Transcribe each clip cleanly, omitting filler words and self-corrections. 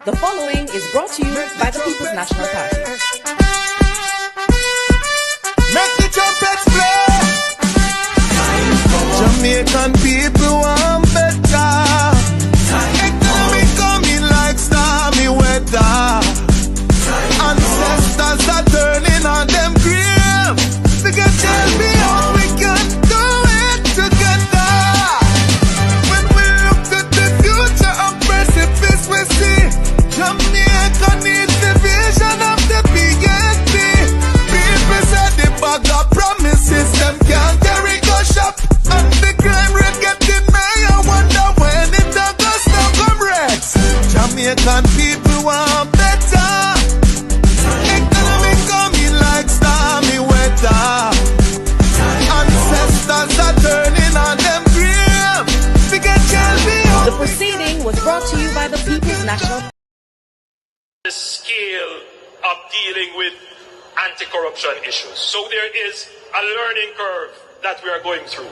The following is brought to you by the People's National Party. Make the trumpets play. Jamaican people want better. Economy coming like stormy weather. Ancestors are turning on them grave. We can tell me how we can do it together. When we look to the future of precipice, we see Jamaica needs the vision of the BNP. People said the bag of promises, them can't carry go shop. And the crime rate getting higher, wonder when it does stop, comrades. Jamaican people want better. Economy coming like stormy weather. Ancestors are turning on them grave. We can tell me how. The proceeding was brought to you by the People's National Party. The scale of dealing with anti-corruption issues. So there is a learning curve that we are going through.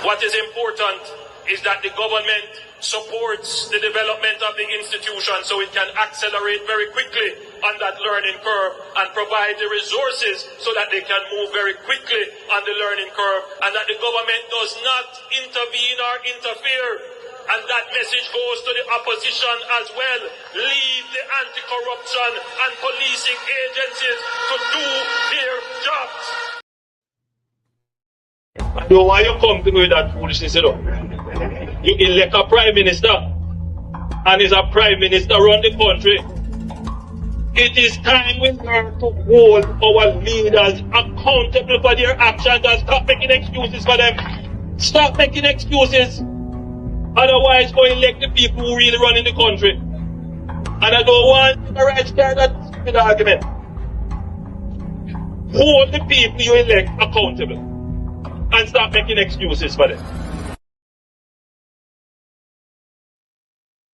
What is important is that the government supports the development of the institution so it can accelerate very quickly on that learning curve and provide the resources so that they can move very quickly on the learning curve, and that the government does not intervene or interfere. And that message goes to the opposition as well. Leave the anti-corruption and policing agencies to do their jobs. I know why you come to me with that foolishness, you know. You elect a prime minister, and is a prime minister run the country. It is time we learn to hold our leaders accountable for their actions and stop making excuses for them. Stop making excuses. Otherwise, go elect the people who really run in the country. And I don't want the right side of the argument. Hold the people you elect accountable and stop making excuses for them.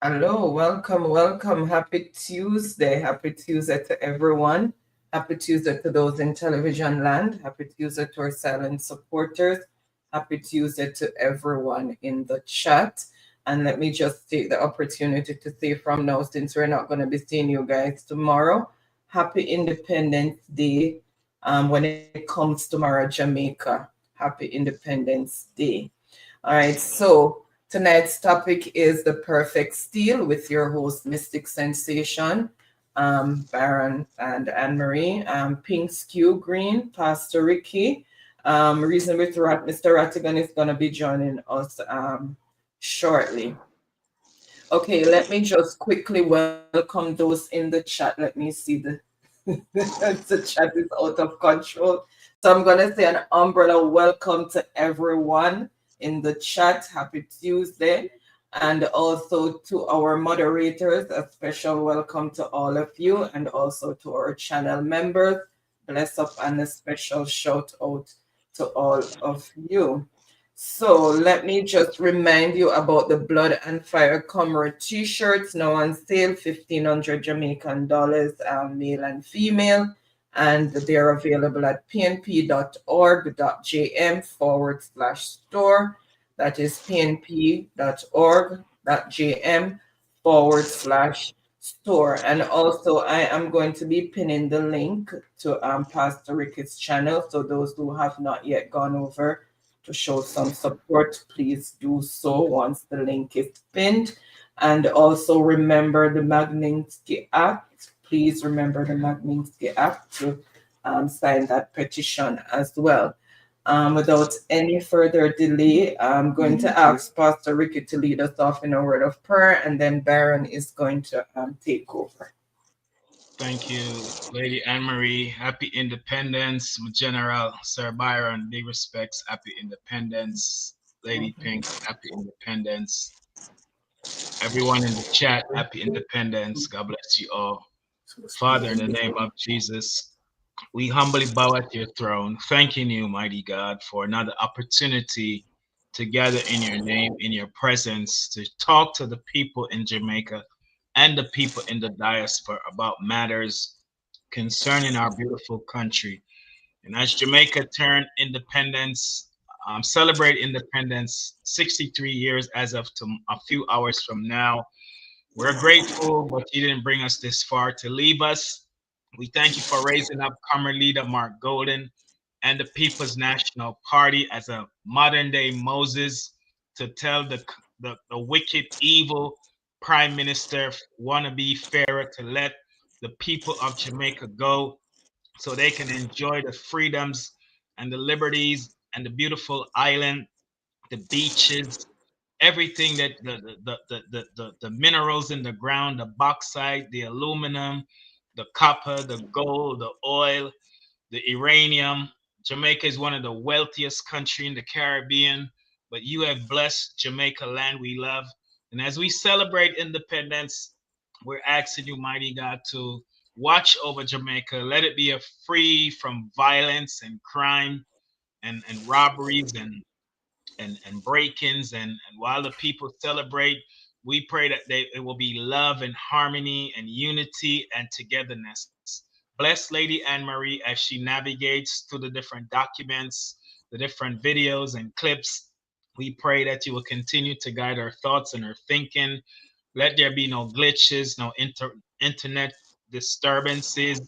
Hello, welcome. Happy Tuesday to everyone. Happy Tuesday to those in television land. Happy Tuesday to our silent supporters. Happy Tuesday to everyone in the chat. And let me just take the opportunity to say from now, since we're not going to be seeing you guys tomorrow, happy Independence Day when it comes tomorrow, Jamaica. Happy Independence Day. All right, so tonight's topic is the perfect steal with your host, Mystic Sensation, Baron and Anne-Marie, Pink Skew Green, Pastor Ricky. Reason with Mr. Rattigan is going to be joining us shortly. Okay, let me just quickly welcome those in the chat. Let me see the chat is out of control. So I'm going to say an umbrella welcome to everyone in the chat. Happy Tuesday. And also to our moderators, a special welcome to all of you, and also to our channel members. Bless up and a special shout out to all of you. So let me just remind you about the Blood and Fire Comrade t-shirts now on sale, 1,500 Jamaican dollars, male and female, and they're available at pnp.org.jm/store. That is pnp.org.jm/store. And also I am going to be pinning the link to Pastor Ricky's channel. So those who have not yet gone over to show some support, please do so once the link is pinned. And also remember the Magnitsky Act. Please remember the Magnitsky Act to sign that petition as well. Without any further delay, I'm going to ask Pastor Ricky to lead us off in a word of prayer, and then Baron is going to take over. Thank you, Lady Anne-Marie. Happy Independence, General Sir Byron. Big respects. Happy Independence, Lady Pink. Happy Independence. Everyone in the chat, happy Independence. God bless you all. Father, in the name of Jesus, we humbly bow at your throne, thanking you, mighty God, for another opportunity to gather in your name, in your presence, to talk to the people in Jamaica and the people in the diaspora about matters concerning our beautiful country. And as Jamaica turned independence, celebrate independence 63 years as of a few hours from now, We're grateful, but you didn't bring us this far to leave us. We thank you for raising up Comrade Leader Mark Golden and the People's National Party as a modern day Moses to tell the wicked, evil Prime Minister wannabe Pharaoh to let the people of Jamaica go so they can enjoy the freedoms and the liberties and the beautiful island, the beaches, everything that the minerals in the ground, the bauxite, the aluminum, the copper, the gold, the oil, the uranium. Jamaica is one of the wealthiest country in the Caribbean, but you have blessed Jamaica land we love. And as we celebrate independence, we're asking you, mighty God, to watch over Jamaica. Let it be a free from violence and crime and robberies and break-ins, and while the people celebrate, we pray that it will be love and harmony and unity and togetherness. Bless Lady Anne Marie as she navigates through the different documents, the different videos and clips. We pray that you will continue to guide her thoughts and her thinking. Let there be no glitches, no internet disturbances,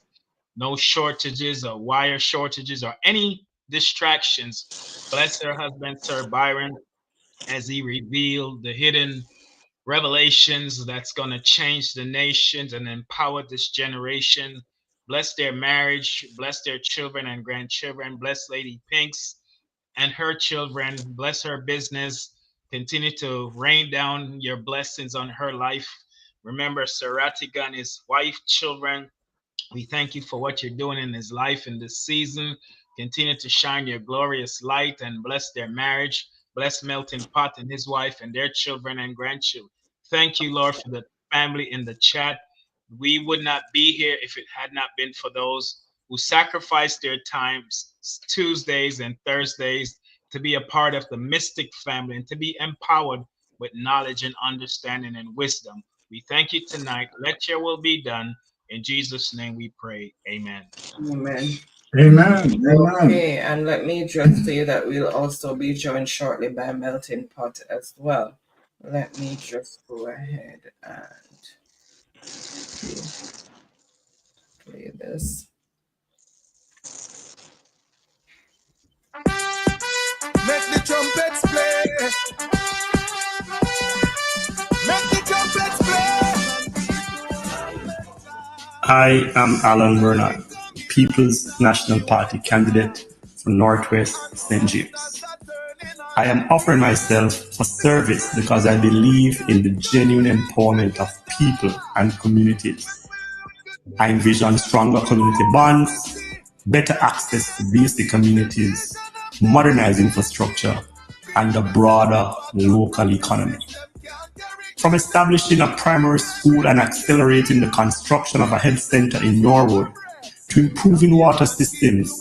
no shortages or wire shortages or any distractions. Bless her husband, Sir Byron, as he revealed the hidden revelations that's going to change the nations and empower this generation. Bless their marriage, bless their children and grandchildren, bless Lady Pinks and her children, bless her business. Continue to rain down your blessings on her life. Remember Sir Ratigan, his wife, children, we thank you for what you're doing in his life in this season. Continue to shine your glorious light and bless their marriage. Bless Melton Pot and his wife and their children and grandchildren. Thank you, Lord, for the family in the chat. We would not be here if it had not been for those who sacrificed their times Tuesdays and Thursdays to be a part of the Mystic family and to be empowered with knowledge and understanding and wisdom. We thank you tonight. Let your will be done. In Jesus' name we pray. Amen. Amen. Amen. Amen. Okay, and let me just say that we'll also be joined shortly by Melting Pot as well. Let me just go ahead and play this. Make the trumpets play. Make the trumpets play. I am Alan Bernard, People's National Party candidate for Northwest St. James. I am offering myself for service because I believe in the genuine empowerment of people and communities. I envision stronger community bonds, better access to basic communities, modernized infrastructure, and a broader local economy. From establishing a primary school and accelerating the construction of a health center in Norwood, to improving water systems,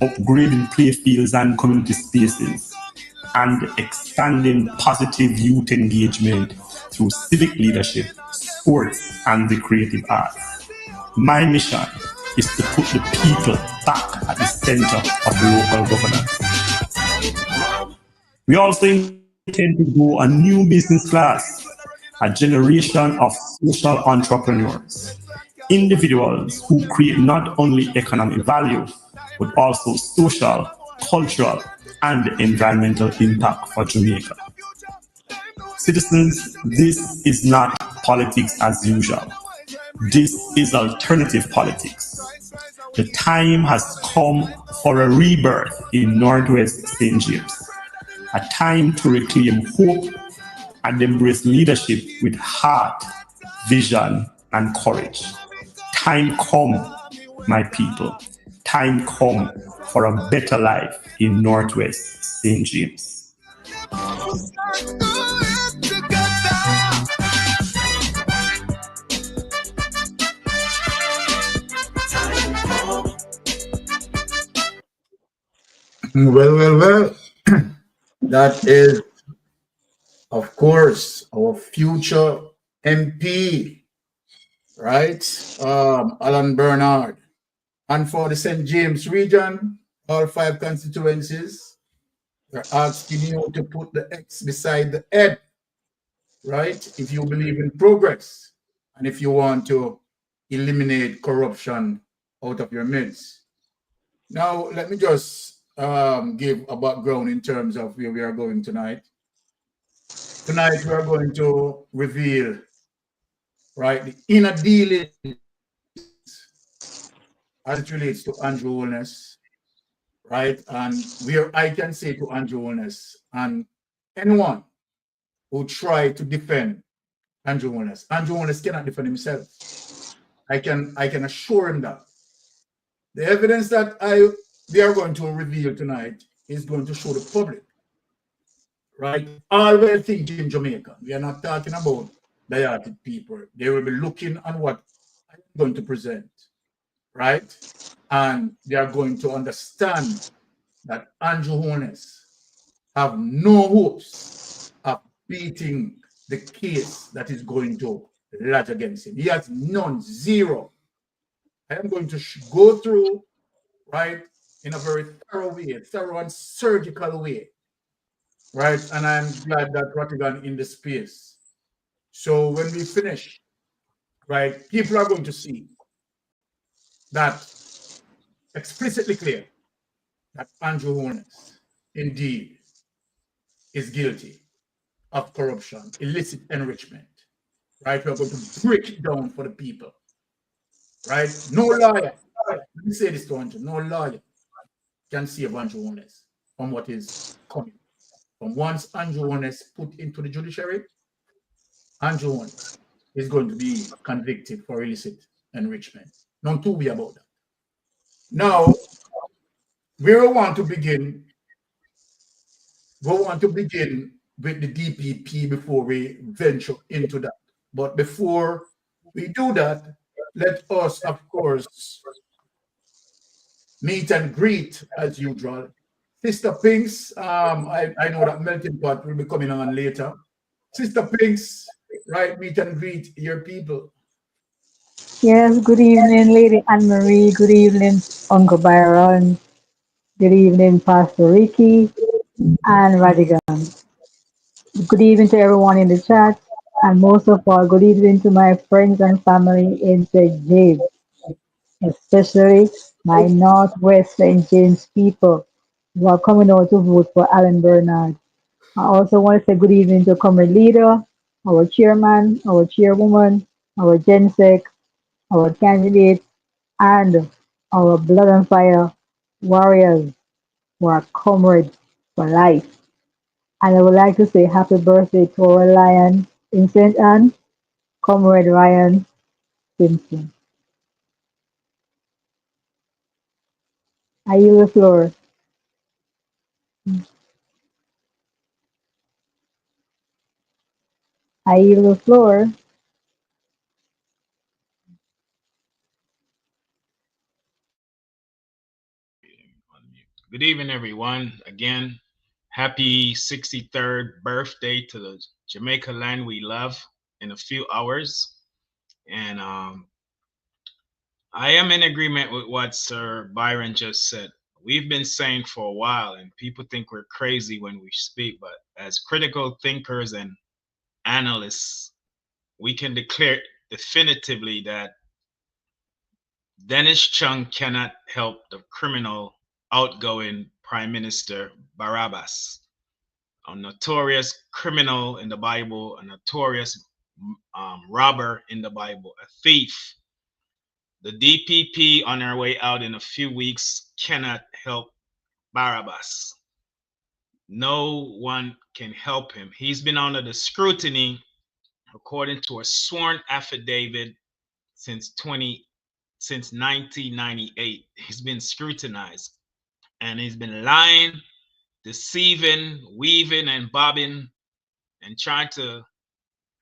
upgrading playfields and community spaces, and expanding positive youth engagement through civic leadership, sports, and the creative arts. My mission is to put the people back at the center of local governance. We also intend to grow a new business class, a generation of social entrepreneurs, individuals who create not only economic value, but also social, cultural, and environmental impact for Jamaica. Citizens, this is not politics as usual. This is alternative politics. The time has come for a rebirth in Northwest St. James, a time to reclaim hope and embrace leadership with heart, vision, and courage. Time come, my people. Time come for a better life in Northwest St. James. Well. That is, of course, our future MP, right? Alan Bernard. And for the St. James region, all 5 constituencies, we're asking you to put the X beside the Ed, right? If you believe in progress. and if you want to eliminate corruption out of your midst. Now, let me just give a background in terms of where we are going tonight. Tonight, we are going to reveal, right, the inner dealings as it relates to Andrew Holness, right? And where I can say to Andrew Holness and anyone who try to defend Andrew Holness cannot defend himself. I can assure him that. The evidence that we are going to reveal tonight is going to show the public, right? All well-thinking Jamaica. We are not talking about diatic people. They will be looking at what I'm going to present, right? And they are going to understand that Andrew Holness have no hopes of beating the case that is going to lodge against him. He has none, zero. I am going to go through, right, in a very thorough way, thorough and surgical way, right? And I'm glad that Ratigan in the space. So when we finish, right, people are going to see that explicitly clear that Andrew Holness indeed is guilty of corruption, illicit enrichment, right? We're going to break it down for the people, right? No lawyer, let me say this to Andrew, no lawyer can save Andrew Holness from what is coming. From once Andrew Holness put into the judiciary, Andrew Holness is going to be convicted for illicit enrichment. No two way about that. Now, we want to begin with the DPP before we venture into that. But before we do that, let us, of course, meet and greet as usual. Sister Pinks, I know that Melting Pot will be coming on later. Sister Pinks, right, meet and greet your people. Yes, good evening, Lady Anne Marie. Good evening, Uncle Byron. Good evening, Pastor Ricky and Radigan. Good evening to everyone in the chat. And most of all, good evening to my friends and family in St. James, especially my Northwest St. James people who are coming out to vote for Alan Bernard. I also want to say good evening to Comrade Leader, our chairman, our chairwoman, our GenSec, our candidate, and our blood and fire warriors who are comrades for life. And I would like to say happy birthday to our lion in St. Anne, Comrade Ryan Simpson. I yield the floor. I yield the floor. Good evening, everyone. Again, happy 63rd birthday to the Jamaica land we love in a few hours. And I am in agreement with what Sir Byron just said. We've been saying for a while, and people think we're crazy when we speak, but as critical thinkers and analysts, we can declare definitively that Dennis Chung cannot help the criminal outgoing Prime Minister Barabbas, a notorious criminal in the Bible, a notorious robber in the Bible, a thief. The DPP on their way out in a few weeks cannot help Barabbas. No one can help him. He's been under the scrutiny, according to a sworn affidavit, since 1998. He's been scrutinized, and he's been lying, deceiving, weaving, and bobbing, and trying to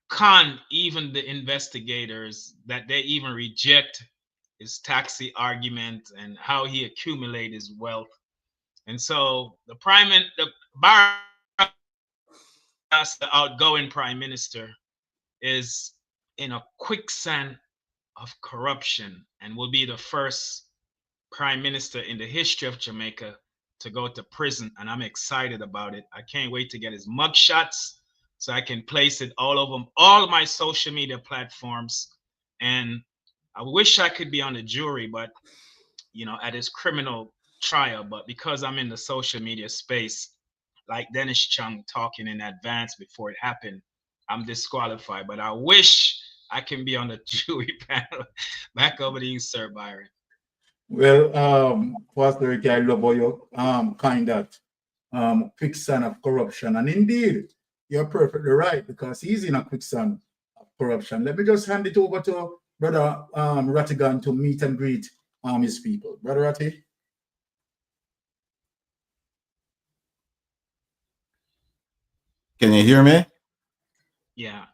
con even the investigators that they even reject his taxi argument and how he accumulated his wealth. And so the outgoing prime minister, is in a quicksand of corruption and will be the first prime minister in the history of Jamaica to go to prison. And I'm excited about it. I can't wait to get his mugshots so I can place it all over all of my social media platforms And I wish I could be on the jury, but you know, at his criminal trial. But because I'm in the social media space, like Dennis Chung talking in advance before it happened, I'm disqualified. But I wish I can be on the jury panel. Back over to you, Sir Byron. Well, Pastor Ricky, I love how you kind of quicksand of corruption. And indeed, you're perfectly right, because he's in a quicksand of corruption. Let me just hand it over to Brother Rattigan to meet and greet his people. Brother Ratti? Can you hear me? Yeah.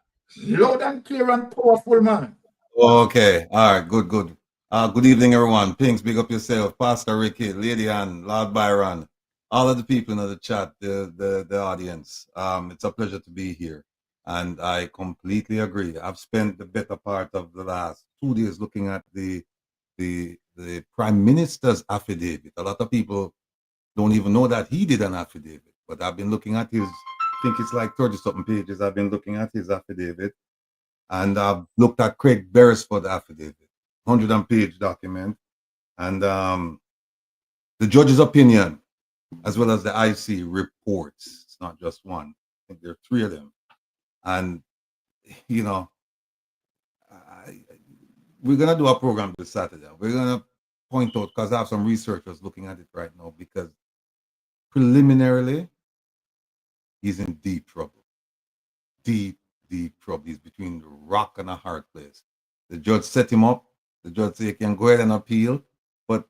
Loud and clear and powerful, man. Okay. All right. Good, good. Good evening, everyone. Pinks, big up yourself. Pastor Ricky, Lady Ann, Lord Byron, all of the people in the chat, the audience. It's a pleasure to be here. And I completely agree. I've spent the better part of the last 2 days looking at the Prime Minister's affidavit. A lot of people don't even know that he did an affidavit, but I've been looking at his, I think it's like 30-something pages. I've been looking at his affidavit, and I've looked at Craig Beresford affidavit, 100-page document, and the judge's opinion, as well as the IC reports. It's not just one. I think there are 3 of them. And, you know, we're going to do a program this Saturday. We're going to point out, because I have some researchers looking at it right now, because preliminarily, he's in deep trouble. Deep trouble. He's between a rock and a hard place. The judge set him up. The judge said he can go ahead and appeal. But,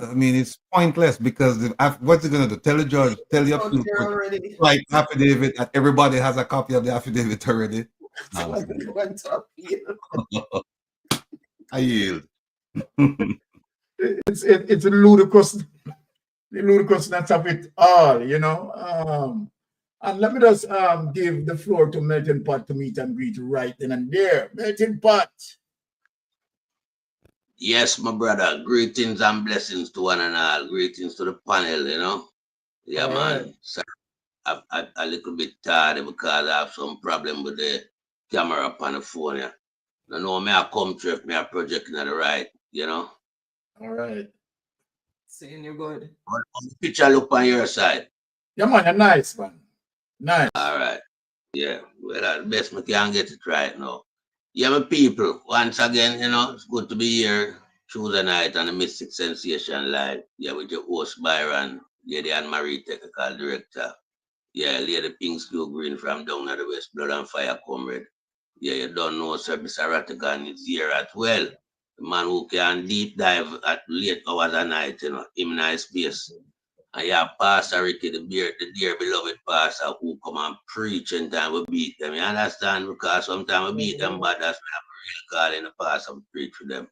I mean, it's pointless, because what's he going to do? Tell the judge, tell the appeal court, like affidavit, that everybody has a copy of the affidavit already. I yield. It's a ludicrousness of it all, you know. And let me just give the floor to Melting Pot to meet and greet right then and there. Melting Pot. Yes, my brother. Greetings and blessings to one and all. Greetings to the panel, you know. Yeah, all man. Right. So I'm a little bit tired because I have some problem with the camera upon the phone. Yeah. I know me I come through if me I projecting at the right, you know. All right. Seeing you good. The picture look on your side. Yeah, man, you're nice, man. Nice. All right. Yeah. Well, that's the best me can get it right now. Yeah, my people, once again, you know, it's good to be here Tuesday night on the Mystic Sensation Live. Yeah, with your host Byron, Lady Ann Marie, technical director. Yeah, Lady Pinks Blue Green from down at the West Blood and Fire Comrade. Yeah, you don't know, sir, Mr. Rattigan is here as well. The man who can deep dive at late hours of night, you know, him nice space. And you have Pastor Ricky, the dear beloved pastor, who come and preach and time we beat them. You understand? Because sometimes we beat them, but that's why I'm really calling the pastor to preach for them.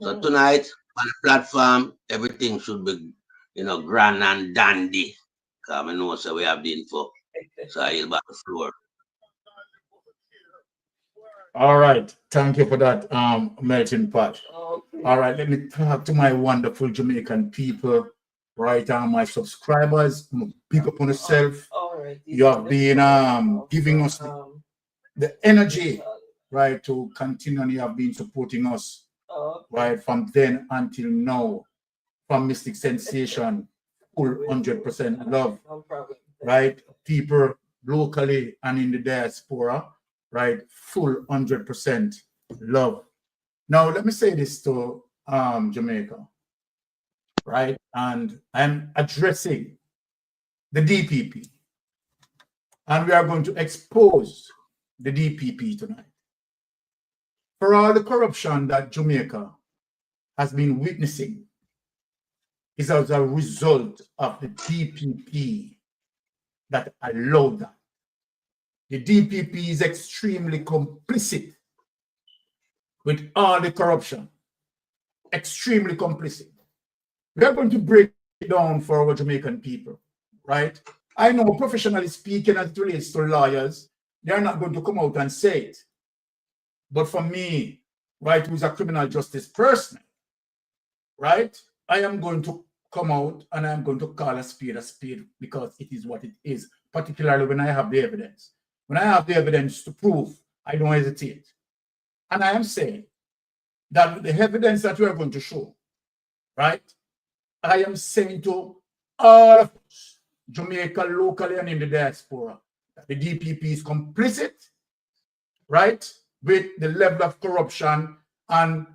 So tonight, on the platform, everything should be, you know, grand and dandy. Because I know so we have the info. So I'll back the floor. All right. Thank you for that, Melting Pot. All right. Let me talk to my wonderful Jamaican people. Right, my subscribers, people on yourself. You have been giving us the energy, right, to continue, and you have been supporting us, right, from then until now, from Mystic Sensation, full 100% love, right, people locally and in the diaspora, right, full 100% love. Now, let me say this to Jamaica. Right, and I'm addressing the DPP, and we are going to expose the DPP tonight for all the corruption that Jamaica has been witnessing. Is as a result of the DPP that allowed that. The DPP is extremely complicit with all the corruption, extremely complicit. We are going to break it down for our Jamaican people, right? I know, professionally speaking, as it relates to lawyers, they are not going to come out and say it. But for me, right, who's a criminal justice person, right, I am going to come out and I'm going to call a spade because it is what it is, particularly when I have the evidence. When I have the evidence to prove, I don't hesitate. And I am saying that the evidence that we are going to show, right? I am saying to all of us, Jamaica locally and in the diaspora, that the DPP is complicit, right, with the level of corruption and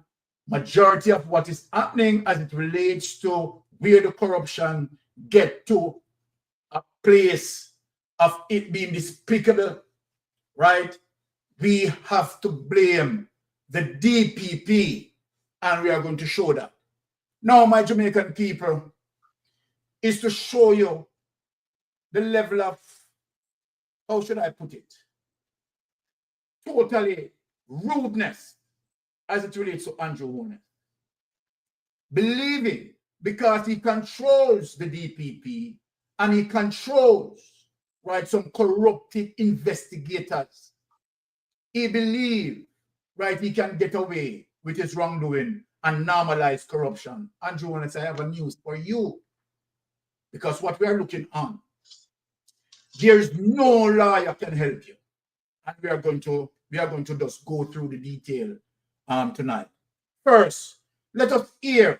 majority of what is happening as it relates to where the corruption get to a place of it being despicable, right? We have to blame the DPP, and we are going to show that. Now, my Jamaican people, is to show you the level of, how should I put it, totally rudeness as it relates to Andrew Holness. Believing because he controls the DPP and he controls, right, some corrupted investigators. He believes, right, he can get away with his wrongdoing and normalize corruption. Andrew Holness, I have a news for you. Because what we are looking on, there is no lawyer can help you. And we are going to just go through the detail tonight. First, let us hear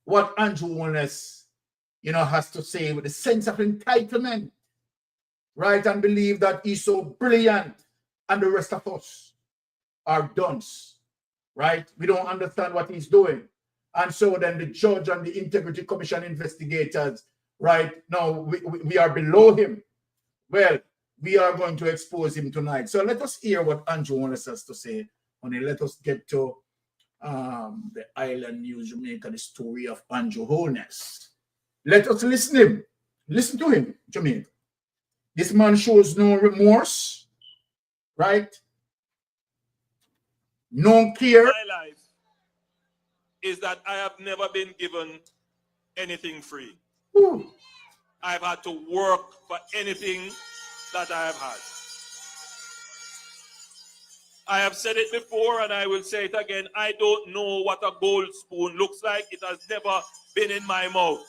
what Andrew Holness, has to say with a sense of entitlement, right? And believe that he's so brilliant and the rest of us are dunce, right? We don't understand what he's doing. And so then the judge and the Integrity Commission investigators, right, now we are below him. Well, we are going to expose him tonight. So let us hear what Andrew Holness has to say. And let us get to the Island News Jamaica, the story of Andrew Holness. Let us listen to him, Jamaica. This man shows no remorse, right? No care. My life is that I have never been given anything free. Ooh. I've had to work for anything that I have had. I have said it before and I will say it again. I don't know what a gold spoon looks like. It has never been in my mouth.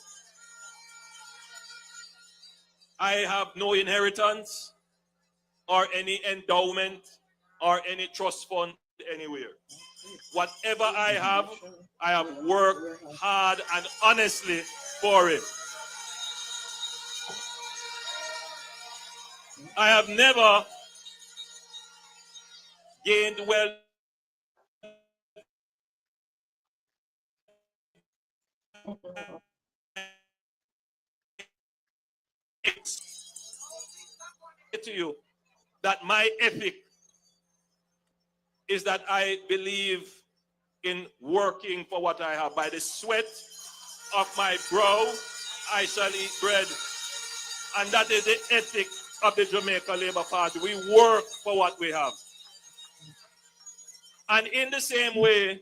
I have no inheritance or any endowment or any trust fund anywhere. Whatever I have worked hard and honestly for it. I have never gained wealth to you that my ethic is that I believe in working for what I have. By the sweat of my brow, I shall eat bread. And that is the ethic of the Jamaica Labour Party. We work for what we have. And in the same way,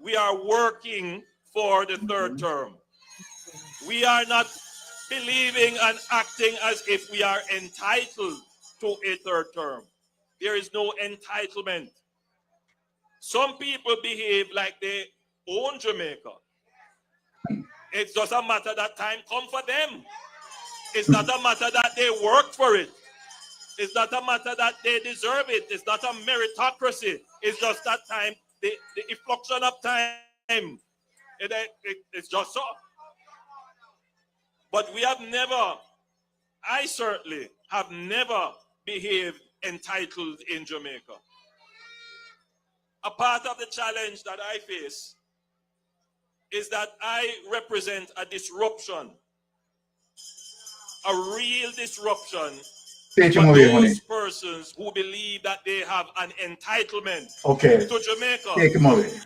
we are working for the third term. We are not believing and acting as if we are entitled to a third term. There is no entitlement. Some people behave like they own Jamaica. It doesn't matter that time come for them. It's not a matter that they worked for it. It's not a matter that they deserve it. It's not a meritocracy. It's just that time, the effluxion of time. It's just so. But we have never, I certainly have never behaved entitled in Jamaica. A part of the challenge that I face is that I represent a disruption, a real disruption for those persons who believe that they have an entitlement to Jamaica. Take him away.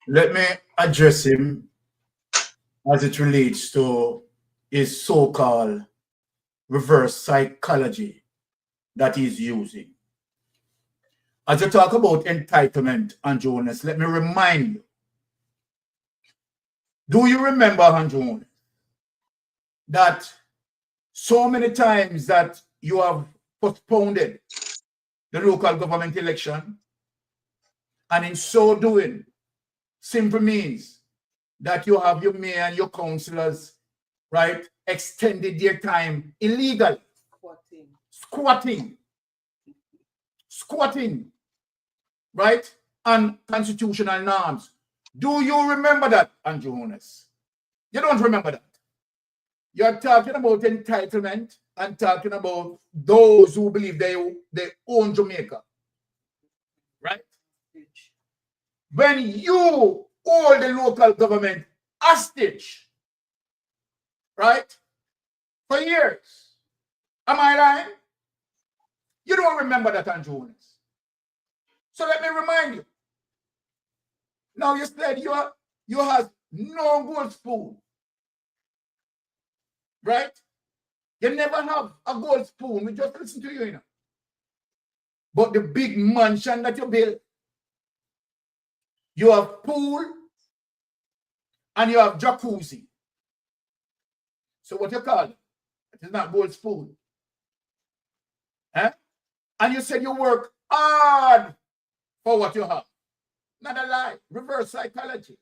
Let me address him as it relates to his so-called reverse psychology that he's using. As you talk about entitlement, Andrew Holness, let me remind you. Do you remember, Andrew Holness, that so many times that you have postponed the local government election, and in so doing, simply means that you have your mayor and your councillors, right, extended their time illegally. Squatting. right? And constitutional norms. Do you remember that, Andrew Honest? You don't remember that. You're talking about entitlement and talking about those who believe they own Jamaica, right? When you hold the local government hostage, right, for years, am I lying? You don't remember that, Andrew Honest. So let me remind you. Now you said you have no gold spoon, right? You never have a gold spoon. We just listen to you, you know. But the big mansion that you build, you have pool and you have jacuzzi. So what you call it? It is not gold spoon. Eh? And you said you work hard for what you have. Not a lie. Reverse psychology.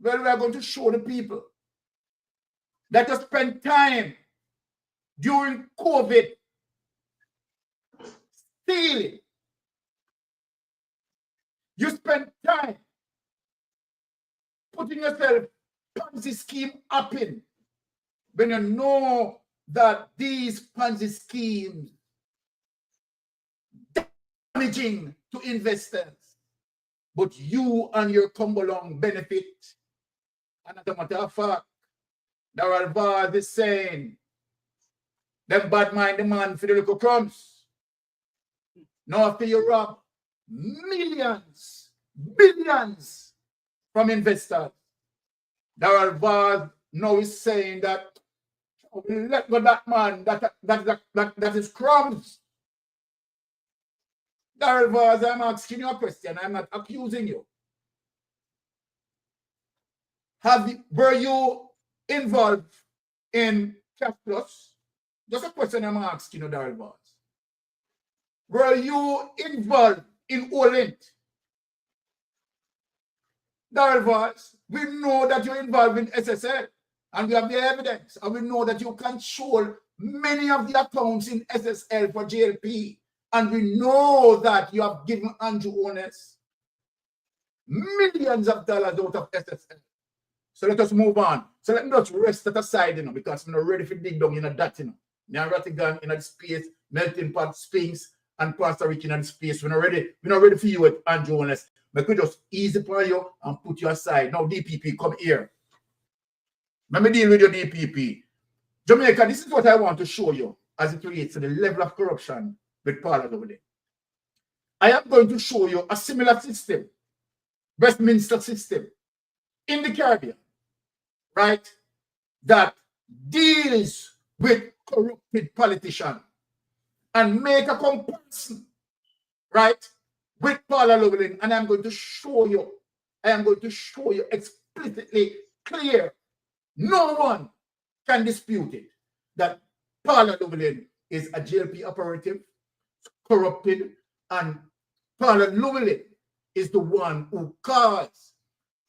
Well, we are going to show the people that you spend time during COVID stealing. You spend time putting yourself Ponzi scheme up in when you know that these Ponzi schemes damaging to investors, but you and your come along benefit. And as a matter of fact, Darrell Vaz is saying, them bad mind the man for the little crumbs. Now after you rob millions, billions from investors, Darrell Vaz now is saying that let go that man, that is crumbs. Darrell Vaz, I'm asking you a question. I'm not accusing you. Were you involved in Cash Plus? Just a question I'm asking you, Darrell Vaz. Were you involved in Olent? Darrell Vaz, we know that you're involved in SSL, and we have the evidence, and we know that you control many of the accounts in SSL for JLP, and we know that you have given Andrew Honest millions of dollars out of SSL. So let us move on. So let me just rest that aside, you know, because I'm not ready for dig down in that, you know. Now Ratigan in that space, melting pot Sphinx and Pastor Rick in that space. We're not ready for you with Andrew Honest. We could just ease upon you and put you aside. Now, DPP, come here. Let me deal with your DPP. Jamaica, this is what I want to show you as it relates to the level of corruption with Paula Lovely. I am going to show you a similar system, Westminster system, in the Caribbean, right, that deals with corrupted politicians and make a comparison, right, with Paula Lovely. And I'm going to show you, explicitly clear. No one can dispute it that Paula Lovely is a JLP operative, corrupted, and Paula Lovely is the one who caused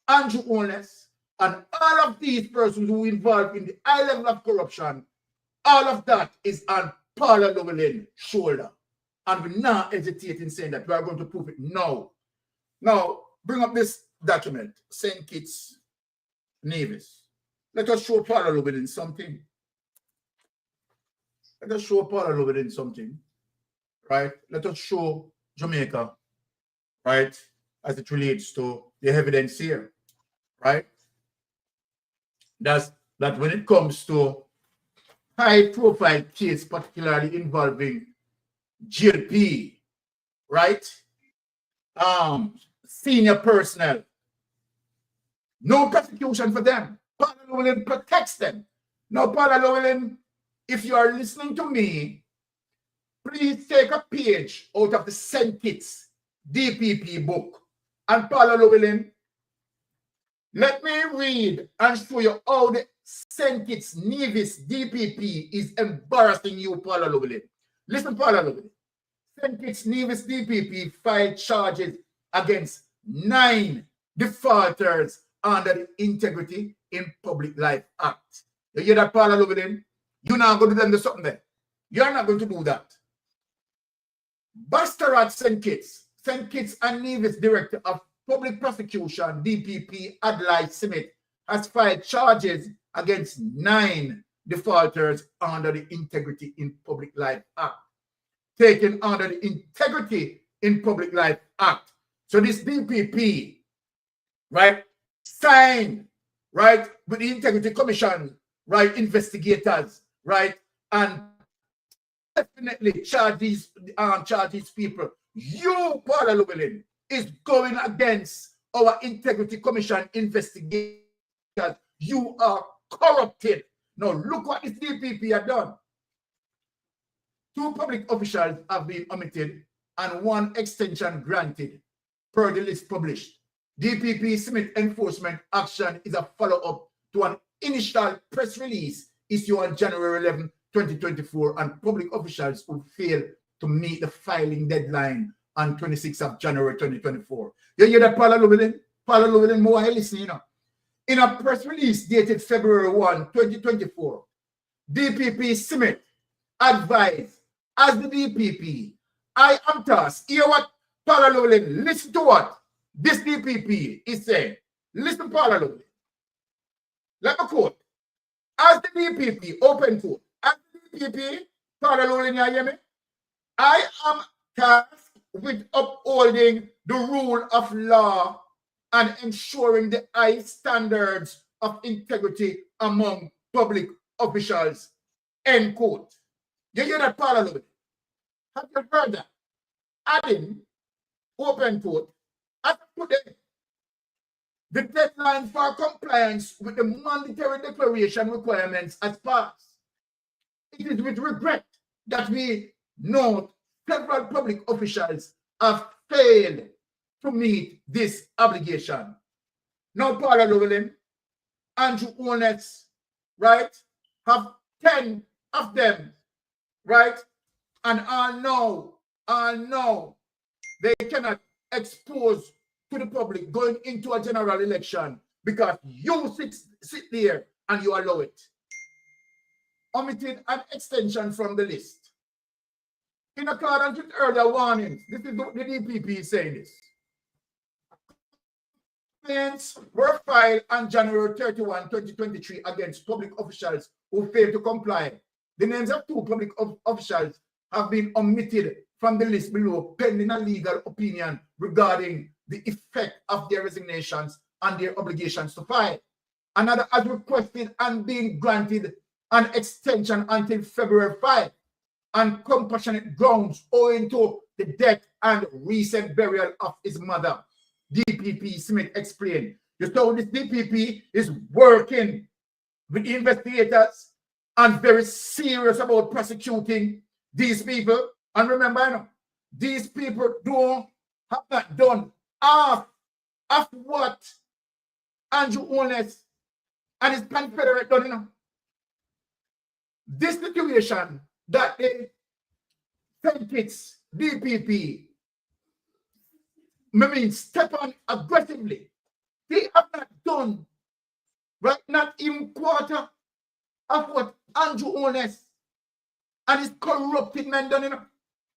Andrew Honest and all of these persons who are involved in the high level of corruption. All of that is on Paula Lovely's shoulder. And we're not hesitating saying that we are going to prove it now. Now, bring up this document, St. Kitts Nevis. Let us show Paula Lovely something. Let us show Paula Lovely something, right? Let us show Jamaica, right, as it relates to the evidence here, right? That when it comes to high-profile case, particularly involving GLP, right? Senior personnel, no prosecution for them. Paula Llewellyn protects them. Now, Paula Llewellyn, if you are listening to me, please take a page out of the St. Kitts DPP book. And Paula Llewellyn, let me read and show you how the St. Kitts Nevis DPP is embarrassing you, Paula Llewellyn. Listen, Paula Llewellyn. St. Kitts Nevis DPP filed charges against 9 defaulters under the Integrity in Public Life Act. You hear that, Paula Llewellyn? You're not going to do something there. You're not going to do that. Bastarat St. Kitts St. Kitts and Nevis Director of Public Prosecution, DPP Adlai Smith, has filed charges against 9 defaulters under the Integrity in Public Life Act, taken under the Integrity in Public Life Act. So this DPP, right, signed, right, with the Integrity Commission, right, investigators, right, and definitely charge these people. You, Paula Llewellyn, is going against our Integrity Commission investigators. You are corrupted. Now look what this DPP had done. 2 public officials have been omitted and 1 extension granted per the list published. DPP Smith enforcement action is a follow-up to an initial press release issued on January 11, 2024, and public officials who failed to meet the filing deadline on 26th of January 2024. You hear that, Paula Llewellyn? Paula Llewellyn, more I listen, you know. In a press release dated February 1, 2024, DPP Smith advised, as the DPP, I am tasked. Hear what Paula Llewellyn, listen to what this DPP is saying. Listen, Paula Llewellyn. Let me quote. As the DPP, open quote, as the DPP, Paula Llewellyn, you hear me? I am tasked with upholding the rule of law and ensuring the high standards of integrity among public officials, end quote. You hear that, Paula Llewellyn? Have you heard that? Adding, open quote, as of today, the deadline for compliance with the mandatory declaration requirements has passed. It is with regret that we note several public officials have failed to meet this obligation. Now, Paula Llewellyn, Andrew Holness, right, have 10 of them, right, and all know they cannot expose to the public going into a general election because you sit there and you allow it. Omitted an extension from the list. In accordance with earlier warnings, this is the DPP saying this. Complaints were filed on January 31, 2023 against public officials who failed to comply. The names of 2 public officials have been omitted from the list below pending a legal opinion regarding the effect of their resignations and their obligations to file. Another has requested and been granted an extension until February 5 on compassionate grounds owing to the death and recent burial of his mother. DPP Smith explained. So this DPP is working with investigators and very serious about prosecuting these people. And remember, you know, these people have not done half of what Andrew Holness and his confederate done, you know. This situation that the St. Kitts DPP step on aggressively, they have not done, right, not even quarter of what Andrew Holness and his corrupted men done, you know.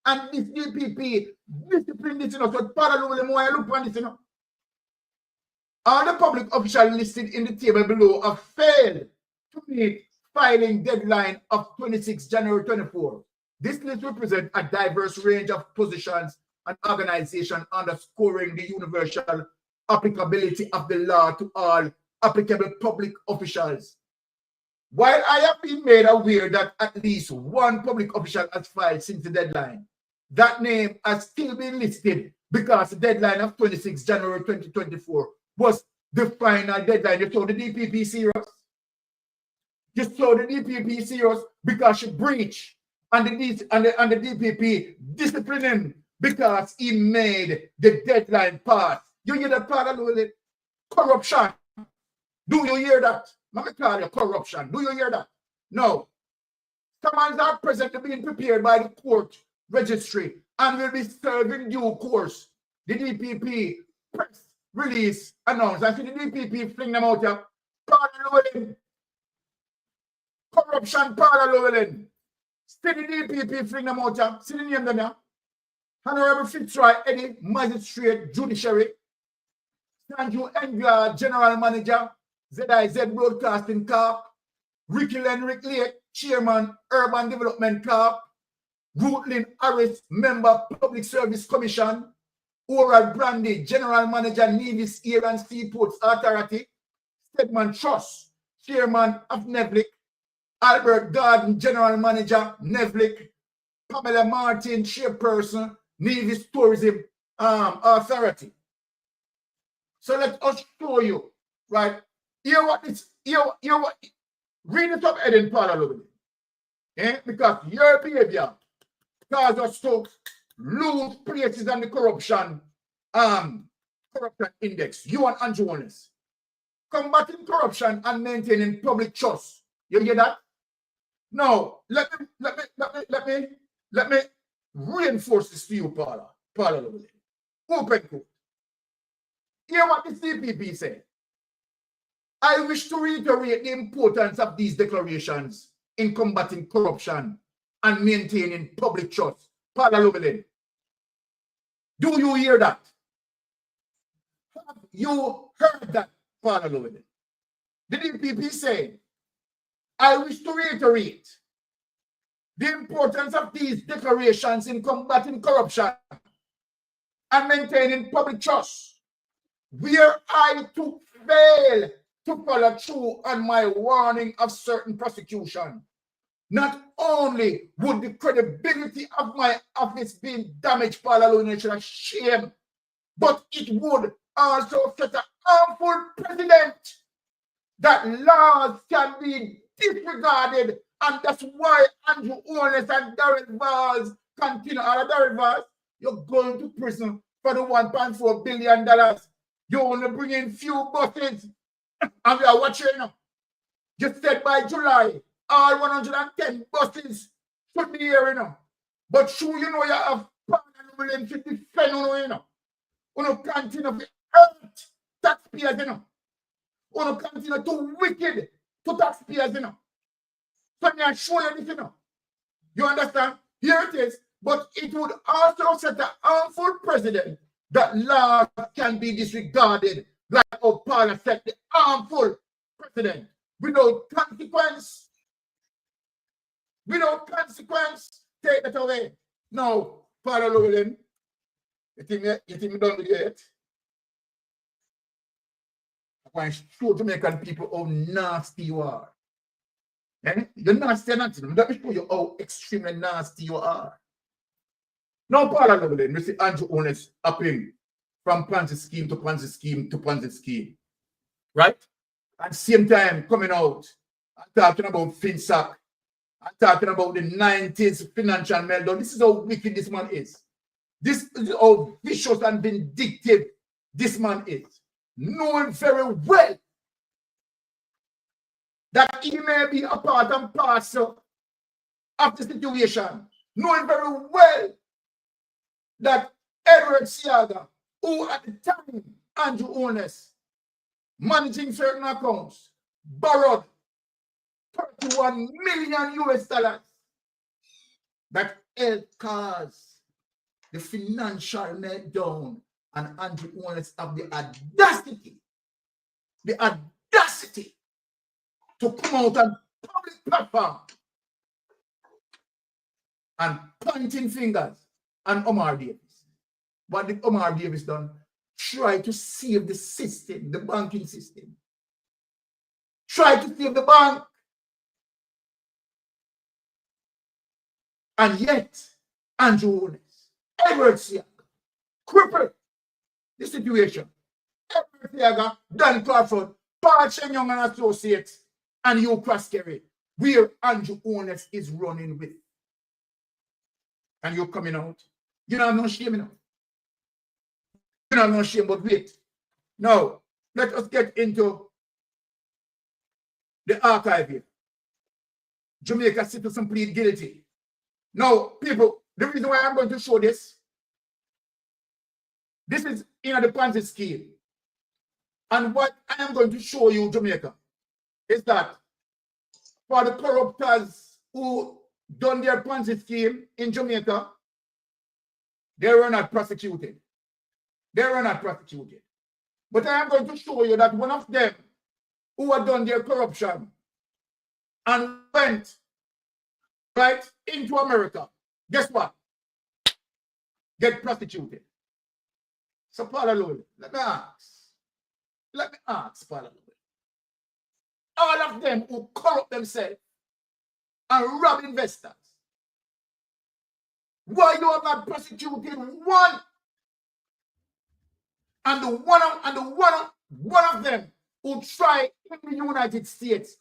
And this DPP discipline this, you know, so parallel with more look on this, you know. All the public officials listed in the table below have failed to meet filing deadline of 26 January 24. This list represents a diverse range of positions and organizations underscoring the universal applicability of the law to all applicable public officials. While I have been made aware that at least 1 public official has filed since the deadline, that name has still been listed because the deadline of 26 January 2024 was the final deadline. You saw the DPP serious. You saw the DPP serious because she breached, and the DPP disciplining because he made the deadline pass. You hear that, parallel corruption? Do you hear that? Let me call you corruption. Do you hear that? No. Summons are presently being prepared by the court registry and will be served in due course. The DPP press release announced. I see the DPP fling them out here. Parallel corruption, parallel. See the DPP fling them out here. See the name them here. Honorable Fitzroy Eddie, Magistrate Judiciary, Sanju Engla, General Manager, ZIZ Broadcasting Corp, Ricky Lenrick Lake, Chairman, Urban Development Corp, Rutlin Harris, Member, Public Service Commission, Oral Brandy, General Manager, Nevis Air and Seaports Authority, Stedman Trust, Chairman of Nevlik, Albert Garden, General Manager, Nevlik, Pamela Martin, Chairperson, Nevis Tourism Authority. So let us show you, right? Hear what read it up, Eden Paul, a little bit. Eh? Because your behavior causes us to lose places on the corruption index. You and Andrew Wallace. Combating corruption and maintaining public trust. You hear that? Now, let me reinforce this to you, Paula. Paula, open quote. Hear what the CPP said. I wish to reiterate the importance of these declarations in combating corruption and maintaining public trust. Paula Lubelin. Do you hear that? Have you heard that, Paula Lubelin? The DPP said, I wish to reiterate the importance of these declarations in combating corruption and maintaining public trust. Where I to fail to follow through on my warning of certain prosecution, not only would the credibility of my office be damaged by a shame, but it would also set an harmful precedent that laws can be disregarded, and that's why Andrew Owens and Darren Valls continue. Darren Valls, you're going to prison for the $1.4 billion. You only bring in few buses, and we are watching now. You said by July, all 110 buses should be here, you know. But sure, you know, you have willing to defend, you know. You continue to hurt taxpayers, you know. You continue to wicked to taxpayers, you know. So I show you this, you know. You understand? Here it is. But it would also set an harmful precedent that laws can be disregarded, like how Paula set the harmful precedent without consequence. Without consequence, take that away. Now, Paula Llewellyn, you think me done with it? I want to show Jamaican people how nasty you are. Eh? You're nasty or nothing. Let me show you how extremely nasty you are. Now, Paula Llewellyn, we see Andrew Owens upping from Ponzi scheme to Ponzi scheme to Ponzi scheme. Right? At the same time, coming out and talking about FinSac and talking about the 90s financial meltdown. This is how wicked this man is. This is how vicious and vindictive this man is. Knowing very well that he may be a part and parcel of the situation. Knowing very well that Edward Seaga, who at the time, Andrew Owens, managing certain accounts, borrowed $31 million that helped cause the financial meltdown, and Andrew Owens have the audacity to come out on public platform and pointing fingers on Omar Davis. What did Omar Davis done? Try to save the system, the banking system. Try to save the bank. And yet, Andrew Owens, Edward Seaga, crippled the situation. Edward Seaga, Dan Crawford, Paul Shenyong and Associates, and Hugh Croskery, where Andrew Owens is running with. And you're coming out. You don't have no shame enough. You don't have no shame, but wait. Now, let us get into the archive here. Jamaica citizen plead guilty. Now, people, the reason why I'm going to show this is in the Ponzi scheme. And what I am going to show you, Jamaica, is that for the corruptors who done their Ponzi scheme in Jamaica, They were not prosecuted. They were not prosecuted. But I am going to show you that one of them who had done their corruption and went right into America, guess what? Get prosecuted. So Paula Lowell, let me ask Paula Lowell. All of them who corrupt themselves and rob investors, why you have not prosecuted one? And one of them who tried in the United States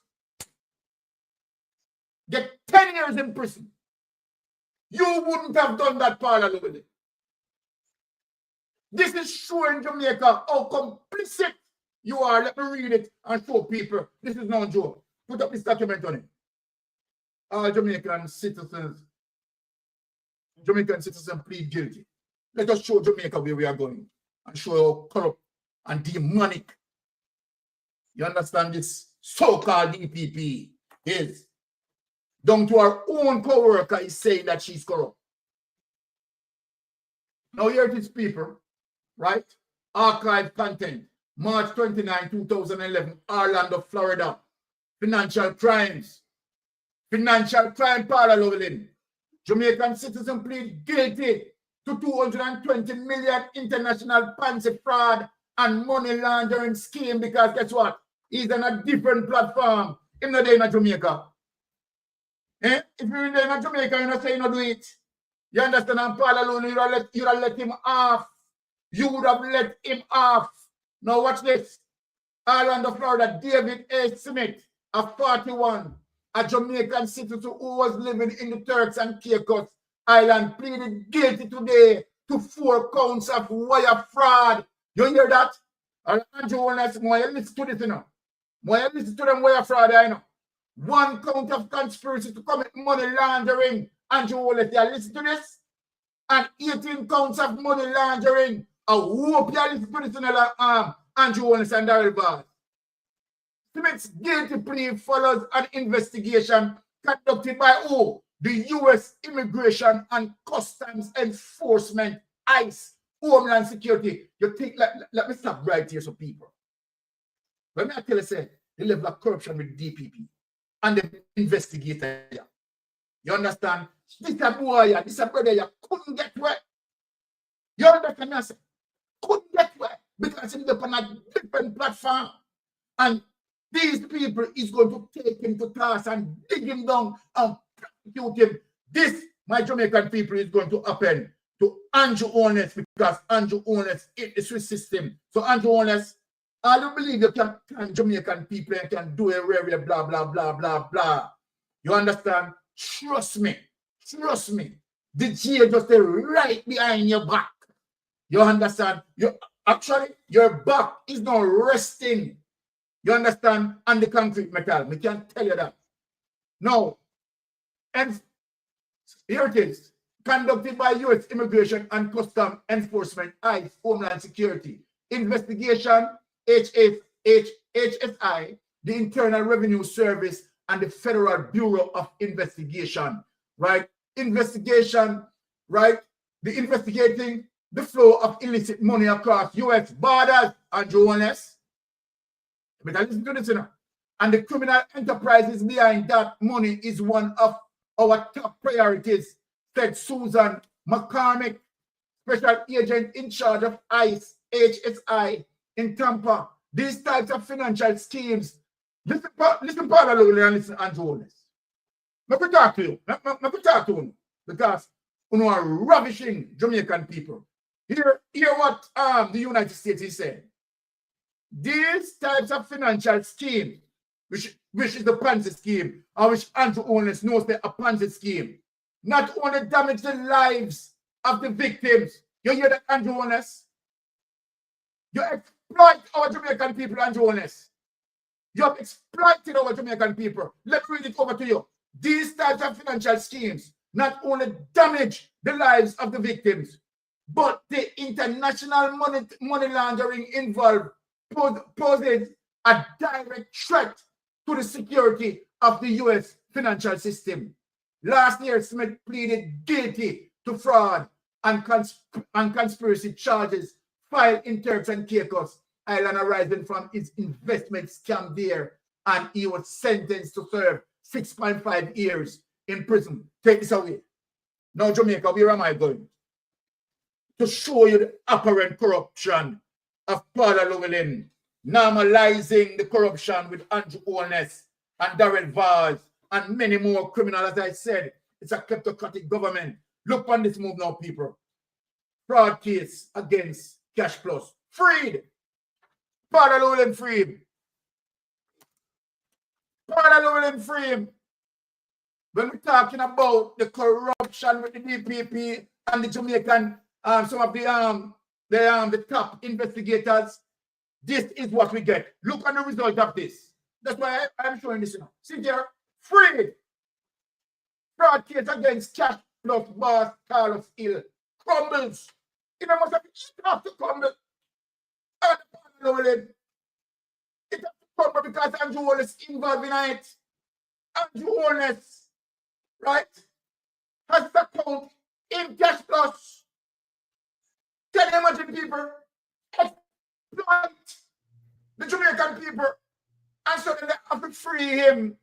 get 10 years in prison. You wouldn't have done that, Paula Lowell. This is showing Jamaica how complicit you are. Let me read it and show people. This is no joke. Put up this document on it. All Jamaican citizens plead guilty. Let us show Jamaica where we are going and show how corrupt and demonic, you understand, this so-called DPP is. Down to our own co-worker is saying that she's corrupt. Now here it is, people, right? Archive content, March 29, 2011, Orlando, Florida. Financial crimes. Financial crime, Paula Lowell. Jamaican citizen plead guilty to 220 million international Ponzi fraud and money laundering scheme because guess what? He's on a different platform. He's not in Jamaica. Eh? If you're in Jamaica, you're not saying you don't do it. You understand? And Paula Lowell, you'd have let him off. You would have let him off. Now watch this. Orlando, Florida, David A. Smith, a 41, a Jamaican citizen who was living in the Turks and Caicos Island, pleaded guilty today to 4 counts of wire fraud. You hear that? Andrew Wallace, listen to this, you know. Listen to them wire fraud, I know. 1 count of conspiracy to commit money laundering. Andrew Wallace, you listen to this? And 18 counts of money laundering. I hope you listen to this in Andrew Wallace and Darrell Bars. Smith's guilty plea follows an investigation conducted by who? The U.S. Immigration and Customs Enforcement, ICE, Homeland Security. You think, let me stop right here, so people. When I tell you, say, the level of corruption with DPP and the investigator, you understand? This a boy, this a brother, you couldn't get where. You understand me? Couldn't get where because he's up on a different platform. And these people is going to take him to task and dig him down and prosecute him. This, my Jamaican people, is going to happen to Andrew Honest because Andrew Honest is the Swiss system. So Andrew Honest, I don't believe you can Jamaican people and can do a rare blah, blah, blah, blah, blah. You understand? Trust me. Trust me. The jail just right behind your back. You understand? Actually, your back is not resting. You understand? On the concrete metal. We can tell you that. Now, and here it is. Conducted by U.S. Immigration and Customs Enforcement, ICE, Homeland Security. Investigation, HSI, the Internal Revenue Service, and the Federal Bureau of Investigation. Right? Investigation, right? The investigating the flow of illicit money across U.S. borders and journalists. But listen to this, you know. And the criminal enterprises behind that money is one of our top priorities, said Susan McCormick, special agent in charge of ICE, HSI in Tampa. These types of financial schemes. Listen, Paula Lowell, and listen, Andrew Wallace. Let me talk to you. Let me talk to you because you are ravishing Jamaican people. Hear what the United States is saying. These types of financial schemes, which is the Ponzi scheme, or which Andrew Honest knows they're a Ponzi scheme, not only damage the lives of the victims. You hear that, Andrew Honest? You exploit our Jamaican people, Andrew Honest. You have exploited our Jamaican people. Let me read it over to you. These types of financial schemes not only damage the lives of the victims, but the international money laundering involved poses a direct threat to the security of the U.S. financial system. Last year, Smith pleaded guilty to fraud and conspiracy charges filed in Turks and Caicos Island arising from his investment scam there, and he was sentenced to serve 6.5 years in prison. Take this away. Now, Jamaica, where am I going? To show you the apparent corruption of Paula Llewellyn, normalizing the corruption with Andrew Holness and Darrell Vaz and many more criminals. As I said, it's a kleptocratic government. Look on this move now, people. Fraud case against Cash Plus. Freed. Paula Llewellyn freed. Paula Llewellyn freed. When we're talking about the corruption with the DPP and the Jamaican, some of the top investigators, this is what we get. Look at the result of this. That's why I'm showing this now. See there, freed. Fraud case against Cash Plus boss Carlos Hill crumbles. It must have to crumble. And Paula Llewellyn, it has to crumble because Andrew Holness involved in it. Andrew Holness, right, has his account in Cash Plus. Can you imagine people exploit the Jamaican people and so they have to free him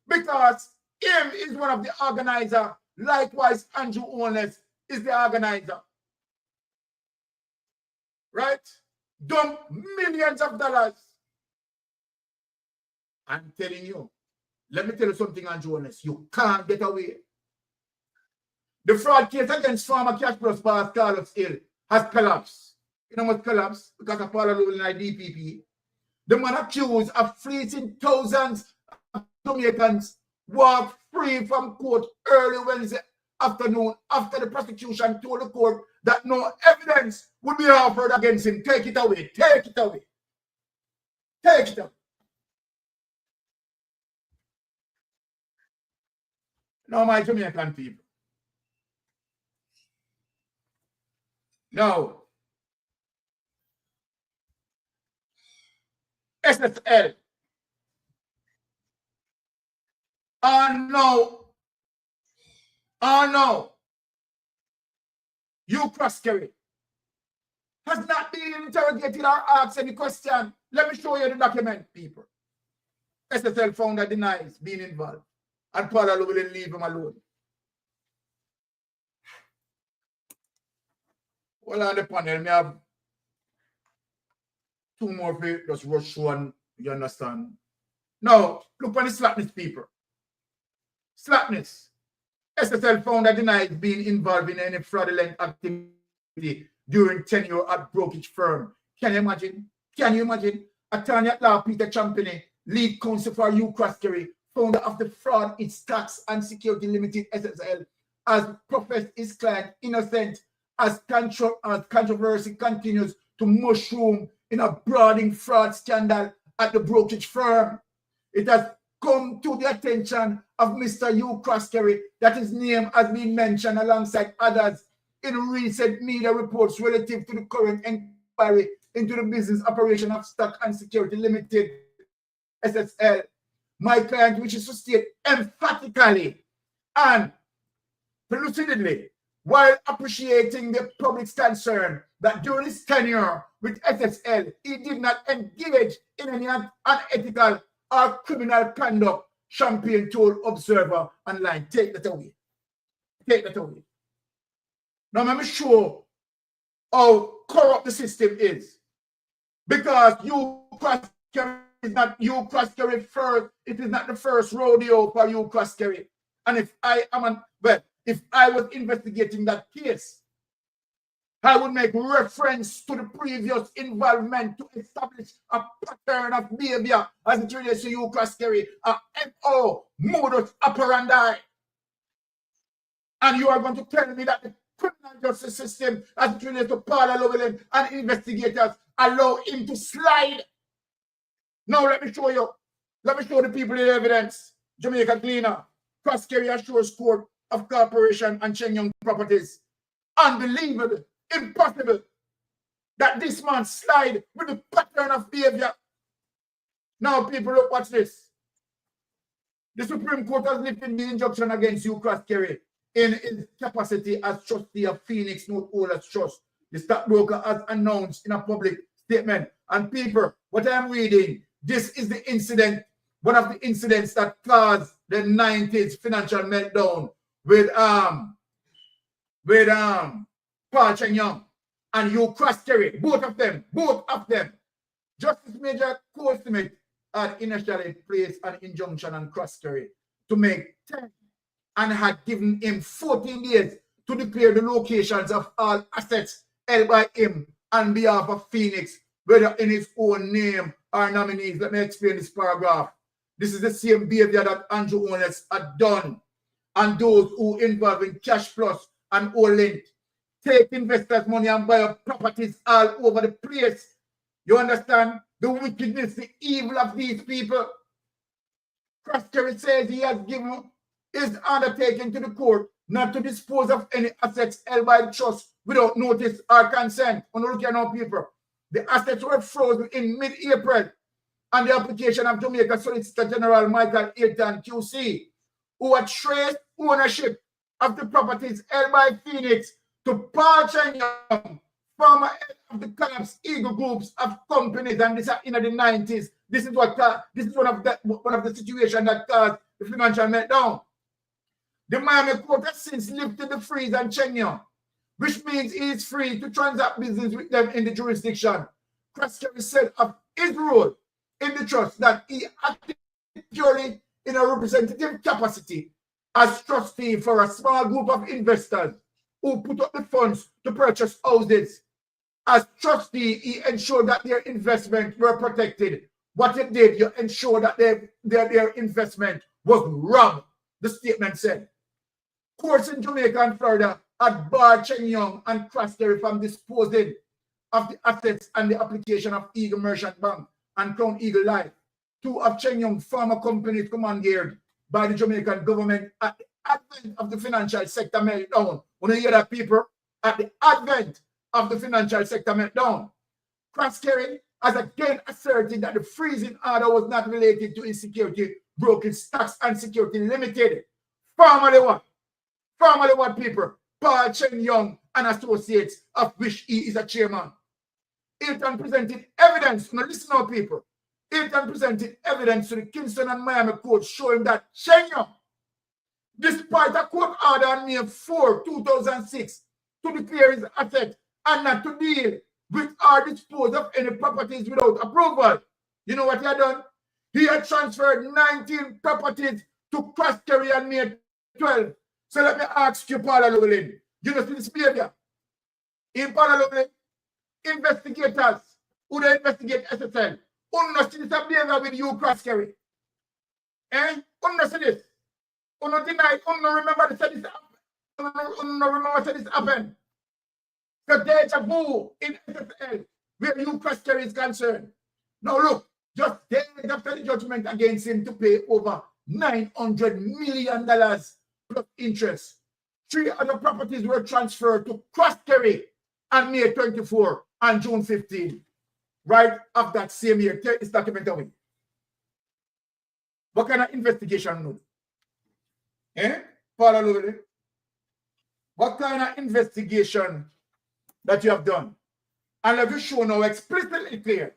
because him is one of the organizers. Likewise, Andrew Holness is the organizer. Right? Dump millions of dollars. I'm telling you. Let me tell you something, Andrew Holness. You can't get away. The fraud case against former Cash Plus boss Carlos Hill has collapsed. You know what collapsed? Because of Paula Llewellyn and DPP. The man accused of fleecing thousands of Jamaicans walked free from court early Wednesday afternoon after the prosecution told the court that no evidence would be offered against him. Take it away. Take it away. Take it away. Now, my Jamaican people. Now, SSL. No. You cross-carry has not been interrogated or asked any question. Let me show you the document, people. SSL founder denies being involved. And Paula Llewellyn leave him alone. Well, on the panel, me have two more people, just rush one, you understand? Now, look on the slackness, people. Slackness. SSL founder denies being involved in any fraudulent activity during tenure at brokerage firm. Can you imagine? Can you imagine? Attorney at law Peter Champney, lead counsel for U Croskery, founder of the Fraud Its Tax and Security Limited SSL, has professed his client innocent as controversy continues to mushroom in a broadening fraud scandal at the brokerage firm. It has come to the attention of Mr. U Croskery that his name has been mentioned alongside others in recent media reports relative to the current inquiry into the business operation of Stock and Security Limited, SSL. My client wishes to state emphatically and lucidly, while appreciating the public's concern that during his tenure with SSL, he did not engage in any unethical or criminal conduct, Champagne told Observer Online. Take that away. Take that away. Now, let me show how corrupt the system is. Because you cross-carry is not you cross-carry first. It is not the first rodeo for you cross-carry. And if I was investigating that case, I would make reference to the previous involvement to establish a pattern of behavior as it relates to you cross-carry, a MO, modus operandi. And you are going to tell me that the criminal justice system as it relates to Paula Llewellyn and investigators allow him to slide. Now let me show you. Let me show the people the evidence. Jamaica Cleaner, cross-carry assures court of corporation and Shenyang properties. Unbelievable, impossible that this man slide with the pattern of behavior. Now people, look, watch this. The Supreme Court has lifted the injunction against you cross-carry in his capacity as trustee of Phoenix Note Holders Trust. The stockbroker has announced in a public statement. And people, what I'm reading, this is the incident, one of the incidents that caused the 90s financial meltdown with Paul Cheng Young and Hugh Croskery, both of them. Justice Major Cole Smith had initially placed an injunction on Croskery to make 10 and had given him 14 days to declare the locations of all assets held by him on behalf of Phoenix, whether in his own name or nominees. Let me explain this paragraph. This is the same behavior that Andrew Holness had done and those who involved in Cash Plus and Olint. Take investors' money and buy up properties all over the place. You understand the wickedness, the evil of these people? Croskery says he has given his undertaking to the court not to dispose of any assets held by the trust without notice or consent. On look at now, people. The assets were frozen in mid-April on the application of Jamaica Solicitor General Michael Hilton QC, who had traced ownership of the properties held by Phoenix to Paul Cheng Young, former head of the collapsed Eagle groups of companies, and this in the 90s. This is one of the situations that caused the financial meltdown. The Miami court has since lifted the freeze on Cheng Young, which means he is free to transact business with them in the jurisdiction. Croskery said of his role in the trust that he acted purely in a representative capacity as trustee for a small group of investors who put up the funds to purchase houses. As trustee, he ensured that their investments were protected. What it did, you ensure that their investment was robbed, the statement said. Courts in Jamaica and Florida had barred Cheng Young and Croskery from disposing of the assets and the application of Eagle Merchant Bank and Crown Eagle Life, two of Cheng Young's former companies commandeered by the Jamaican government at the advent of the financial sector meltdown. When you hear that, people, at the advent of the financial sector meltdown, Croskery has again asserted that the freezing order was not related to insecurity, broken stocks and security limited. Formerly what, people? Paul Cheng Young and associates, of which he is a chairman. Hilton presented evidence. Now listen now, people. Hilton presented evidence to the Kingston and Miami court showing that Cheng Young, despite a court order on May 4, 2006, to declare his asset and not to deal with or dispose of any properties without approval. You know what he had done? He had transferred 19 properties to Croskery on May 12. So let me ask you, Paula Llewellyn, you know this behavior? In Paula Llewellyn, investigators who they investigate SSL, who not see this behavior with you, Croskery? Who not see this? Who not deny? Who not remember this happened? Who not remember this happened? The deja vu in SSL, where you, Croskery, is concerned. Now look, just days after the judgment against him to pay over $900 million plus interest, 3 other properties were transferred to Croskery on May 24 and June 15, right of that same year. Take this document away. What kind of investigation? Paula Llewellyn? What kind of investigation that you have done? And have you shown now explicitly clear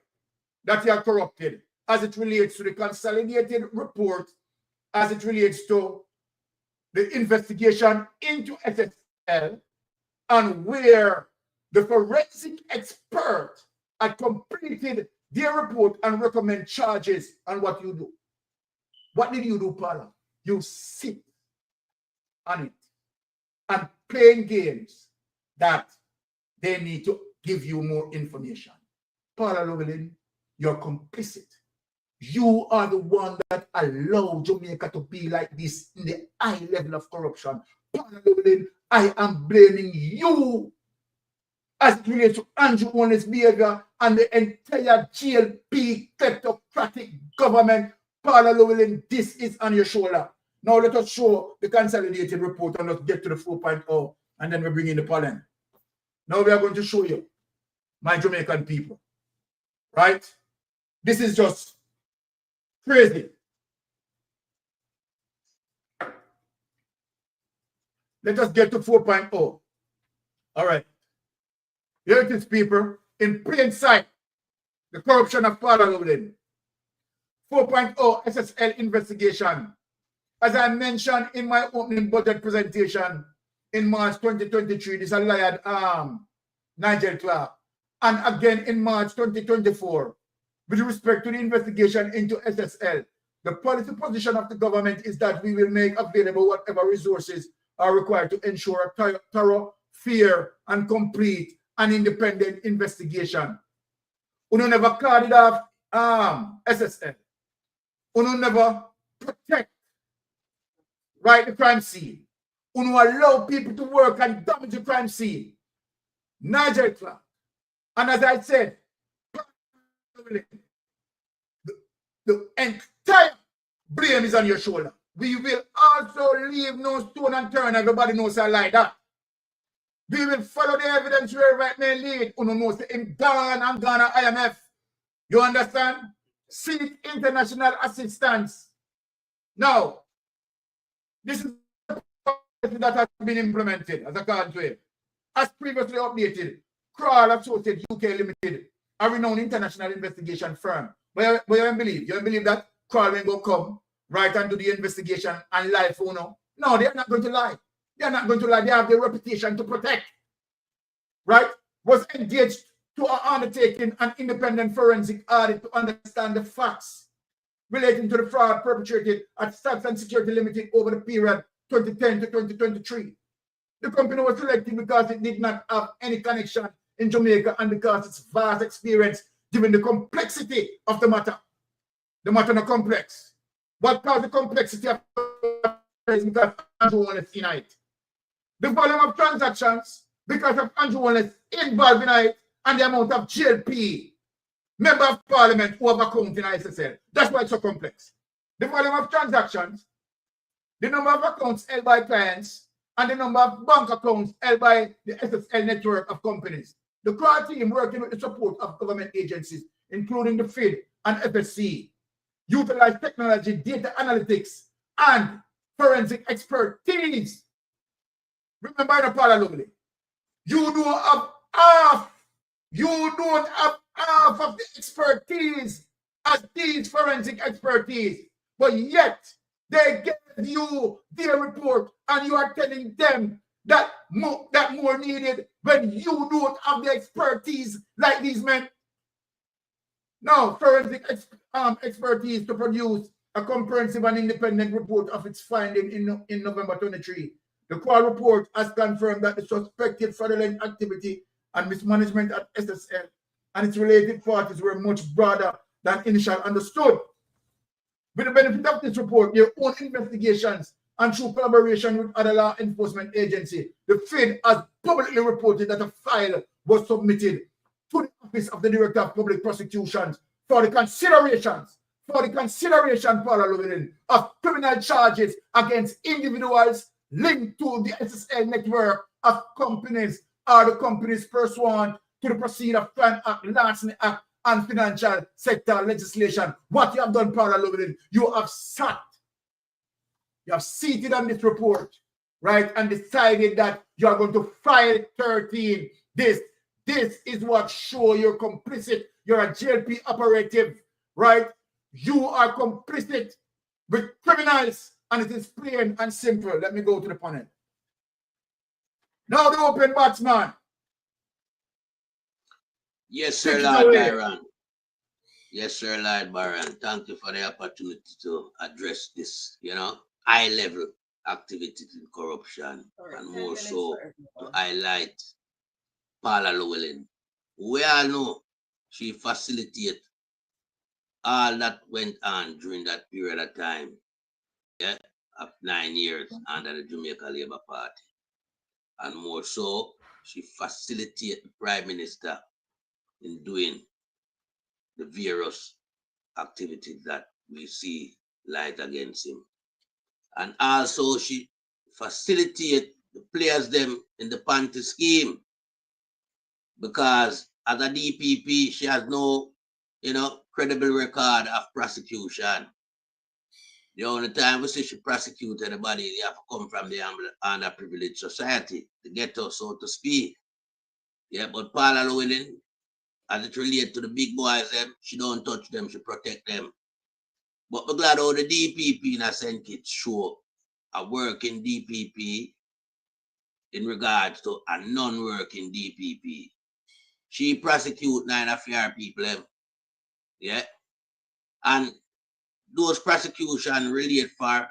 that you are corrupted as it relates to the consolidated report, as it relates to the investigation into SSL, and where the forensic expert had completed their report and recommend charges on what you do? What did you do, Paula? You sit on it and playing games that they need to give you more information. Paula Llewellyn, you're complicit. You are the one that allowed Jamaica to be like this in the high level of corruption. Paula Llewellyn, I am blaming you as it relates to Andrew Holness' behavior and the entire GLP kleptocratic government. Paula Llewellyn, this is on your shoulder. Now let us show the consolidated report and let's get to the 4.0 and then we bring in the pollen. Now we are going to show you, my Jamaican people, right? This is just crazy. Let us get to 4.0. All right. Here it is, people. In plain sight, the corruption of Parliament. 4.0 SSL investigation. As I mentioned in my opening budget presentation in March 2023, this is a liar Nigel Clark. And again in March 2024, with respect to the investigation into SSL, the policy position of the government is that we will make available whatever resources are required to ensure a thorough, fair, and complete and independent investigation. Uno never called it off SSL. Uno never protect the crime scene. Uno allow people to work and damage the crime scene. Nigel Clark. And as I said, the entire blame is on your shoulder. We will also leave no stone unturned. Everybody knows I like that. We will follow the evidence wherever it may lead. Uno knows him gone and gone at IMF. You understand? Seek international assistance. Now, this is the policy that has been implemented as a country. As previously updated, Kroll Associates UK Limited, a renowned international investigation firm. But you don't believe? You don't believe that Kroll will go come right and do the investigation and lie for Uno? No, they are not going to lie. They are not going to lie. They have their reputation to protect. Right? Was engaged to undertaking an independent forensic audit to understand the facts relating to the fraud perpetrated at Stocks and Security Limited over the period 2010 to 2023. The company was selected because it did not have any connection in Jamaica and because its vast experience given the complexity of the matter. The matter is complex. What caused the complexity of the is because Andrew Wallace in it. The volume of transactions because of Andrew Wallace involved in it and the amount of GLP member of parliament who have account in ISSL. That's why it's so complex. The volume of transactions, the number of accounts held by clients, and the number of bank accounts held by the SSL network of companies. The core team working with the support of government agencies, including the FID and FSC, utilize technology, data analytics, and forensic expertise. Remember in the Parliament, you don't have half of the expertise as these forensic expertise, but yet they gave you their report and you are telling them that more needed when you don't have the expertise like these men. Now, forensic expertise to produce a comprehensive and independent report of its finding in November 23. The core report has confirmed that the suspected fraudulent activity and mismanagement at SSL and its related parties were much broader than initially understood. With the benefit of this report, their own investigations and through collaboration with other law enforcement agencies, the FID has publicly reported that a file was submitted to the Office of the Director of Public Prosecutions for the consideration, Parliament, of criminal charges against individuals linked to the SSL network of companies or the companies pursuant to the Proceed of Crime Act, Larceny Act, and financial sector legislation. What you have done, Parliament, you have seated on this report, right, and decided that you are going to file 13. This is what shows you're complicit. You're a JLP operative, right? You are complicit with criminals, and it is plain and simple. Let me go to the panel. Now the open batsman. Yes, sir, Lord Byron. Yes, sir, Lord Byron. Thank you for the opportunity to address this, high-level activities in corruption, and more so to highlight Paula Llewellyn. We all know she facilitated all that went on during that period of time, of 9 years under the Jamaica Labour Party. And more so, she facilitated the Prime Minister in doing the various activities that we see light against him. And also she facilitated the players them in the Ponzi scheme, because as a DPP, she has no, credible record of prosecution. The only time we see she prosecute anybody, they have to come from the underprivileged society, the ghetto, so to speak. Yeah, but Paula Llewellyn, as it relates to the big boys, she don't touch them, she protect them. But we're glad how the DPP in a St. Kitts show a working DPP in regards to a non-working DPP. She prosecute 9 of your people, yeah? And those prosecution relate for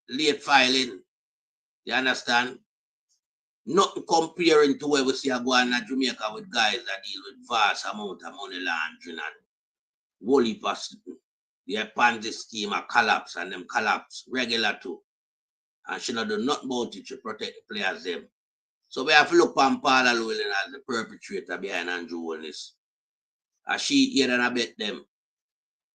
late filing, you understand? Nothing comparing to where we see a go on in Jamaica with guys that deal with vast amount of money laundering and wholly possible. Yeah, Ponzi scheme a collapse and them collapse regular too. And she not do nothing about it to protect the players them. So we have to look on Paula Llewellyn as the perpetrator behind Andrew Holness. As she here and abet them.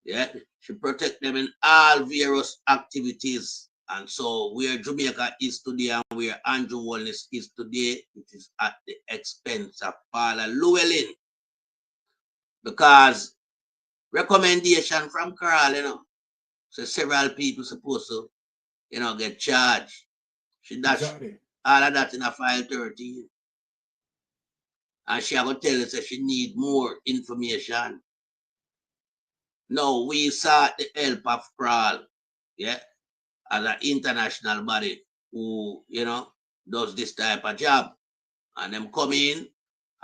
Yeah, she protect them in all various activities. And so where Jamaica is today and where Andrew Holness is today, it is at the expense of Paula Llewellyn. Because recommendation from Carl, you know, so several people supposed to, you know, get charged. She dash all of that in a file 13. And she have to tell us that she need more information. No, we sought the help of Carl, yeah, as an international body who, you know, does this type of job. And them come in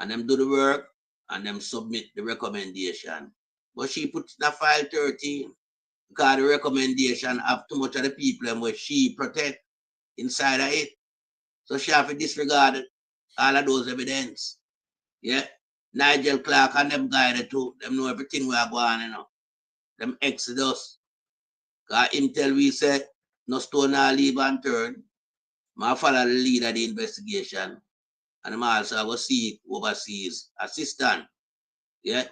and them do the work and them submit the recommendation. But she puts in a file 13 because the recommendation have too much of the people and where she protect inside of it. So she have to disregard all of those evidence. Yeah. Nigel Clark and them guys too, them know everything we are going, you know. Them Exodus. Because him tell we say, no stone or leave unturned. I follow the lead of the investigation. And I'm also go see overseas assistant. Yeah.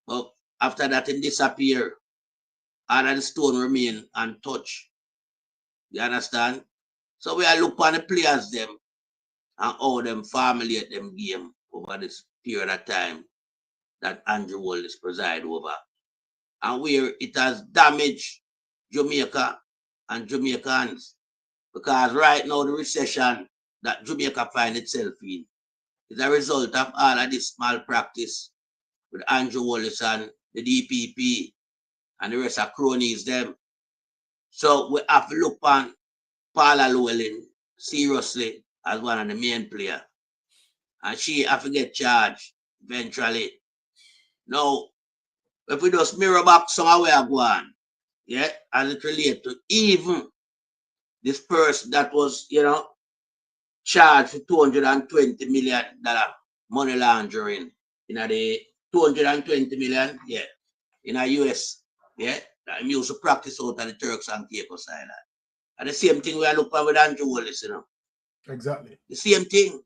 But after that, him disappear. All of the stone remain untouched. You understand? So we are look on the players them and how them formulate them game over this period of time that Andrew Holness preside over. And where it has damaged Jamaica and Jamaicans. Because right now the recession that Jamaica finds itself in is a result of all of this malpractice with Andrew Holness and the DPP and the rest of cronies them. So we have to look on Paula Llewellyn seriously as one of the main players. And she have to get charged eventually. Now, if we just mirror back somewhere we are going, yeah, as it relates to even this person that was, you know, charged for $220 million money laundering in the 220 million, yeah, in the US, yeah, that used to practice out of the Turks and Caicos Island. And the same thing we are looking with Andrew Holness, you know. Exactly. The same thing.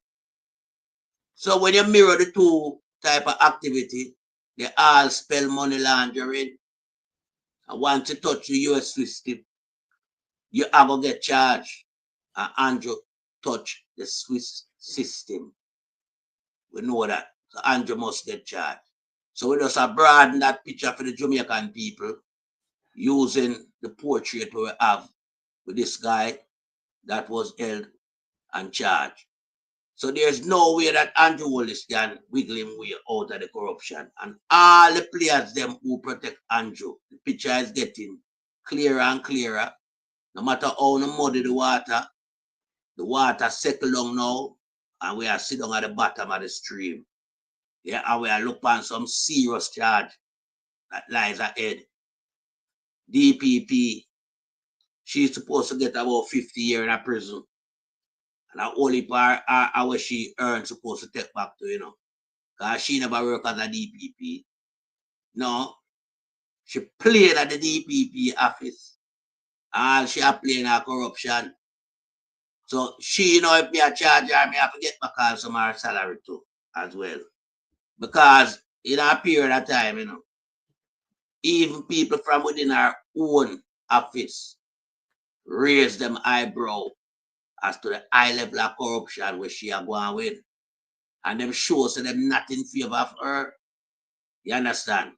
So when you mirror the two type of activity, they all spell money laundering. And once you touch the US system, you are going to get charged. And Andrew touch the Swiss system. We know that. So Andrew must get charged. So we just broaden that picture for the Jamaican people using the portrait we have with this guy that was held and charged. So there's no way that Andrew Holness can wiggle him way out of the corruption. And all the players them who protect Andrew, the picture is getting clearer and clearer. No matter how muddy the water settle down now, and we are sitting at the bottom of the stream. Yeah, and we are looking on some serious charge that lies ahead. DPP, she's supposed to get about 50 years in a prison. And the only part how she earned supposed to take back to, you know. Because she never worked as a DPP. No. She played at the DPP office. And she are playing her corruption. So she, you know, if me a charge her, me have to get back all some of her salary too, as well. Because in a period of time, you know, even people from within our own office raise them eyebrow as to the high level of corruption where she are going with. And them show so them not in favor of her. You understand?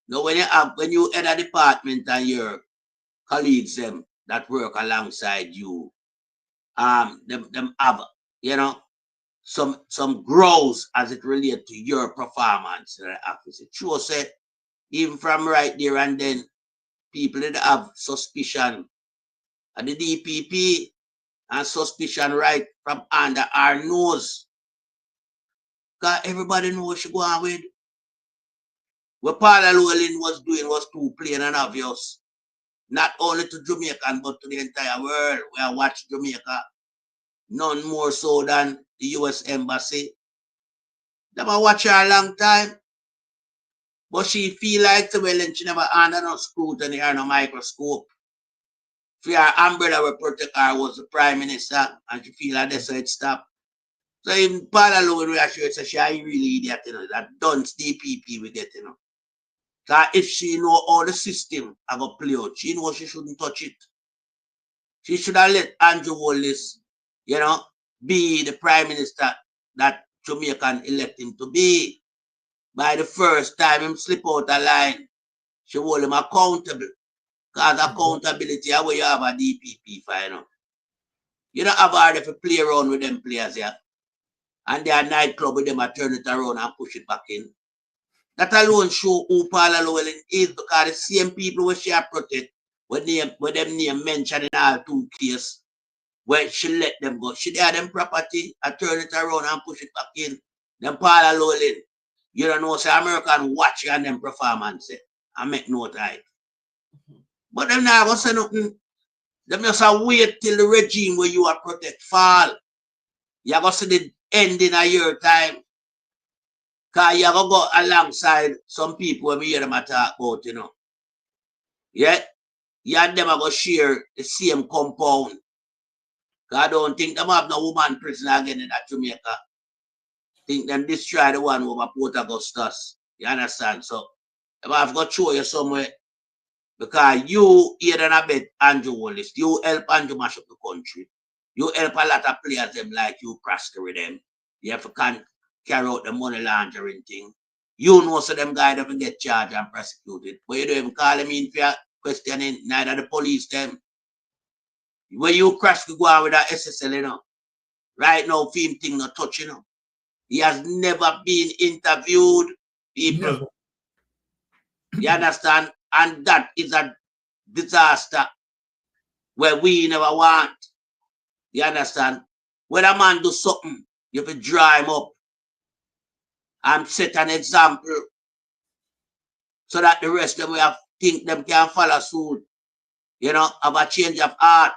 Now when you head a department and you're colleagues them that work alongside you, them have, you know, some growth as it relates to your performance in the office. It shows that even from right there and then, people that have suspicion of the DPP and suspicion right from under our nose. Because everybody knows what she go on with. What Paula Llewellyn was doing was too plain and obvious. Not only to Jamaican, but to the entire world. We are watching Jamaica. None more so than the US Embassy. They have watched her a long time. But she feel like well, she never under no scrutiny or no microscope. For her umbrella will protect her was the Prime Minister, and she feel like that's how it stopped. So even Paula Llewellyn reassured say she ain't really idiot, you know, that dunce DPP we get, you know. Because if she know all the system have a play out, she knows she shouldn't touch it. She should have let Andrew Wallace, you know, be the Prime Minister that Jamaican elect him to be. By the first time him slip out a line, she hold him accountable. Because accountability is where you have a DPP final. You don't have hard if you play around with them players here. And they are nightclub with them, I turn it around and push it back in. That alone show who Paula Llewellyn is, because the same people where she protect, when them name mentioned in all two cases, where she let them go. She had them property, I turn it around and push it back in. Then Paula Llewellyn, you don't know, say American watch and them performance and make note of it. But them not gonna say nothing. Them just wait till the regime where you are protect fall. You're gonna see the ending of your time. Because you're gonna go alongside some people when we hear them talk about, you know. Yeah? You and them are gonna share the same compound. Because I don't think them have no woman prisoner again in that Jamaica. Think them destroy the one over Port Augustus. You understand? So them have got to show you somewhere. Because you here than a bet Andrew Wallace. You help Andrew mash up the country. You help a lot of players them like you prosper with them. You have to carry out the money laundering thing. You know so them guys don't get charged and prosecuted. But you don't even call them in for questioning, neither the police them. When you crash to go on with that SSL, you know. Right now, film thing not touch, you know. He has never been interviewed, people. Never. You understand? And that is a disaster where we never want. You understand? When a man do something, you have to draw him up and set an example so that the rest of them will think them can follow suit. You know, have a change of heart.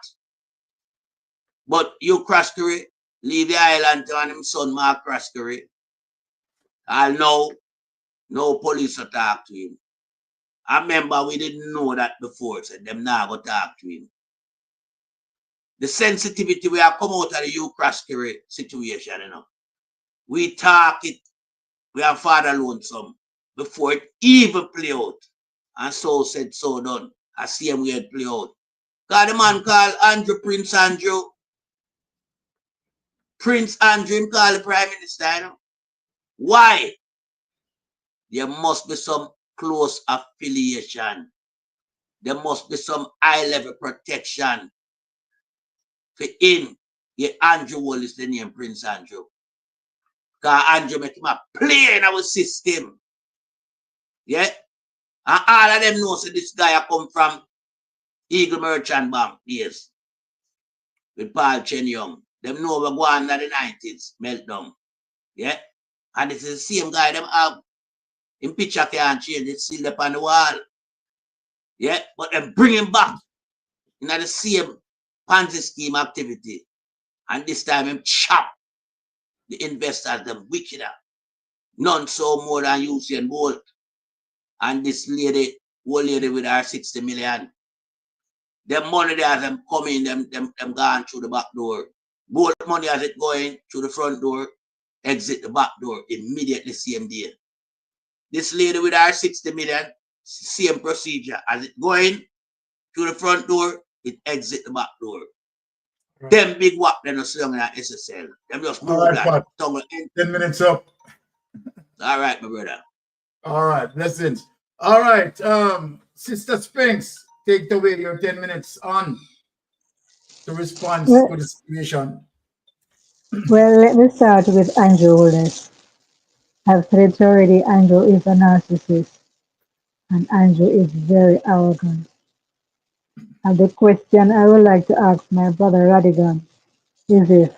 But you Craskery, leave the island to him son Mark Craskery. I know no police will talk to him. I remember we didn't know that before, so them now go talk to him. The sensitivity we have come out of the Craskery situation, you know. We talk it, we have father lonesome before it even play out. And so said, so done. I see him where it play out. Got the man called Andrew Prince Andrew. Prince Andrew him call the Prime Minister, you know. Why? There must be some close affiliation. There must be some high-level protection for him. Yeah, Andrew Wallace the name Prince Andrew. Because Andrew make him a play in our system. Yeah? And all of them know so this guy come from Eagle Merchant Bank, yes. With Paul Chen Young. Them know we're going in the 90s, meltdown. Yeah? And it's the same guy them have. In picture can't change, it's still up on the wall. Yeah? But them bring him back in the same Ponzi scheme activity. And this time him chop the investors, them wickeder. None so more than Usain Bolt. And this lady, old lady with her 60 million. Them money there, them coming, them gone through the back door. Both money as it going through the front door, exit the back door immediately same day. This lady with her 60 million, same procedure. As it going through the front door, it exit the back door. Right. Them big whack, they're not slung in that SSL. Them just move that. 10 minutes up. All right, my brother. All right, blessings. All right, Sister Spinks, take away your 10 minutes on to respond to Well, the situation. well, let me start with Andrew Holness. I've said it already, Andrew is a narcissist and Andrew is very arrogant. And the question I would like to ask my brother Radigan is if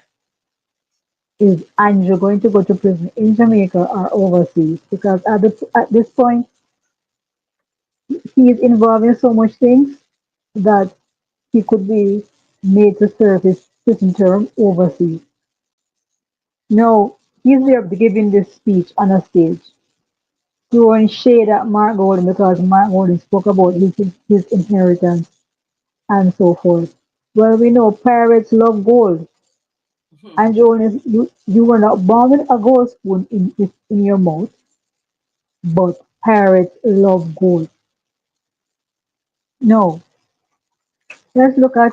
is Andrew going to go to prison in Jamaica or overseas? Because at this point, he is involved in so much things that he could be made to serve his prison term overseas. No, he's there giving this speech on a stage, throwing shade at Mark Golden because Mark Golden spoke about his inheritance and so forth. Well, we know pirates love gold. And Jonas, you were not born with a gold spoon in your mouth, but pirates love gold. No, let's look at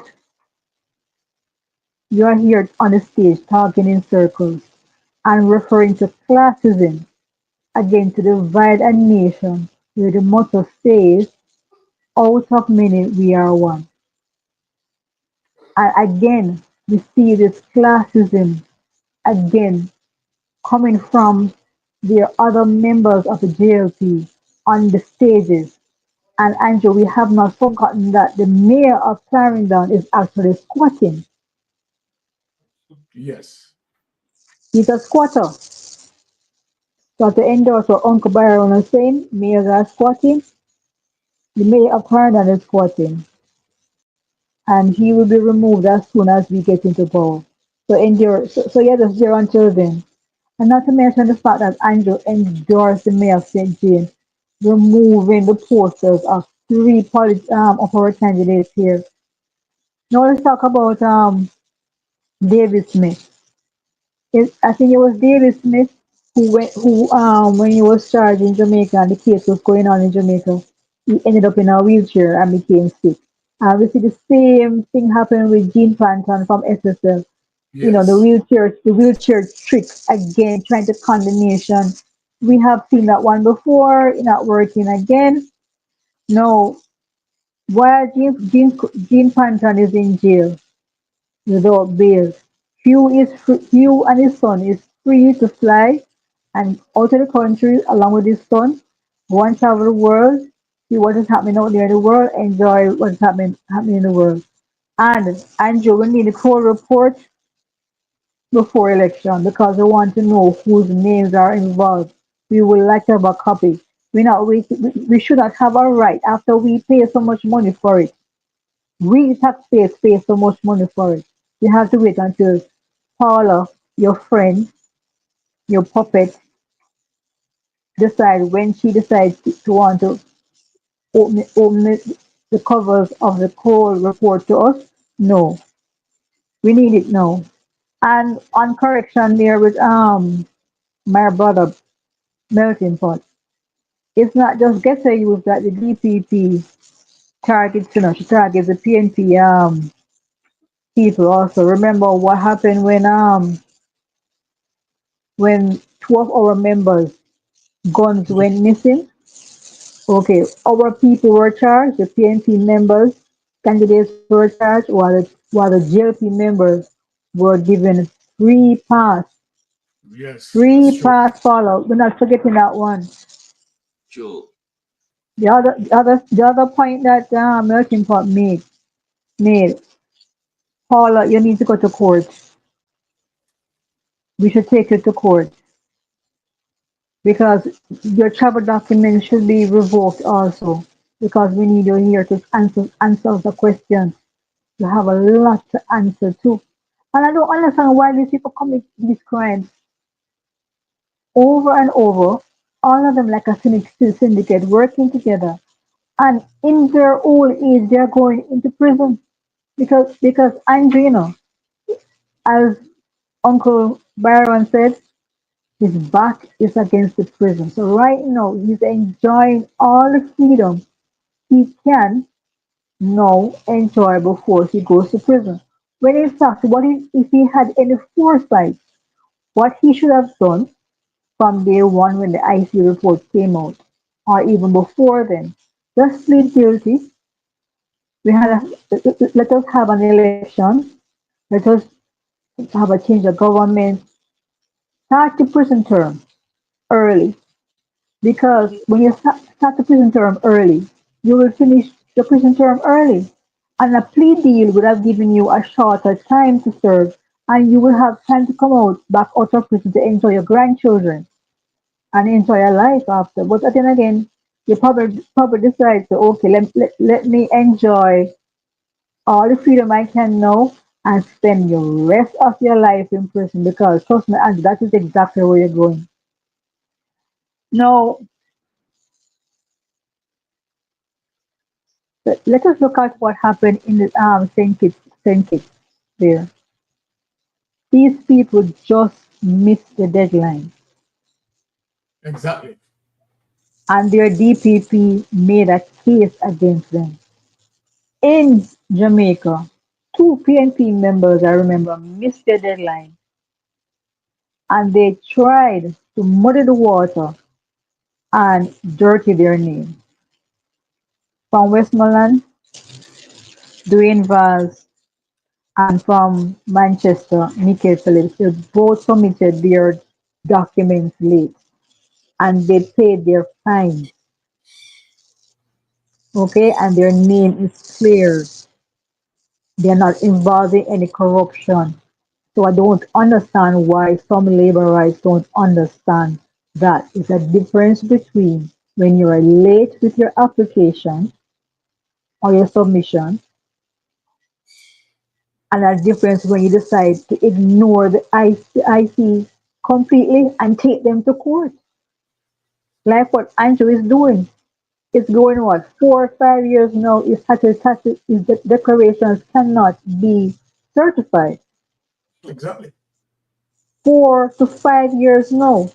you're here on the stage talking in circles and referring to classism, again to divide a nation where the motto says, out of many we are one. And again, we see this classism again coming from the other members of the JLP on the stages. And Andrew, we have not forgotten that the mayor of Clarendon is actually squatting. Yes. He's a squatter. So to endorse what Uncle Byron was saying, mayors are squatting, the mayor of Clarendon is squatting. And he will be removed as soon as we get into power. So endure so yeah, just there until then. And not to mention the fact that Andrew endorsed the mayor of St. James, removing the posters of three of our candidates here. Now let's talk about David Smith. I think it was David Smith who when he was charged in Jamaica and the case was going on in Jamaica, he ended up in a wheelchair and became sick. We see the same thing happen with Gene Planton from SSL. You know, Yes. the wheelchair tricks again, trying to con the nation. We have seen that one before, not working again. No, while Gene Planton is in jail without bail, Hugh and his son is free to fly and out of the country along with his son, go and travel the world, see what is happening out there in the world, enjoy what's happening in the world. And Andrew, we need a full report before election because we want to know whose names are involved. We would like to have a copy. We should not have a right after we pay so much money for it. We taxpayers pay so much money for it. You have to wait until Paula, your friend, your puppet, decide when she decides to want to open the covers of the core report to us. No, we need it now. And on correction there with my brother melting pot. It's not just Ghetto youth that the DPP targets, she targets the PNP people also. Remember what happened when two of our members' guns went missing? Okay, our people were charged, the PNP members, candidates were charged, while the GLP members were given free pass. Yes, that's Free true. pass follow. We're not forgetting that one. True. The other point that Melting Pot made, Paula, you need to go to court. We should take you to court because your travel documents should be revoked also because we need you here to answer the questions. You have a lot to answer too. And I don't understand why these people commit these crimes over and over, all of them like a syndicate working together. And in their old age, they're going into prison because Andrew, as Uncle Byron said, his back is against the prison. So right now, he's enjoying all the freedom he can now enjoy before he goes to prison. When in fact, what if he had any foresight? What he should have done from day one when the IC report came out, or even before then, just plead guilty, We had let us have an election. Let us have a change of government. Start the prison term early, because when you start the prison term early, you will finish the prison term early. And a plea deal would have given you a shorter time to serve, and you will have time to come out back out of prison to enjoy your grandchildren and enjoy your life after. But then again, you probably decide to, okay, let me enjoy all the freedom I can now and spend the rest of your life in prison, because trust me, and that is exactly where you're going. Now, let us look at what happened in the St. Kitts there. These people just missed the deadline, Exactly. and their DPP made a case against them. In Jamaica, two PNP members, I remember, missed their deadline, and they tried to muddy the water and dirty their name. From Westmoreland, Dwayne Vaz, and from Manchester, Michael Phillips, they both submitted their documents late, and they paid their fines. Okay, and their name is clear. They're not involved in any corruption. So I don't understand why some labor rights don't understand that. It's a difference between when you are late with your application or your submission, and a difference when you decide to ignore the IC completely and take them to court. Like what Andrew is doing. It's going what, 4 or 5 years now. His declarations cannot be certified. Exactly. 4 to 5 years now.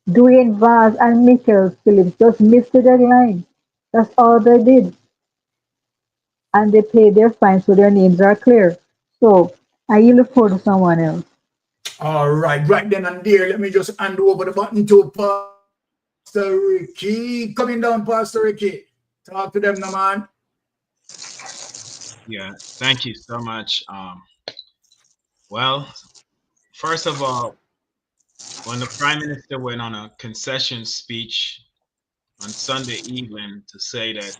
Dwayne Vaz and Michael Phillips just missed the deadline. That's all they did. And they paid their fines so their names are clear. So I yield the floor to someone else. All right, right then and there, let me just hand over the button to Pastor Ricky. Coming down, Pastor Ricky. Talk to them, no man. Yeah, thank you so much. Well, first of all, when the Prime Minister went on a concession speech on Sunday evening to say that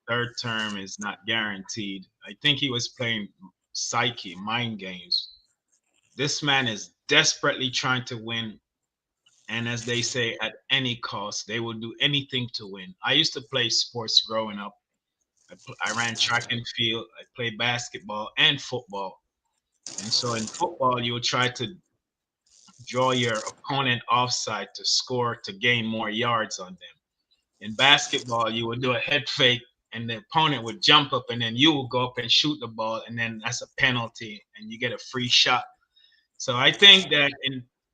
third term is not guaranteed, I think he was playing psyche, mind games. This man is desperately trying to win, and as they say, at any cost, they will do anything to win. I used to play sports growing up. I ran track and field. I played basketball and football. And so in football, you would try to draw your opponent offside to score to gain more yards on them. In basketball, you would do a head fake and the opponent would jump up and then you will go up and shoot the ball and then that's a penalty and you get a free shot. So I think that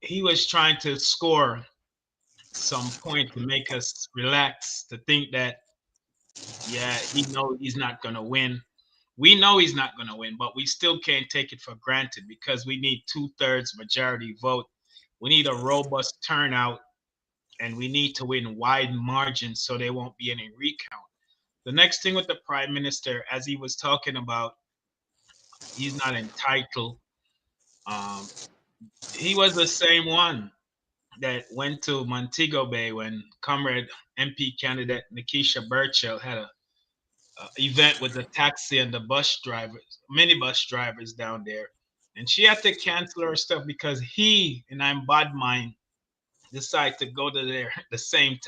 he was trying to score some point to make us relax to think that yeah, he knows he's not going to win. We know he's not going to win, but we still can't take it for granted because we need 2/3 majority vote. We need a robust turnout and we need to win wide margins so there won't be any recount. The next thing with the prime minister, as he was talking about, he's not entitled. Um, he was the same one that went to Montego Bay when Comrade MP candidate Nikisha Burchell had a event with the taxi and the bus drivers, minibus drivers down there, and she had to cancel her stuff because he, and I'm bad mind, decided to go to there the same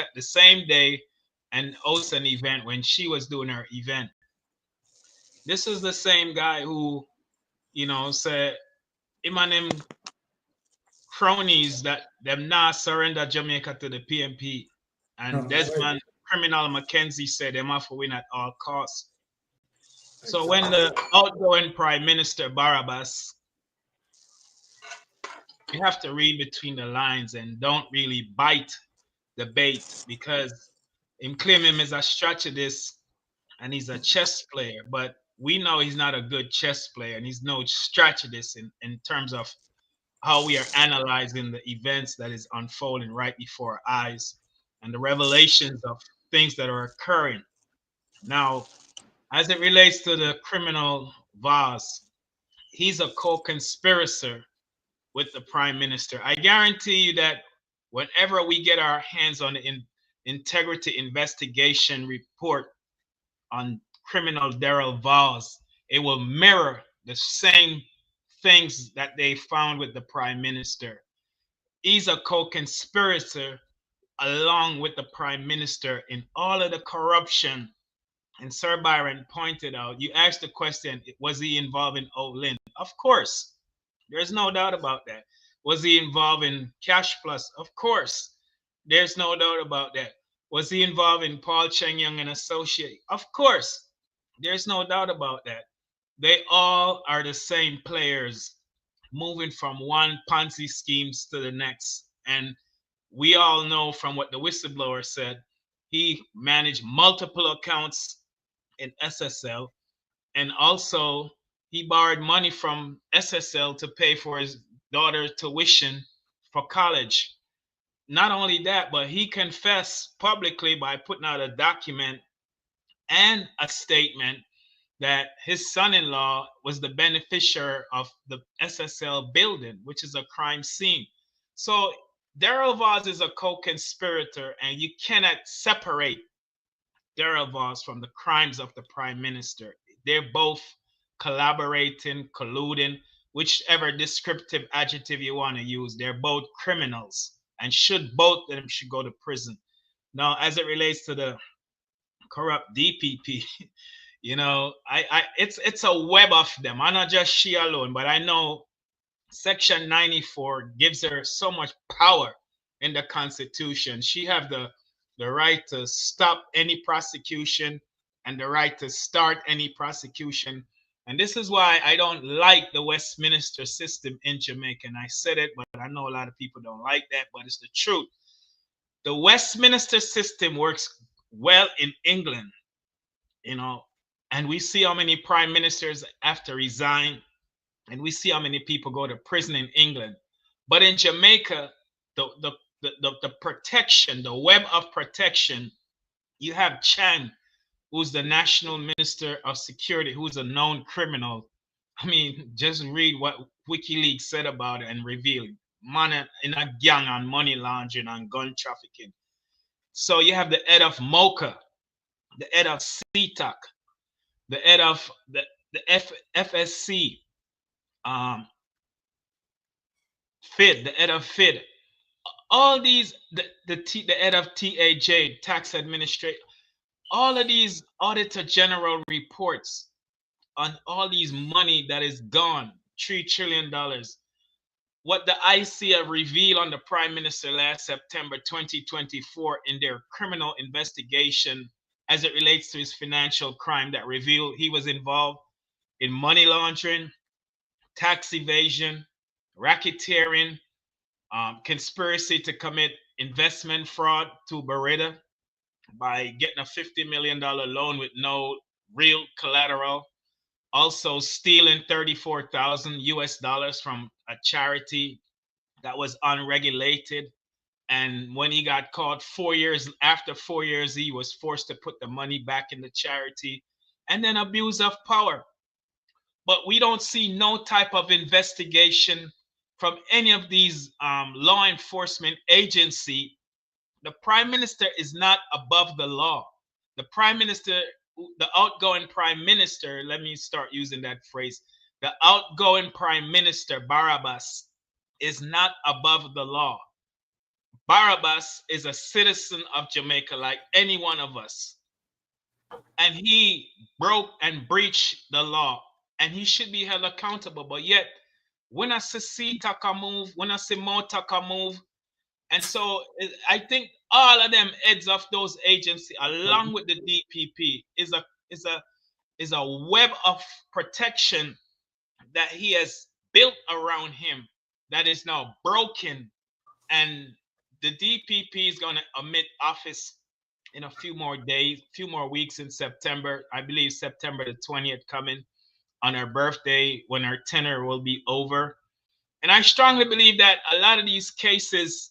day and host an event when she was doing her event. This is the same guy who, said him and them cronies that them not surrender Jamaica to the PMP. And All right. Desmond Criminal Mackenzie said them have to win at all costs. So when Exactly. the outgoing Prime Minister Barabbas, you have to read between the lines and don't really bite the bait because him claim him as a strategist and he's a chess player, but we know he's not a good chess player and he's no strategist in terms of how we are analyzing the events that is unfolding right before our eyes and the revelations of things that are occurring. Now, As it relates to the criminal Vaz, he's a co-conspirator with the prime minister. I guarantee you that whenever we get our hands on the integrity investigation report on criminal Daryl Vaz, it will mirror the same things that they found with the prime minister. He's a co-conspirator along with the prime minister in all of the corruption. And Sir Byron pointed out, you asked the question, was he involved in Olin? Of course. There's no doubt about that. Was he involved in Cash Plus? Of course. There's no doubt about that. Was he involved in Paul Cheng Young and Associate? Of course. There's no doubt about that. They all are the same players moving from one Ponzi schemes to the next. And we all know from what the whistleblower said, he managed multiple accounts in SSL, and also he borrowed money from SSL to pay for his daughter's tuition for college. Not only that, but he confessed publicly by putting out a document and a statement that his son-in-law was the beneficiary of the SSL building, which is a crime scene. So Daryl Vaz is a co-conspirator, and you cannot separate Daryl Vaz from the crimes of the prime minister. They're both collaborating, colluding, whichever descriptive adjective you want to use. They're both criminals, and both of them should go to prison. Now, as it relates to the corrupt DPP, you know, it's a web of them. I'm not just she alone, but I know Section 94 gives her so much power in the Constitution. She have the right to stop any prosecution and the right to start any prosecution. And this is why I don't like the Westminster system in Jamaica. And I said it, but I know a lot of people don't like that, but it's the truth. The Westminster system works well in England, you know, and we see how many prime ministers have to resign, and we see how many people go to prison in England. But in Jamaica, the protection, the web of protection, you have Chan, who's the National Minister of Security, who's a known criminal. I mean, just read what WikiLeaks said about it and revealed money in a gang on money laundering and gun trafficking. So you have the head of MOCA, the head of CTAC, the head of the FSC, FID, the head of FID. All these, the head of TAJ, Tax Administrator, all of these Auditor General reports on all these money that is gone, $3 trillion. What the ICA revealed on the Prime Minister last September 2024 in their criminal investigation as it relates to his financial crime, that revealed he was involved in money laundering, tax evasion, racketeering, conspiracy to commit investment fraud to Beretta by getting a $50 million loan with no real collateral. Also stealing 34,000 US dollars from a charity that was unregulated. And when he got caught 4 years, after 4 years, he was forced to put the money back in the charity. And then abuse of power. But we don't see no type of investigation from any of these law enforcement agency. The prime minister is not above the law. The prime minister, the outgoing prime minister, let me start using that phrase. The outgoing prime minister, Barabbas, is not above the law. Barabbas is a citizen of Jamaica like any one of us. And he broke and breached the law, and he should be held accountable. But yet, when I see Taka move, when I see Mo Taka move, and so I think all of them heads of those agencies, along with the DPP, is a web of protection that he has built around him that is now broken. And the DPP is going to omit office in a few more days, few more weeks in September. I believe September the 20th coming on her birthday, when her tenure will be over. And I strongly believe that a lot of these cases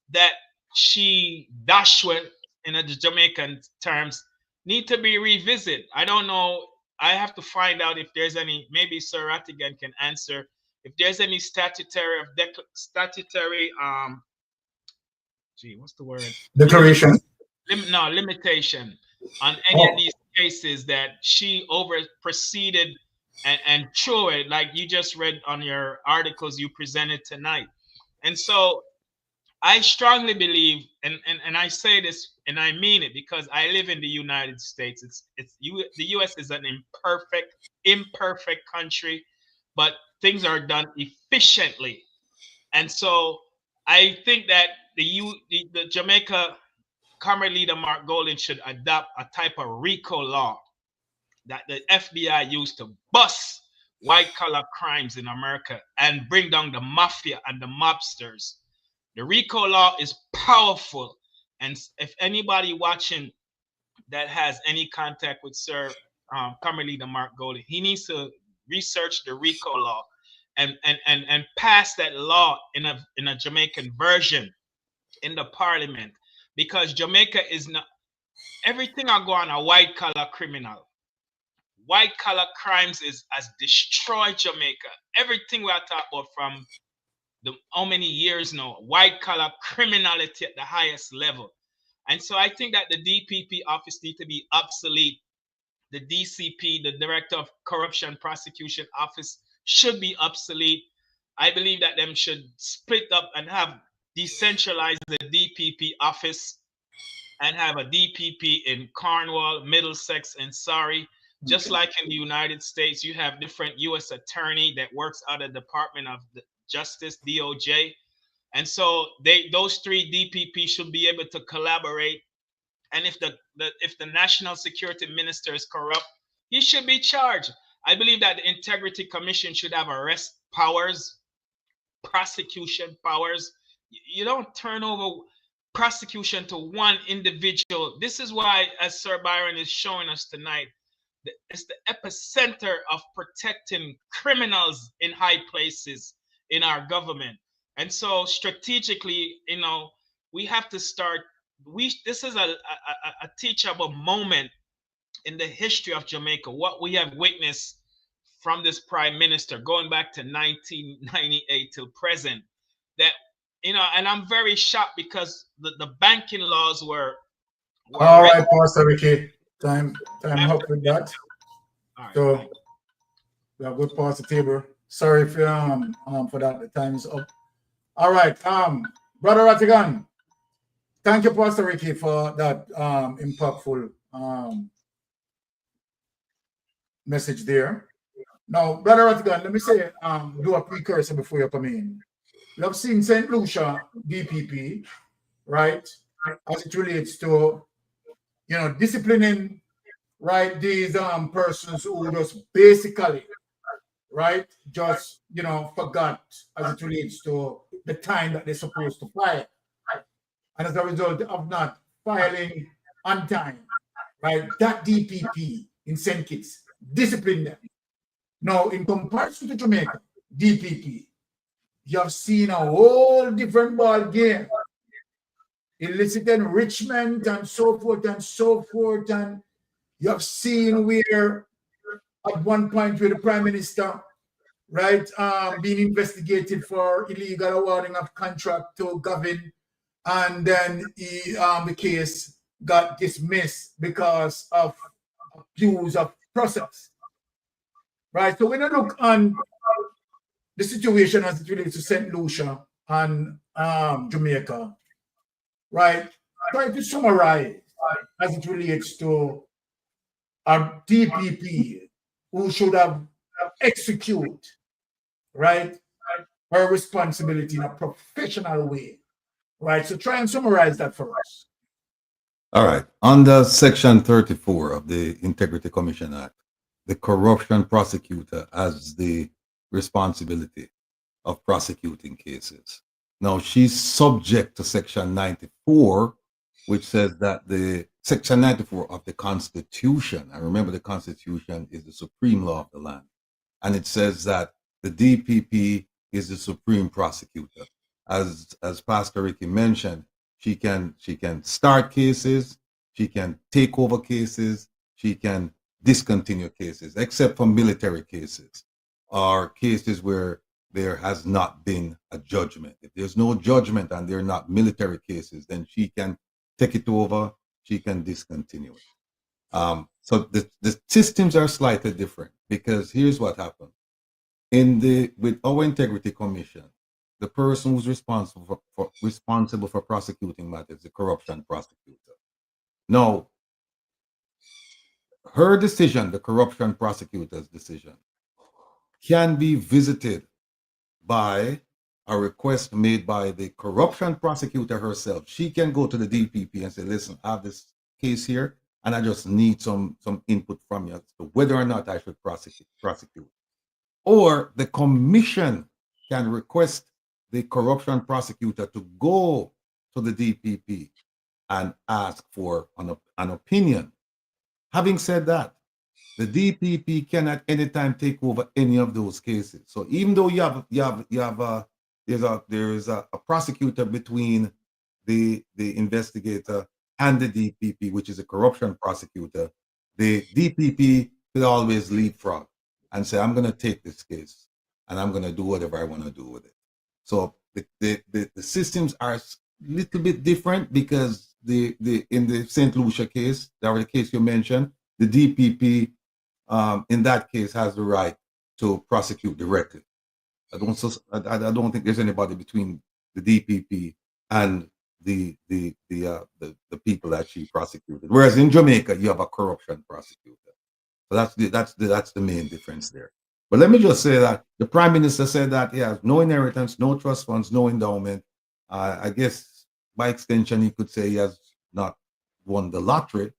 that she dashed with, in the Jamaican terms, need to be revisited. I don't know. I have to find out if there's any. Maybe Sir Rattigan can answer if there's any statutory what's the word? Declaration. Limitation on any of Oh, these cases that she over proceeded and threw it, like you just read on your articles you presented tonight. And so I strongly believe, and I say this and I mean it because I live in the United States. The US is an imperfect country, but things are done efficiently. And so I think that the Jamaica Comrade Leader Mark Golden should adopt a type of RICO law that the FBI used to bust white collar crimes in America and bring down the mafia and the mobsters. The RICO law is powerful. And if anybody watching that has any contact with Sir Comrade Leader Mark Golden, he needs to research the RICO law and pass that law in a Jamaican version in the parliament, because Jamaica is not everything I go on a white collar criminal. White collar crimes has destroyed Jamaica. Everything we are talking about from how many years now, white collar criminality at the highest level. And so I think that the DPP office needs to be obsolete. The DCP, the Director of Corruption Prosecution Office, should be obsolete. I believe that them should split up and have decentralize the DPP office and have a DPP in Cornwall, Middlesex, and Surrey. Just like in the United States, you have different U.S. attorney that works out of the Department of Justice, DOJ. And so those three DPP should be able to collaborate. And if the national security minister is corrupt, he should be charged. I believe that the Integrity Commission should have arrest powers, prosecution powers. You don't turn over prosecution to one individual. This is why, as Sir Byron is showing us tonight, it's the epicenter of protecting criminals in high places in our government. And so strategically, we have to start. This is a teachable moment in the history of Jamaica. What we have witnessed from this prime minister going back to 1998 till present, that and I'm very shocked because the banking laws were all right, Pastor Ricky. Time up with that. Right, so we have good Pastor Tabor. Sorry for that. The time is up. All right, Brother Rattigan. Thank you, Pastor Ricky, for that impactful message there. Now, Brother Rattigan, let me say, do a precursor before you come in. We have seen St. Lucia DPP, right, as it relates to, disciplining, right, these persons who just basically, right, just, forgot as it relates to the time that they're supposed to file. And as a result of not filing on time, right, that DPP in St. Kitts disciplined them. Now, in comparison to Jamaica, DPP, you have seen a whole different ball game. Illicit enrichment and so forth and so forth. And you have seen where at one point where the Prime Minister, right, being investigated for illegal awarding of contract to Gavin, and then the case got dismissed because of abuse of process. Right. So when I look on the situation as it relates to St. Lucia and Jamaica, right, try to summarize as it relates to our DPP who should have executed, right, her responsibility in a professional way. Right. So try and summarize that for us. All right. Under Section 34 of the Integrity Commission Act, the corruption prosecutor has the responsibility of prosecuting cases. Now, she's subject to Section 94, which says that the Section 94 of the Constitution, and remember the Constitution is the supreme law of the land, and it says that the DPP is the supreme prosecutor. As Pastor Ricky mentioned, she can start cases, She can take over cases. She can discontinue cases, except for military cases or cases where there has not been a judgment. If there's no judgment and they're not military cases, then she can take it over. She can discontinue it. So the systems are slightly different, because here's what happened. With our integrity commission, the person who's responsible for prosecuting matters, the corruption prosecutor. Now, her decision, the corruption prosecutor's decision, can be visited by a request made by the corruption prosecutor herself. She can go to the DPP and say, listen, I have this case here, and I just need some input from you as to whether or not I should prosecute. Or the commission can request the corruption prosecutor to go to the DPP and ask for an opinion. Having said that, the DPP can at any time take over any of those cases. So even though there's a prosecutor between the investigator and the DPP, which is a corruption prosecutor, the DPP could always leapfrog and say, I'm going to take this case and I'm going to do whatever I want to do with it. So the systems are a little bit different, because in the St. Lucia case, that was the case you mentioned, the DPP in that case has the right to prosecute directly. I don't think there's anybody between the DPP and the people that she prosecuted. Whereas in Jamaica, you have a corruption prosecutor. So that's the main difference there. But let me just say that the Prime Minister said that he has no inheritance, no trust funds, no endowment. I guess by extension, he could say he has not won the lottery.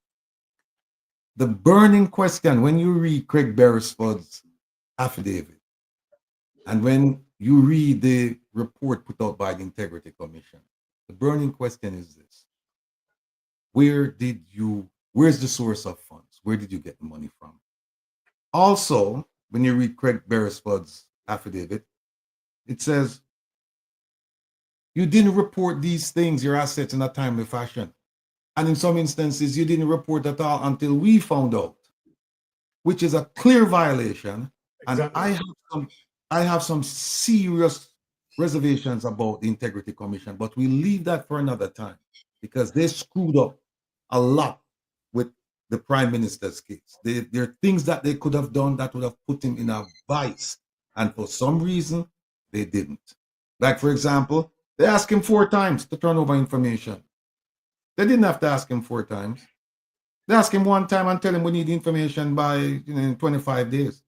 The burning question, when you read Craig Beresford's affidavit, and when you read the report put out by the Integrity Commission, the burning question is this: where's the source of funds? Where did you get the money from? Also, when you read Craig Beresford's affidavit, it says you didn't report these things, your assets, in a timely fashion. And in some instances, you didn't report at all until we found out, which is a clear violation. Exactly. And I have some serious reservations about the Integrity Commission, but we leave that for another time, because they screwed up a lot with the Prime Minister's case. There are things that they could have done that would have put him in a vice, and for some reason, they didn't. Like, for example, they asked him 4 times to turn over information. They didn't have to ask him 4 times. They asked him 1 time and tell him we need information by 25 days.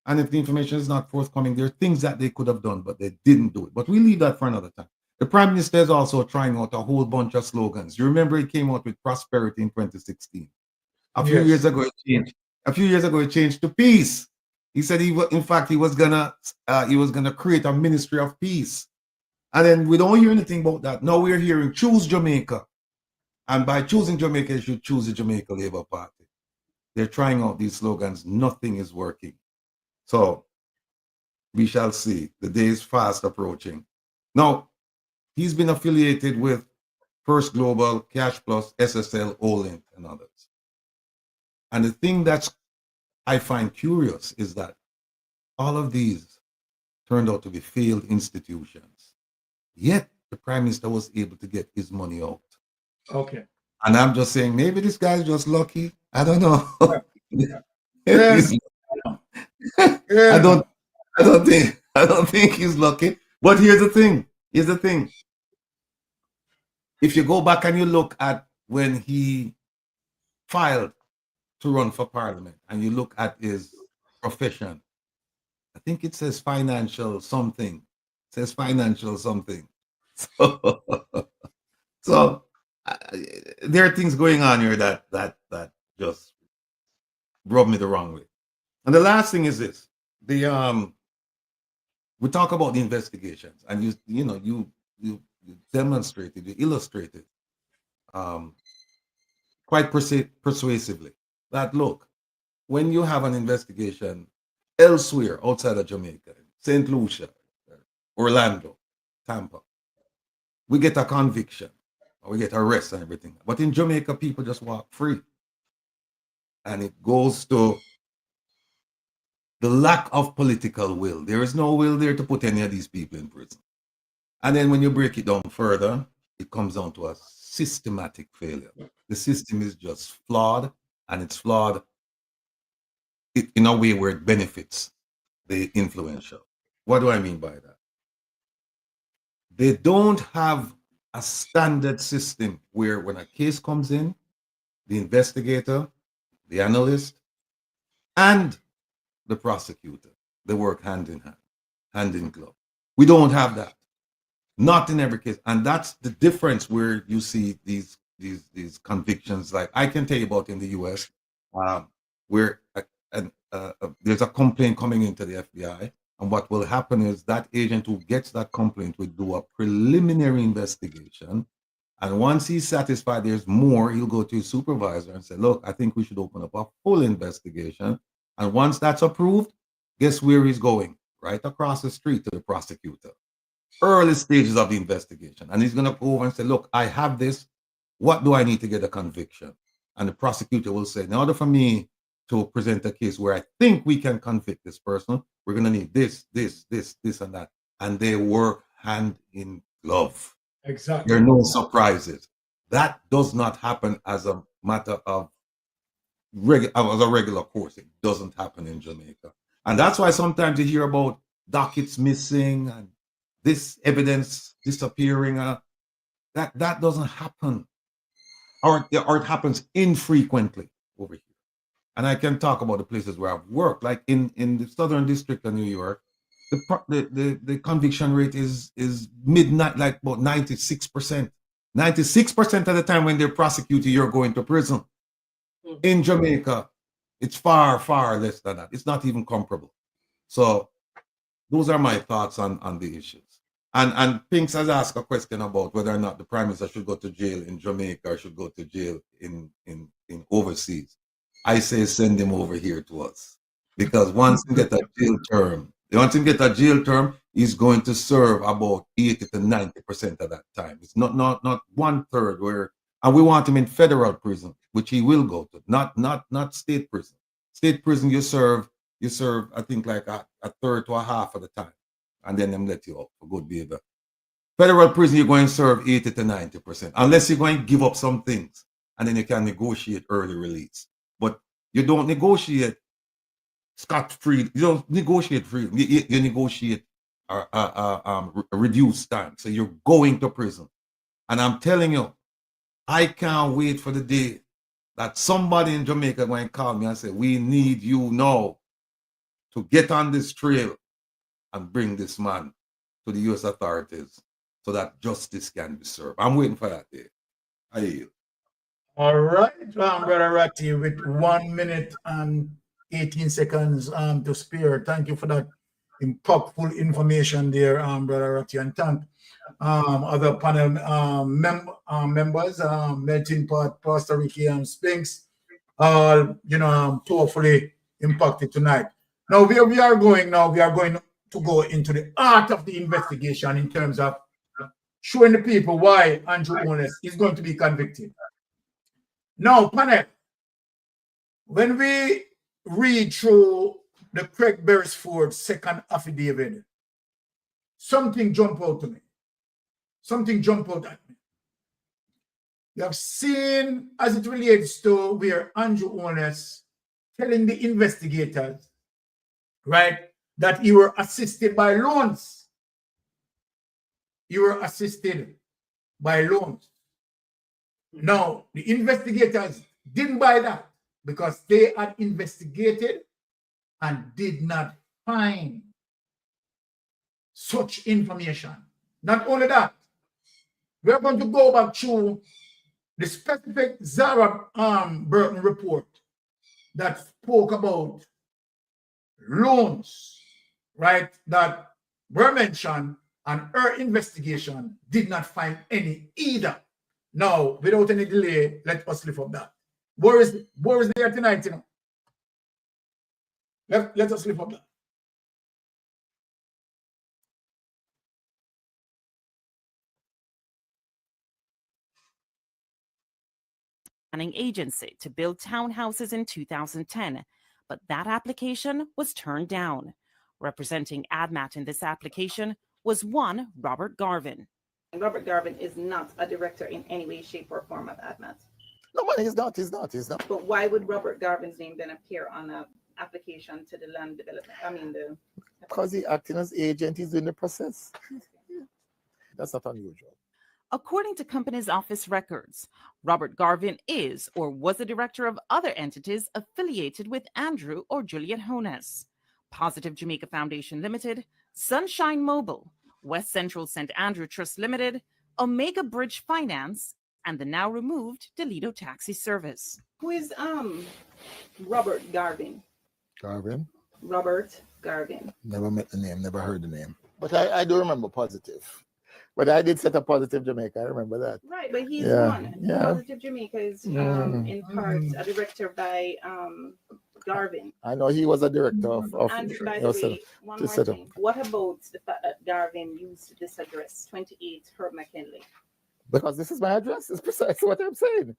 And if the information is not forthcoming, there are things that they could have done, but they didn't do it. But we leave that for another time. The Prime Minister is also trying out a whole bunch of slogans. You remember he came out with prosperity in 2016. A few years ago, it changed to peace. He said he was gonna create a ministry of peace. And then we don't hear anything about that. Now we're hearing choose Jamaica. And by choosing Jamaica, you should choose the Jamaica Labour Party. They're trying out these slogans. Nothing is working. So we shall see. The day is fast approaching. Now, he's been affiliated with First Global, Cash Plus, SSL, Olink, and others. And the thing that I find curious is that all of these turned out to be failed institutions. Yet the Prime Minister was able to get his money out. Okay. And I'm just saying, maybe this guy's just lucky. I don't know. Yes. I don't think he's lucky. But here's the thing. If you go back and you look at when he filed to run for parliament, and you look at his profession, I think it says financial something. It says financial something. So there are things going on here that just rub me the wrong way. And the last thing is this: we talk about the investigations, and you demonstrated, you illustrated quite persuasively that, look, when you have an investigation elsewhere outside of Jamaica, St. Lucia, Orlando, Tampa, we get a conviction, or we get arrested and everything. But in Jamaica, people just walk free. And it goes to the lack of political will. There is no will there to put any of these people in prison. And then when you break it down further, it comes down to a systematic failure. The system is just flawed, and it's flawed in a way where it benefits the influential. What do I mean by that? They don't have a standard system where when a case comes in, the investigator, the analyst, and the prosecutor, they work hand in hand, hand in glove. We don't have that. Not in every case. And that's the difference where you see these convictions. Like I can tell you about in the US, where there's a complaint coming into the FBI. And what will happen is that agent who gets that complaint will do a preliminary investigation. And once he's satisfied there's more, he'll go to his supervisor and say, look, I think we should open up a full investigation. And once that's approved, guess where he's going? Right across the street to the prosecutor. Early stages of the investigation. And he's going to go over and say, look, I have this. What do I need to get a conviction? And the prosecutor will say, in order for me to present a case where I think we can convict this person, we're going to need this, and that. And they work hand in glove. Exactly. There are no surprises. That does not happen as a matter of as a regular course. It doesn't happen in Jamaica. And that's why sometimes you hear about dockets missing and this evidence disappearing. That doesn't happen. Or it happens infrequently over here. And I can talk about the places where I've worked, like in the Southern District of New York, the conviction rate is midnight, like about 96%. 96% of the time when they're prosecuted, you're going to prison. In Jamaica, it's far, far less than that. It's not even comparable. So those are my thoughts on the issues. And Pinks has asked a question about whether or not the Prime Minister should go to jail in Jamaica or should go to jail in overseas. I say send him over here to us. Because once he get a jail term, he's going to serve about 80 to 90% of that time. It's not 1/3 where, and we want him in federal prison, which he will go to, not state prison. State prison, you serve, I think like a third to a half of the time. And then them let you out for good behavior. Federal prison, you're going to serve 80 to 90%, unless you're going to give up some things, and then you can negotiate early release. But you don't negotiate scot-free. You don't negotiate free. You negotiate a reduced time. So you're going to prison. And I'm telling you, I can't wait for the day that somebody in Jamaica going to call me and say, we need you now to get on this trail and bring this man to the U.S. authorities so that justice can be served. I'm waiting for that day. I yield. All right, Brother Ratty, with 1 minute and 18 seconds to spare. Thank you for that impactful information there, Brother Ratty, and thank other panel members, Melting Pot, Pastor Ricky, and Spinks, powerfully impacted tonight. Now, where we are going now, we are going to go into the art of the investigation in terms of showing the people why Andrew Holness is going to be convicted. Now, panel, when we read through the Craig Beresford second affidavit, something jumped out to me. Something jumped out at me. You have seen, as it relates to where Andrew Holness telling the investigators, right, that you were assisted by loans. You were assisted by loans. Now, the investigators didn't buy that because they had investigated and did not find such information. Not only that, we are going to go back to the specific Zara Burton report that spoke about loans, right, that were mentioned, and her investigation did not find any either. Now, without any delay, let us lift up that. Where is there tonight, you know? Let us lift up that. planning agency to build townhouses in 2010, but that application was turned down. Representing ADMAT in this application was one Robert Garvin. Robert Garvin is not a director in any way, shape, or form of ADMAT. No, man, he's not. But why would Robert Garvin's name then appear on an application to the land development? Because he's acting as agent, he's doing the process. That's not unusual. According to Companies Office records, Robert Garvin is or was the director of other entities affiliated with Andrew or Juliet Honus: Positive Jamaica Foundation Limited, Sunshine Mobile, West Central St. Andrew Trust Limited, Omega Bridge Finance, and the now removed Toledo Taxi Service. Who is Robert Garvin? Garvin? Robert Garvin. Never met the name, never heard the name. But I do remember Positive. But I did set up Positive Jamaica, I remember that. Right, but he's one. Yeah. Positive Jamaica is in part a director by Garvin. I know he was a director of And by the way, one more thing. What about the fact that Garvin used this address, 28 Herb McKinley? Because this is my address. It's precisely what I'm saying.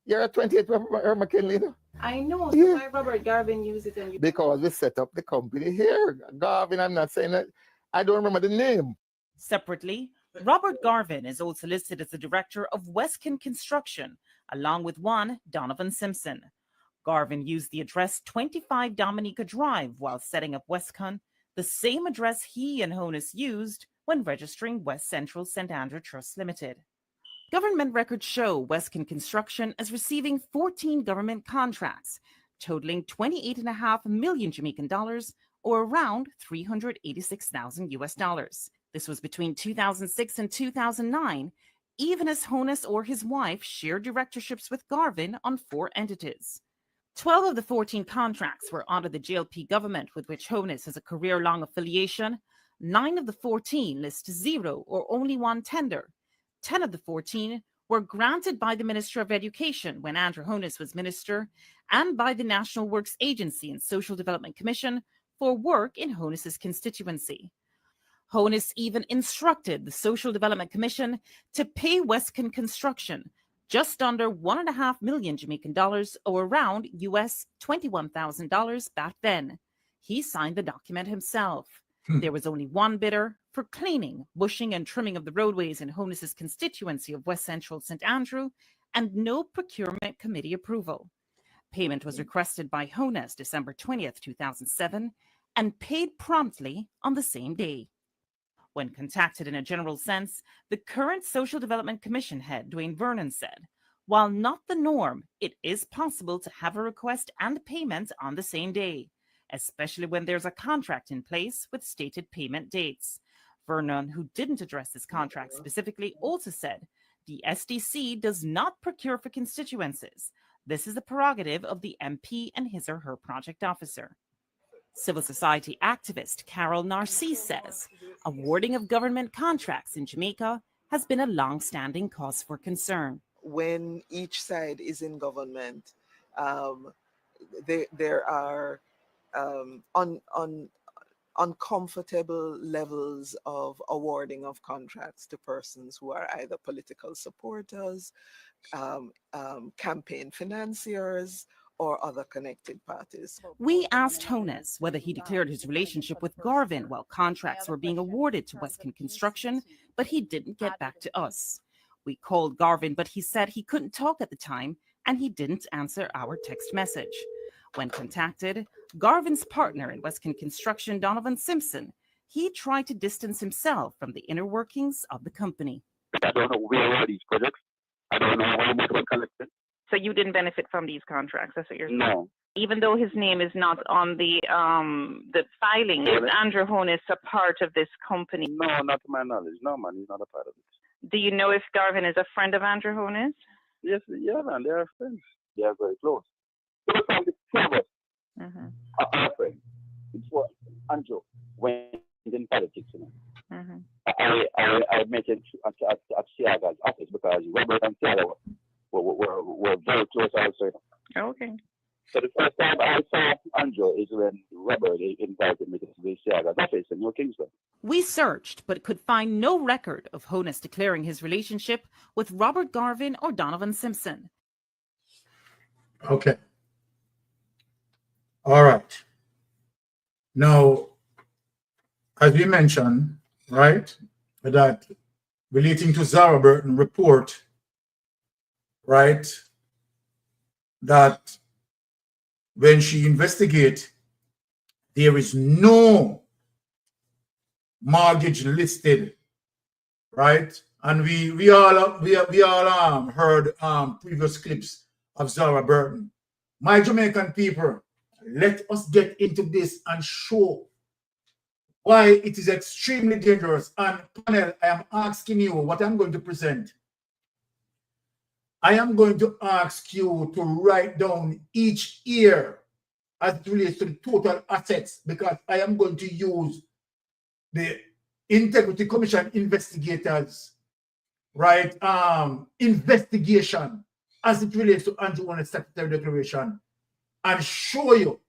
You're at 28 Herb McKinley. I know. So why Robert Garvin used it? And because we set up the company here. Garvin, I'm not saying that. I don't remember the name. Separately, Robert Garvin is also listed as the director of Westcon Construction, along with one Donovan Simpson. Garvin used the address 25 Dominica Drive while setting up Westcon, the same address he and Honus used when registering West Central St. Andrew Trust Limited. Government records show Westcon Construction as receiving 14 government contracts, totaling 28.5 million Jamaican dollars, or around $386,000 US. This was between 2006 and 2009, even as Honus or his wife shared directorships with Garvin on 4 entities. 12 of the 14 contracts were under the JLP government, with which Honus has a career-long affiliation. 9 of the 14 list 0 or only 1 tender. 10 of the 14 were granted by the Minister of Education when Andrew Honus was minister, and by the National Works Agency and Social Development Commission for work in Honus's constituency. Honus even instructed the Social Development Commission to pay Westcon Construction just under 1.5 million Jamaican dollars, or around US $21,000 back then. He signed the document himself. There was only one bidder for cleaning, bushing, and trimming of the roadways in Honus's constituency of West Central St. Andrew, and no procurement committee approval. Payment was requested by Honus December 20th, 2007, and paid promptly on the same day. When contacted in a general sense, the current Social Development Commission head, Dwayne Vernon, said, while not the norm, it is possible to have a request and payment on the same day, especially when there's a contract in place with stated payment dates. Vernon, who didn't address this contract specifically, also said, the SDC does not procure for constituencies. This is the prerogative of the MP and his or her project officer. Civil society activist Carol Narcisse says, awarding of government contracts in Jamaica has been a long-standing cause for concern. When each side is in government, there are uncomfortable levels of awarding of contracts to persons who are either political supporters, campaign financiers, or other connected parties. We asked Honus whether he declared his relationship with Garvin while contracts were being awarded to Westcon Construction, but he didn't get back to us. We called Garvin, but he said he couldn't talk at the time, and he didn't answer our text message. When contacted, Garvin's partner in Westcon Construction, Donovan Simpson, he tried to distance himself from the inner workings of the company. I don't know where are these projects. I don't know how much were collected. So you didn't benefit from these contracts, that's what you're saying? No. Even though his name is not on the filing, is Andrew Honus a part of this company? No, not to my knowledge. No, man, he's not a part of it. Do you know if Garvin is a friend of Andrew Honus? Yes, yeah, man, they are friends. They are very close. So from the two of us are friends. It's what Andrew went in politics, you know. I met him at Seaga's office because Robert and Seaga were very close also. Okay. So the first time I saw Andrew is when Robert invited me to the Seaga's office in New Kingston. We searched, but could find no record of Honus declaring his relationship with Robert Garvin or Donovan Simpson. Okay. All right. Now, as we mentioned, right, that relating to Zara Burton report, right, that when she investigate, there is no mortgage listed, right? And we all heard previous clips of Zara Burton. My Jamaican people, let us get into this and show why it is extremely dangerous. And panel, I am asking you what I'm going to present. I am going to ask you to write down each year as it relates to the total assets, because I am going to use the Integrity Commission investigators, right, investigation as it relates to Andrew Holness statutory declaration, and show you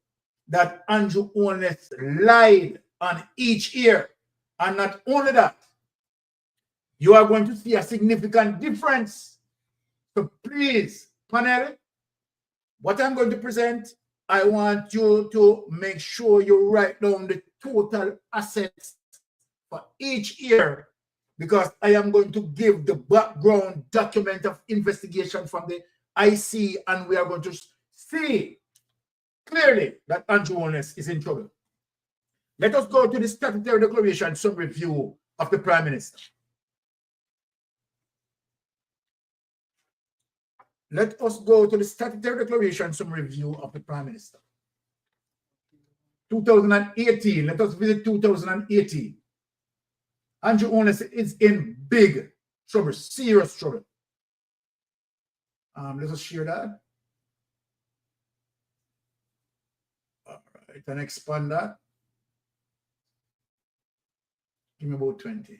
that Andrew Holness lied on each year. And not only that, you are going to see a significant difference. So please, panel, what I'm going to present, I want you to make sure you write down the total assets for each year, because I am going to give the background document of investigation from the IC, and we are going to see clearly that Andrew Holness is in trouble. Let us go to the statutory declaration, some review of the Prime Minister. Let us go to the statutory declaration, some review of the Prime Minister. 2018, let us visit 2018. Andrew Holness is in big trouble, serious trouble. Let us share that. All right, and expand that. Give me about 20.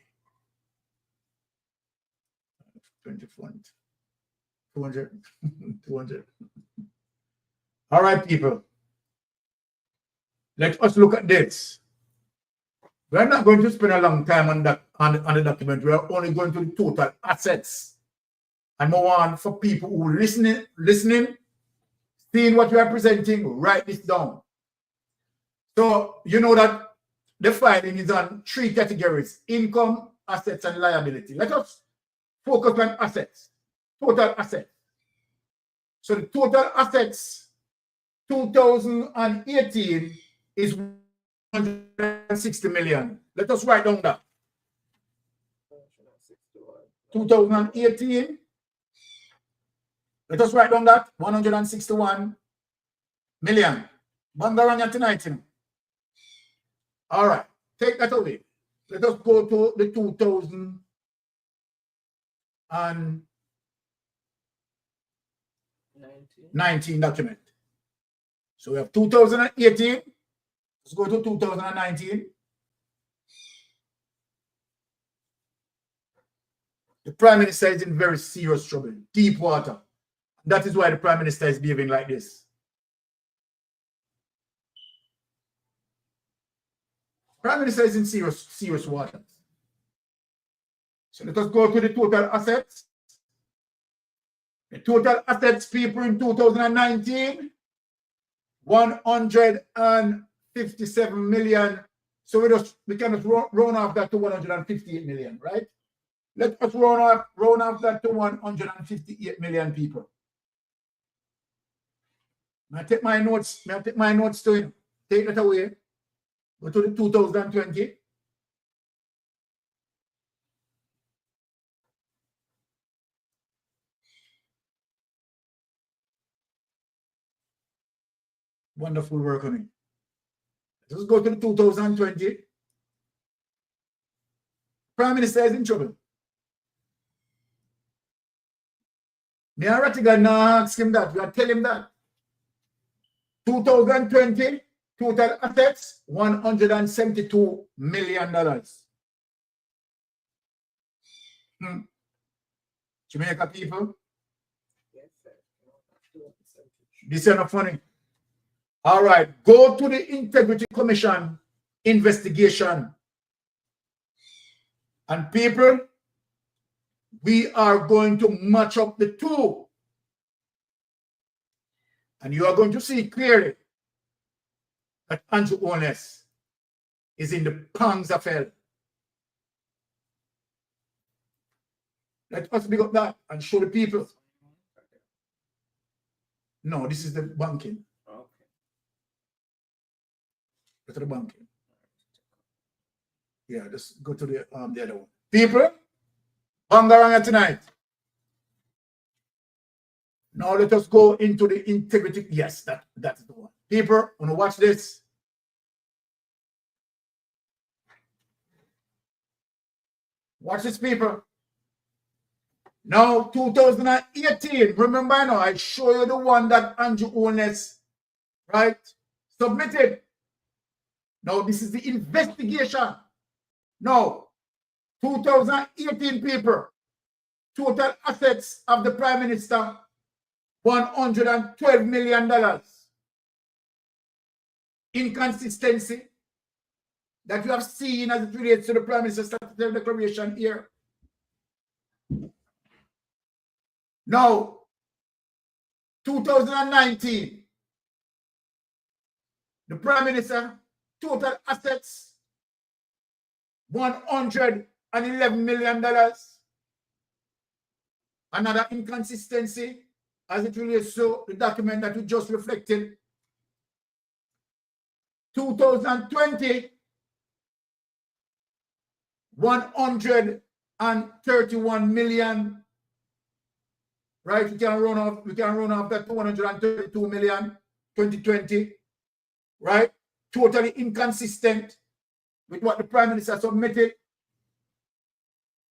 20 font. 200. 200. All right, people. Let us look at this. We're not going to spend a long time on that on the document. We are only going to the total assets. And more on for people who are listening, seeing what we are presenting, write this down. So you know that the filing is on 3 categories: income, assets, and liability. Let us focus on assets, total assets. So the total assets 2018 is 160 million. Let us write down that. 2018. Let us write down that 161 million. Bangaranya tonight. All right, take that away. Let us go to the 2019 document. So we have 2018. Let's go to 2019. The Prime Minister is in very serious trouble, deep water. That is why the Prime Minister is behaving like this. Prime Minister is in serious waters. So let us go to the total assets. The total assets, people, in 2019, 157 million. So we can just round off that to 158 million, right? Let us round off that to 158 million people. May I take my notes? May I take my notes to him? Take that away. Go to the 2020. Wonderful work on it. Let's go to the 2020. Prime Minister is in trouble. Me and Ratigan now ask him that. We are telling him that. 2020, total assets, $172 million. Jamaica people? This is not funny. All right, go to the Integrity Commission investigation. And people, we are going to match up the two. And you are going to see clearly that Andrew Holness is in the pangs of hell. Let us pick up that and show the people. No, this is the banking. Okay. Go to the banking. Yeah, just go to the other one. People, Bangaranga tonight. Now let us go into the integrity. Yes, that's the one. People, wanna watch this? Watch this, people. Now, 2018, remember now, I show you the one that Andrew Holness, right, submitted. Now, this is the investigation. Now, 2018, people, total assets of the Prime Minister, $112 million. Inconsistency that you have seen as it relates to the Prime Minister's statutory declaration here. Now, 2019, the Prime Minister, total assets, $111 million. Another inconsistency as it relates to the document that we just reflected. 2020, $131 million. Right, we can run off that 232 million 2020, right? Totally inconsistent with what the Prime Minister submitted.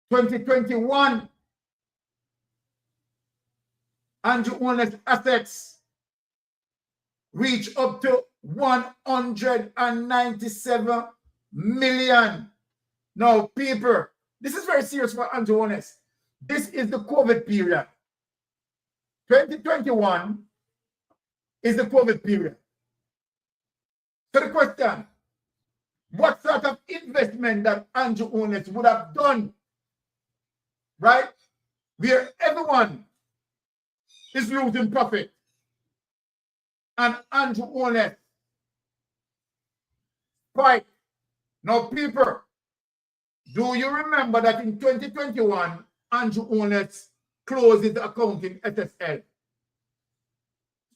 2021, Andrew Holness assets reach up to 197 million. Now, people, this is very serious for Andrew Holness. This is the COVID period. 2021 is the COVID period. So the question, what sort of investment that Andrew Holness would have done, right, where everyone is losing profit, and Andrew Holness, right? Now, people, do you remember that in 2021, Andrew Holness closed his account in SSL?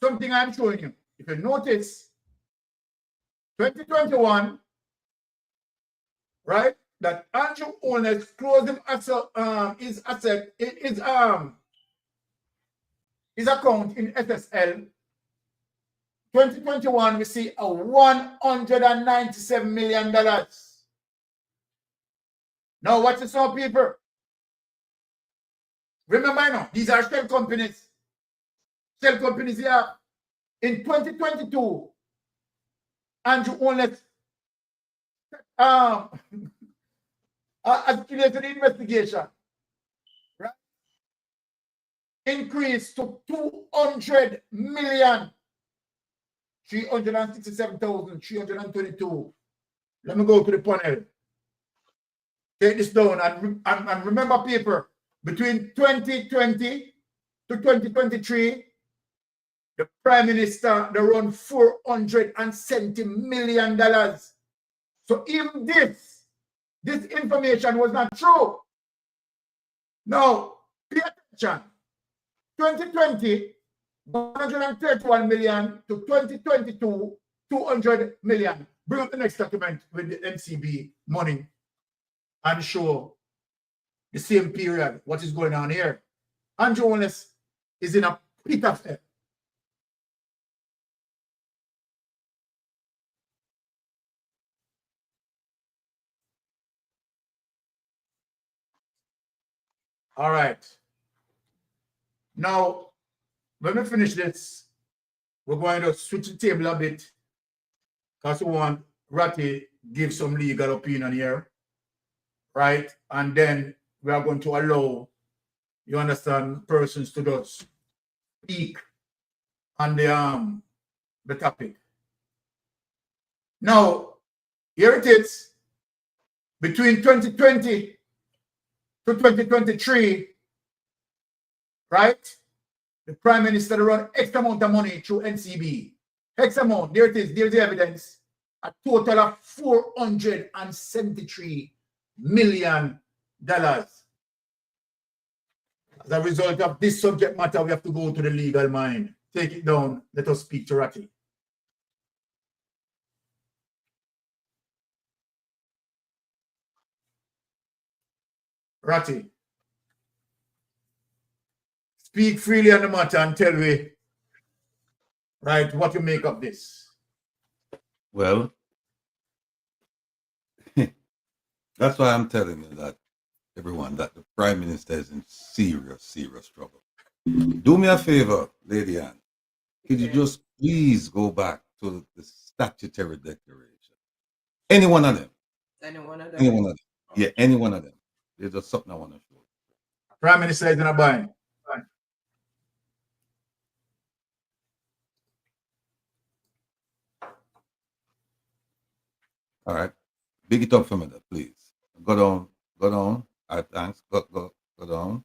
Something I'm showing you. If you notice, 2021, right, that Andrew Holness closed his account in SSL. 2021, we see a $197 million. Now, watch this now, people. Remember now, these are shell companies. Shell companies here. In 2022, Andrew Holness activated the investigation, right? Increased to 200 million. 367,322. Let me go to the panel. Take this down and remember, people, between 2020 to 2023, the Prime Minister, they run $470 million. So even this information was not true. Now, pay attention. 2020, 131 million to 2022, 200 million. Bring up the next document with the NCB money and show the same period what is going on here. Andrew Holness is in a pit of hell. All right. Now, when we finish this, we're going to switch the table a bit because we want Ratty give some legal opinion here, right? And then we are going to allow, you understand, persons to just speak on the topic. Now, here it is. Between 2020 to 2023, right? The Prime Minister run X amount of money through NCB. X amount, there it is, there's the evidence. A total of $473 million. As a result of this subject matter, we have to go to the legal mind. Take it down. Let us speak to Ratty. Ratty. Speak freely on the matter and tell me, right, what you make of this. Well, that's why I'm telling you that, everyone, that the Prime Minister is in serious, serious trouble. Do me a favor, Lady Anne. Could you just please go back to the statutory declaration? Any one of them. Any one of them? Any one of them. Yeah, any one of them. There's just something I want to show. Prime Minister is in a bind. All right. Big it up for me, please. Go down. Go down. All right, thanks. Go down.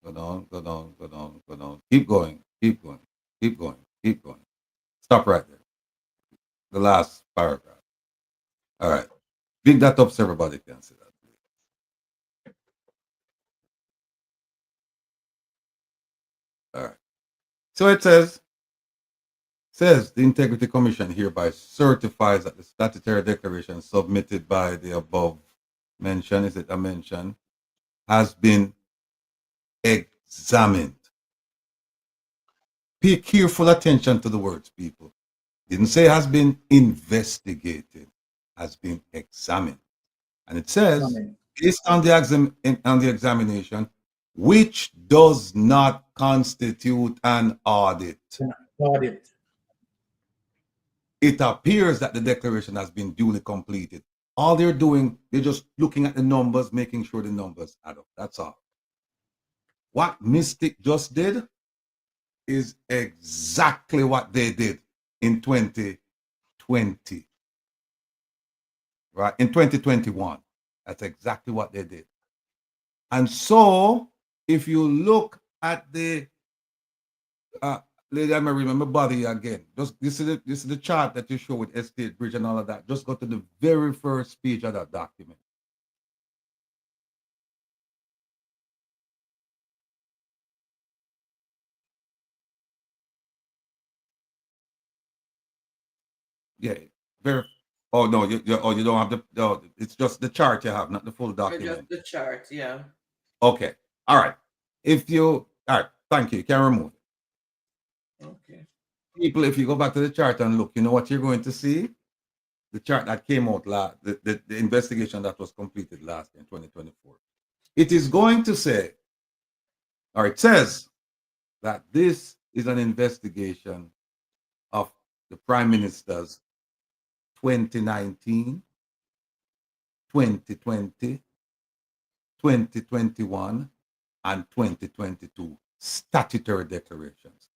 Go down, go down, go down, go down. Keep going, keep going, keep going, keep going. Stop right there. The last paragraph. All right. Big that up so everybody can see that. All right. So it says the Integrity Commission hereby certifies that the statutory declaration submitted by the above mention, is it a mention, has been examined. Pay careful attention to the words, people. Didn't say has been investigated, has been examined. And it says, based on the examination, which does not constitute an audit. Audit. It appears that the declaration has been duly completed. All they're doing, they're just looking at the numbers, making sure the numbers add up. That's all. What Mystic just did is exactly what they did in 2020. Right? In 2021. That's exactly what they did. And so, if you look at the Lady Anne Marie, remember body again. Just this is the chart that you show with Estate Bridge and all of that. Just go to the very first page of that document. Yeah, very. Oh no, you don't have the. No, it's just the chart you have, not the full document. Just the chart, yeah. Okay, all right. All right, thank you. You can remove it. Okay. People, if you go back to the chart and look, you know what you're going to see? The chart that came out last, the investigation that was completed last in 2024. It is going to say, or it says, that this is an investigation of the Prime Minister's 2019, 2020, 2021, and 2022 statutory declarations.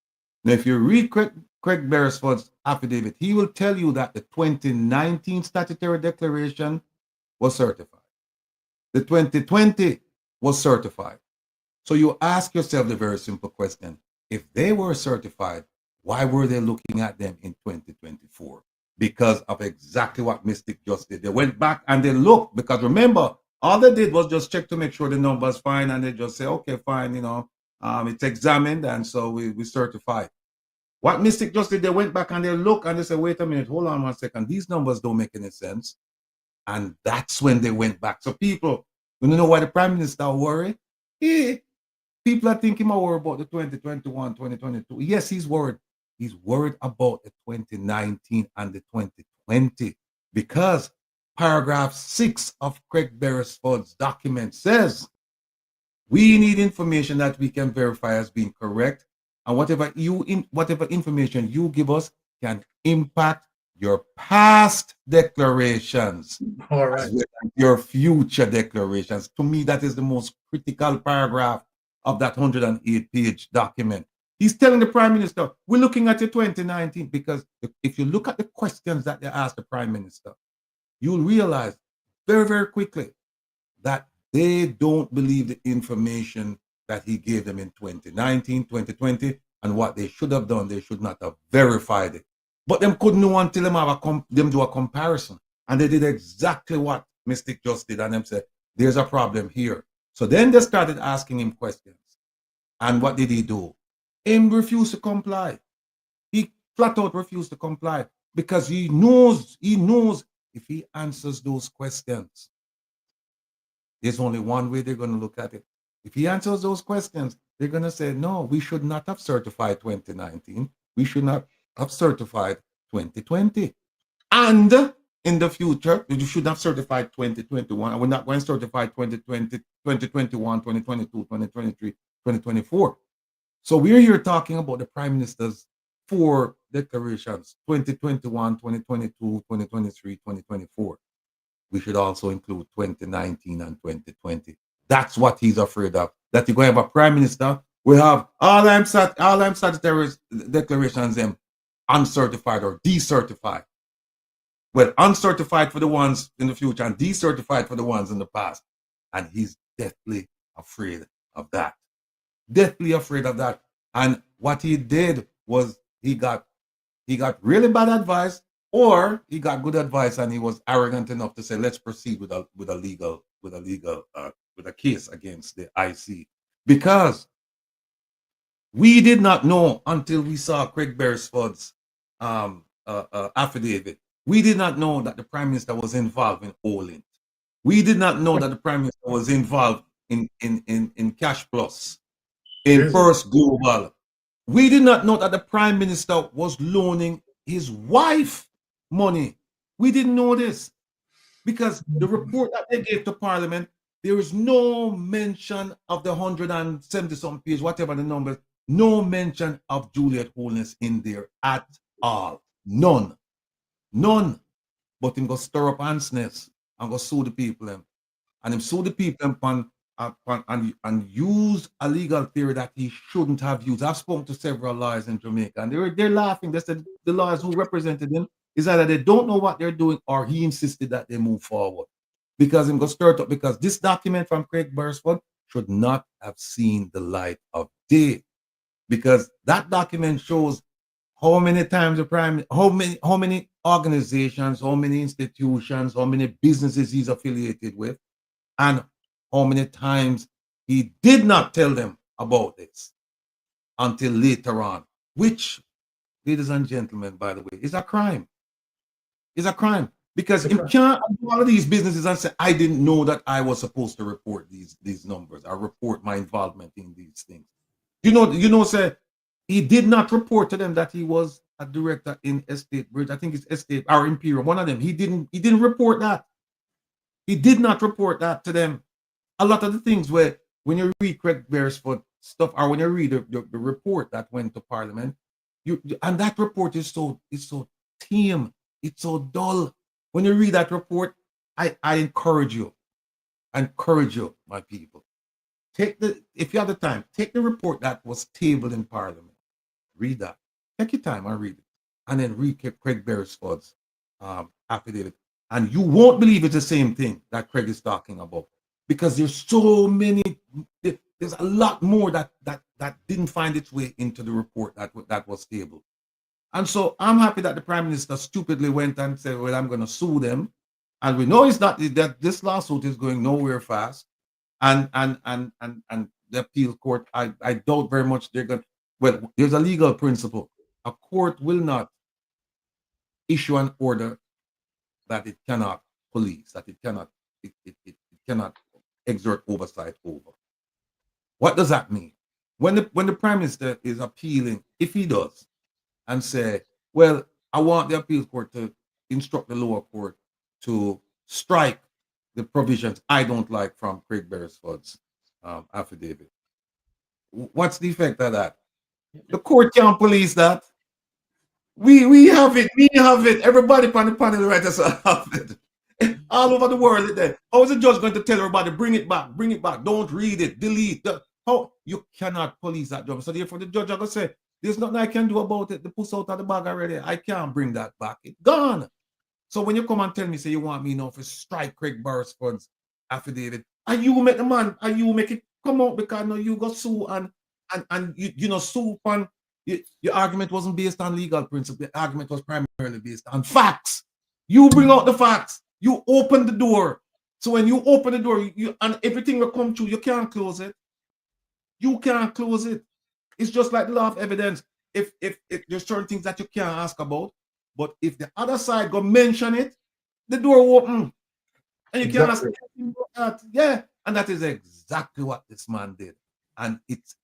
Now, if you read Craig Beresford's affidavit, he will tell you that the 2019 statutory declaration was certified. The 2020 was certified. So you ask yourself the very simple question, if they were certified, why were they looking at them in 2024? Because of exactly what Mystic just did. They went back and they looked, because remember, all they did was just check to make sure the number's fine, and they just say, okay, fine, it's examined, and so we certify. What Mystic just did, they went back and they looked and they said, wait a minute, hold on 1 second. These numbers don't make any sense. And that's when they went back. So people, you know why the Prime Minister worried? People are thinking more about the 2021, 2022. Yes, he's worried. He's worried about the 2019 and the 2020 because paragraph 6 of Craig Beresford's document says we need information that we can verify as being correct, and whatever information you give us can impact your past declarations, all right, as well as your future declarations. To me, that is the most critical paragraph of that 108-page document. He's telling the Prime Minister, we're looking at your 2019, because if you look at the questions that they asked the Prime Minister, you'll realize very, very quickly that they don't believe the information that he gave them in 2019, 2020, and what they should have done, they should not have verified it. But them couldn't know until them do a comparison. And they did exactly what Mystic just did, and them said, there's a problem here. So then they started asking him questions. And what did he do? He refused to comply. He flat out refused to comply because he knows if he answers those questions, there's only one way they're going to look at it. If he answers those questions, they're going to say, no, we should not have certified 2019. We should not have certified 2020. And in the future, you should have certified 2021. And we're not going to certify 2020, 2021, 2022, 2023, 2024. So we're here talking about the Prime Minister's 4 declarations, 2021, 2022, 2023, 2024. We should also include 2019 and 2020. That's what he's afraid of. That you're going to have a Prime Minister, we have all I'm statutory declarations them uncertified or decertified. Well, uncertified for the ones in the future and decertified for the ones in the past. And he's deathly afraid of that. Deathly afraid of that. And what he did was he got really bad advice, or he got good advice and he was arrogant enough to say, let's proceed with a case against the IC. Because we did not know until we saw Craig Beresford's affidavit. We did not know that the Prime Minister was involved in Olin. We did not know that the Prime Minister was involved in Cash Plus, in First Global. We did not know that the Prime Minister was loaning his wife money. We didn't know this because the report that they gave to Parliament, there is no mention of the 170-something page, whatever the number, no mention of Juliet Holness in there at all. None. None. But him go stir up ansness and go sue the people. And him sue the people and use a legal theory that he shouldn't have used. I've spoken to several lawyers in Jamaica and they're laughing. They said the lawyers who represented him is either they don't know what they're doing or he insisted that they move forward. Because him go stir it up, because this document from Craig Beresford should not have seen the light of day. Because that document shows how many times how many organizations, how many institutions, how many businesses he's affiliated with, and how many times he did not tell them about this until later on, which, ladies and gentlemen, by the way, is a crime. It's a crime. Because you can't do all of these businesses and say, I didn't know that I was supposed to report these numbers or report my involvement in these things. Say he did not report to them that he was a director in Estate Bridge. I think it's Estate or Imperial, one of them. He didn't report that. He did not report that to them. A lot of the things where when you read Craig Beresford stuff, or when you read the report that went to Parliament, and that report is so tame, it's so dull. When you read that report, I encourage you, my people. If you have the time, take the report that was tabled in Parliament. Read that. Take your time and read it. And then read Craig Beresford's affidavit. And you won't believe it's the same thing that Craig is talking about. Because there's so many, there's a lot more that didn't find its way into the report that was tabled. And so I'm happy that the Prime Minister stupidly went and said, well, I'm going to sue them. And we know it's not that this lawsuit is going nowhere fast. And the appeal court, I doubt very much they're going to, well, there's a legal principle. A court will not issue an order that it cannot police, that it cannot exert oversight over. What does that mean? When the Prime Minister is appealing, if he does, and say, well, I want the appeals court to instruct the lower court to strike the provisions I don't like from Craig Beresford's affidavit. What's the effect of that? The court can't police that. We have it. We have it. Everybody on the panel writers have it. All over the world. How is the judge going to tell everybody, bring it back, don't read it, delete. How? You cannot police that job. So therefore the judge are going to say, there's nothing I can do about it. The puss out of the bag already. I can't bring that back. It's gone. So when you come and tell me, say you want me now to strike Craig Beresford's affidavit, and you make the man, and you make it come out because no, you got sue and you know sue on your argument wasn't based on legal principle. The argument was primarily based on facts. You bring out the facts. You open the door. So when you open the door, you and everything will come through. You can't close it. You can't close it. It's just like the law of evidence. If there's certain things that you can't ask about, but if the other side go mention it, the door open. And you can't ask anything about that. Yeah. And that is exactly what this man did. And it's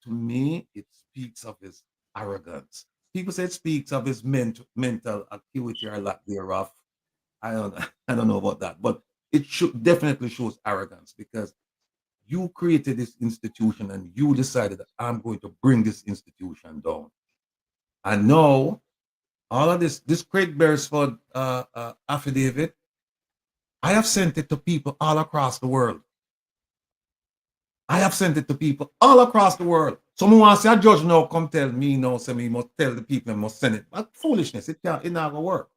to me, it speaks of his arrogance. People say it speaks of his mental acuity or lack thereof. I don't know about that, but it definitely shows arrogance because you created this institution and you decided that I'm going to bring this institution down. And now, all of this Craig Beresford affidavit, I have sent it to people all across the world. I have sent it to people all across the world. Someone wants to say, a judge now come tell me now, say me must tell the people, I must send it. But foolishness, it not gonna work.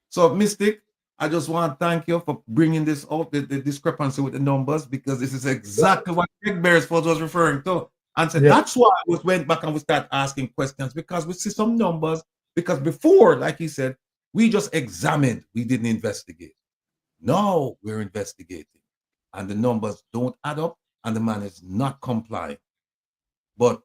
So Mystic, I just want to thank you for bringing this out, the discrepancy with the numbers, because this is exactly what Craig Beresford was referring to. And so that's why we went back and we start asking questions, because we see some numbers, because before, like he said, we just examined, we didn't investigate. Now we're investigating and the numbers don't add up and the man is not complying. But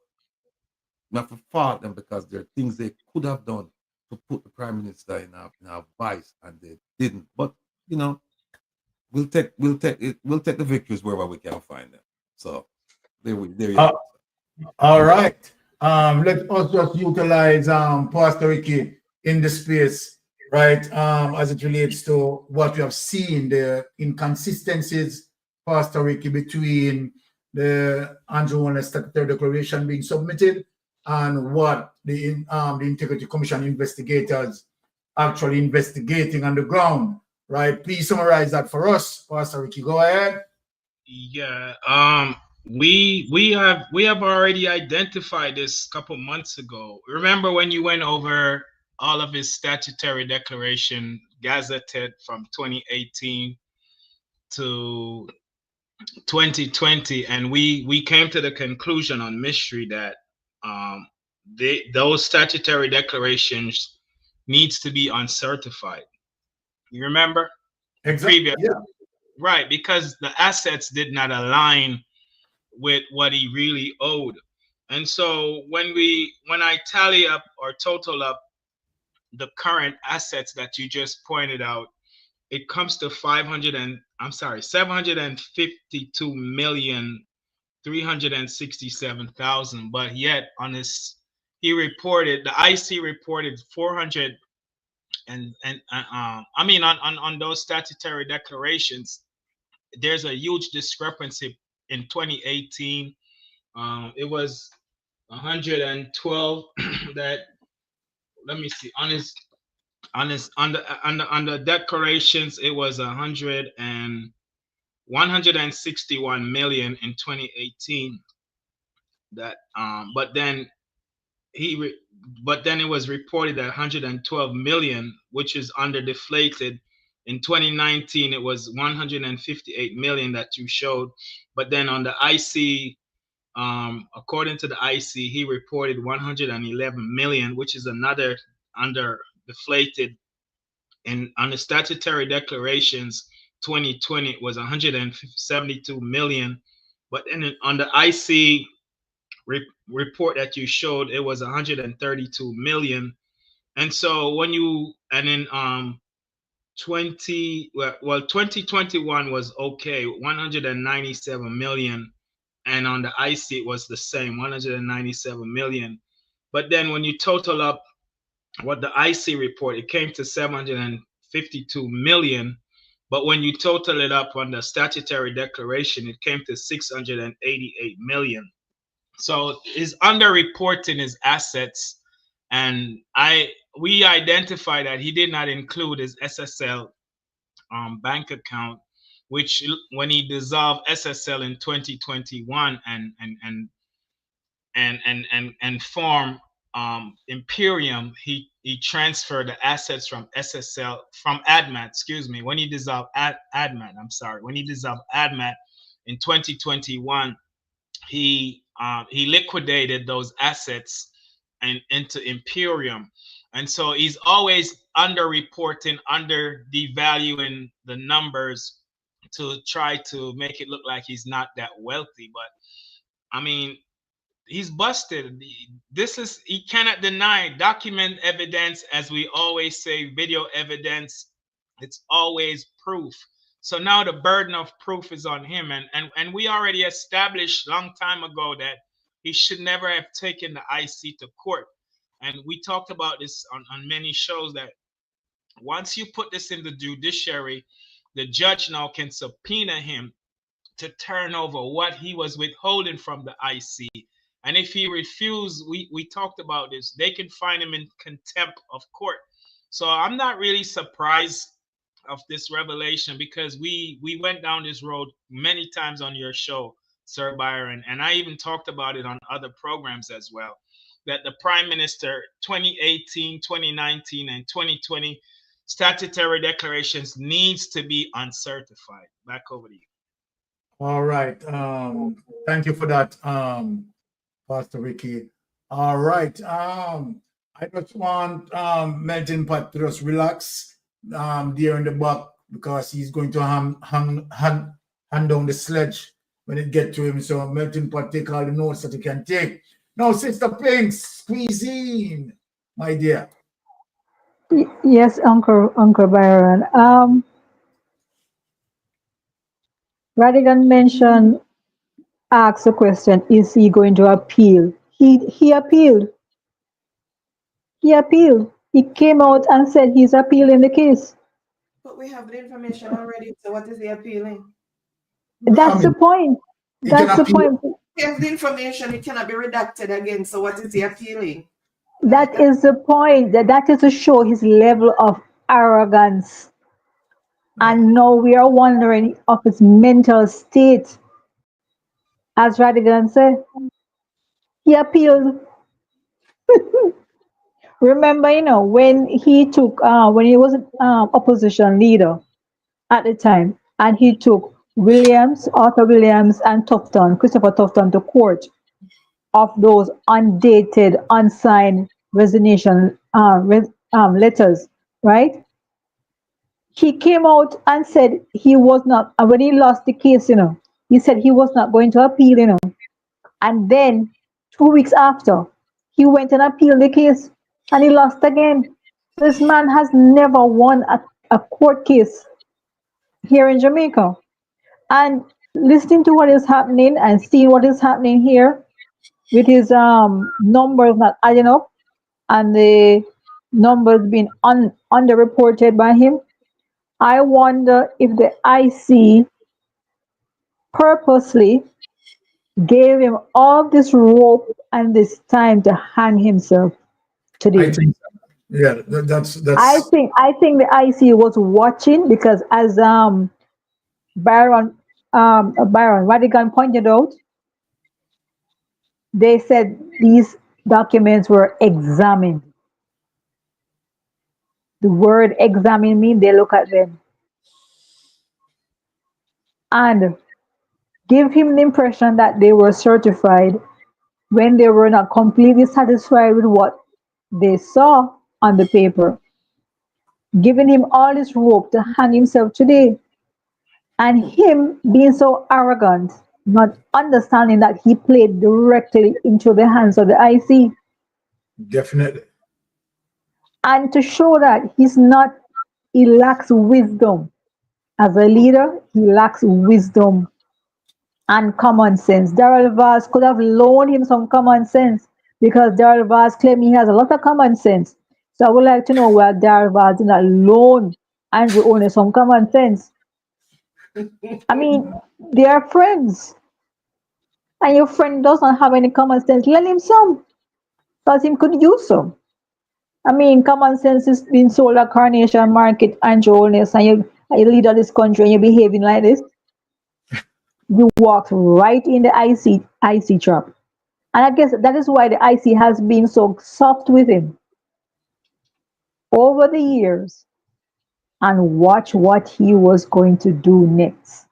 not to fault them because there are things they could have done to put the prime minister in our vice and they didn't. But you know, we'll take the victories wherever we can find them. So there you go. All right. Let us just utilize Pastor Ricky in the space, right? As it relates to what we have seen, the inconsistencies, Pastor Ricky, between the Andrew Holness statutory declaration being submitted and what the Integrity Commission investigators actually investigating on the ground, right? Please summarize that for us, Pastor Ricky. Go ahead. Yeah. We have already identified this a couple months ago. Remember when you went over all of his statutory declaration gazetted from 2018 to 2020, and we came to the conclusion on mystery that those statutory declarations needs to be uncertified. You remember? Exactly. Yeah. Right, because the assets did not align with what he really owed. And so when I tally up or total up the current assets that you just pointed out, it comes to 752,367,000. But yet on this, the IC reported 400 and I mean on those statutory declarations, there's a huge discrepancy. In 2018, it was 112 that, let me see, on the declarations, it was 161 million in 2018. That but then it was reported that 112 million, which is under deflated. In 2019, it was 158 million that you showed, but then on the IC, according to the IC, he reported 111 million, which is another under deflated. And on the statutory declarations, 2020 was 172 million, but then on the IC report that you showed, it was 132 million. And so when you, and then 2021 was okay, 197 million, and on the IC it was the same, 197 million. But then when you total up what the IC report, it came to 752 million. But when you total it up on the statutory declaration, it came to 688 million. So is underreporting his assets, and we identified that he did not include his SSL bank account, which when he dissolved SSL in 2021 and formed Imperium, he transferred the assets from SSL from ADMAT. Excuse me. When he dissolved ADMAT, when he dissolved ADMAT in 2021. he liquidated those assets and into Imperium. And so he's always underreporting, under devaluing the numbers to try to make it look like he's not that wealthy. But I mean, he's busted. He cannot deny document evidence, as we always say, video evidence. It's always proof. So now the burden of proof is on him. And we already established long time ago that he should never have taken the IC to court. And we talked about this on many shows, that once you put this in the judiciary, the judge now can subpoena him to turn over what he was withholding from the IC. And if he refused, we talked about this, they can find him in contempt of court. So I'm not really surprised of this revelation, because we went down this road many times on your show, Sir Byron, and I even talked about it on other programs as well, that the Prime Minister 2018, 2019, and 2020 statutory declarations needs to be uncertified. Back over to you. All right. Thank you for that, Pastor Ricky. All right. I just want Melting Pot to just relax there in the back, because he's going to hand down the sledge when it gets to him. So Melting Pot, take all the notes that he can take. Now, Sister Pinks, squeeze in, my dear. Yes, Uncle Byron. Radigan mentioned, asked the question, is he going to appeal? He appealed. He appealed. He came out and said he's appealing the case. But we have the information already, so what is he appealing? That's the point. That's the point. He has the information, it cannot be redacted again, so what is he appealing? That is the point. That is to show his level of arrogance. And now we are wondering of his mental state. As Radigan said, he appealed. Remember, when he took, when he was opposition leader at the time, and he took Arthur Williams, and Christopher Tufton to court of those undated, unsigned resignation letters, right? He came out and said he was not, and when he lost the case, he said he was not going to appeal, and then 2 weeks after, he went and appealed the case, and he lost again. This man has never won a court case here in Jamaica. And listening to what is happening and seeing what is happening here, with his numbers not adding up, and the numbers being underreported by him, I wonder if the IC purposely gave him all this rope and this time to hang himself today. I think, yeah, that's. I think the IC was watching, because as Byron Radigan pointed out, they said these documents were examined. The word examine means they look at them and give him the impression that they were certified when they were not completely satisfied with what they saw on the paper, giving him all this rope to hang himself today, and him being so arrogant, not understanding that he played directly into the hands of the IC. Definitely. And to show that he lacks wisdom. As a leader, he lacks wisdom and common sense. Darrell Vaz could have loaned him some common sense, because Darrell Vaz claims he has a lot of common sense. So I would like to know where Darrell Vaz did not loan Andrew Oney some common sense. I mean, they are friends. And your friend does not have any common sense. Lend him some, because he could use some. I mean, common sense is being sold at Carnation Market and Jones, and you lead of this country and you're behaving like this. You walked right in the IC trap. And I guess that is why the IC has been so soft with him over the years. And watch what he was going to do next.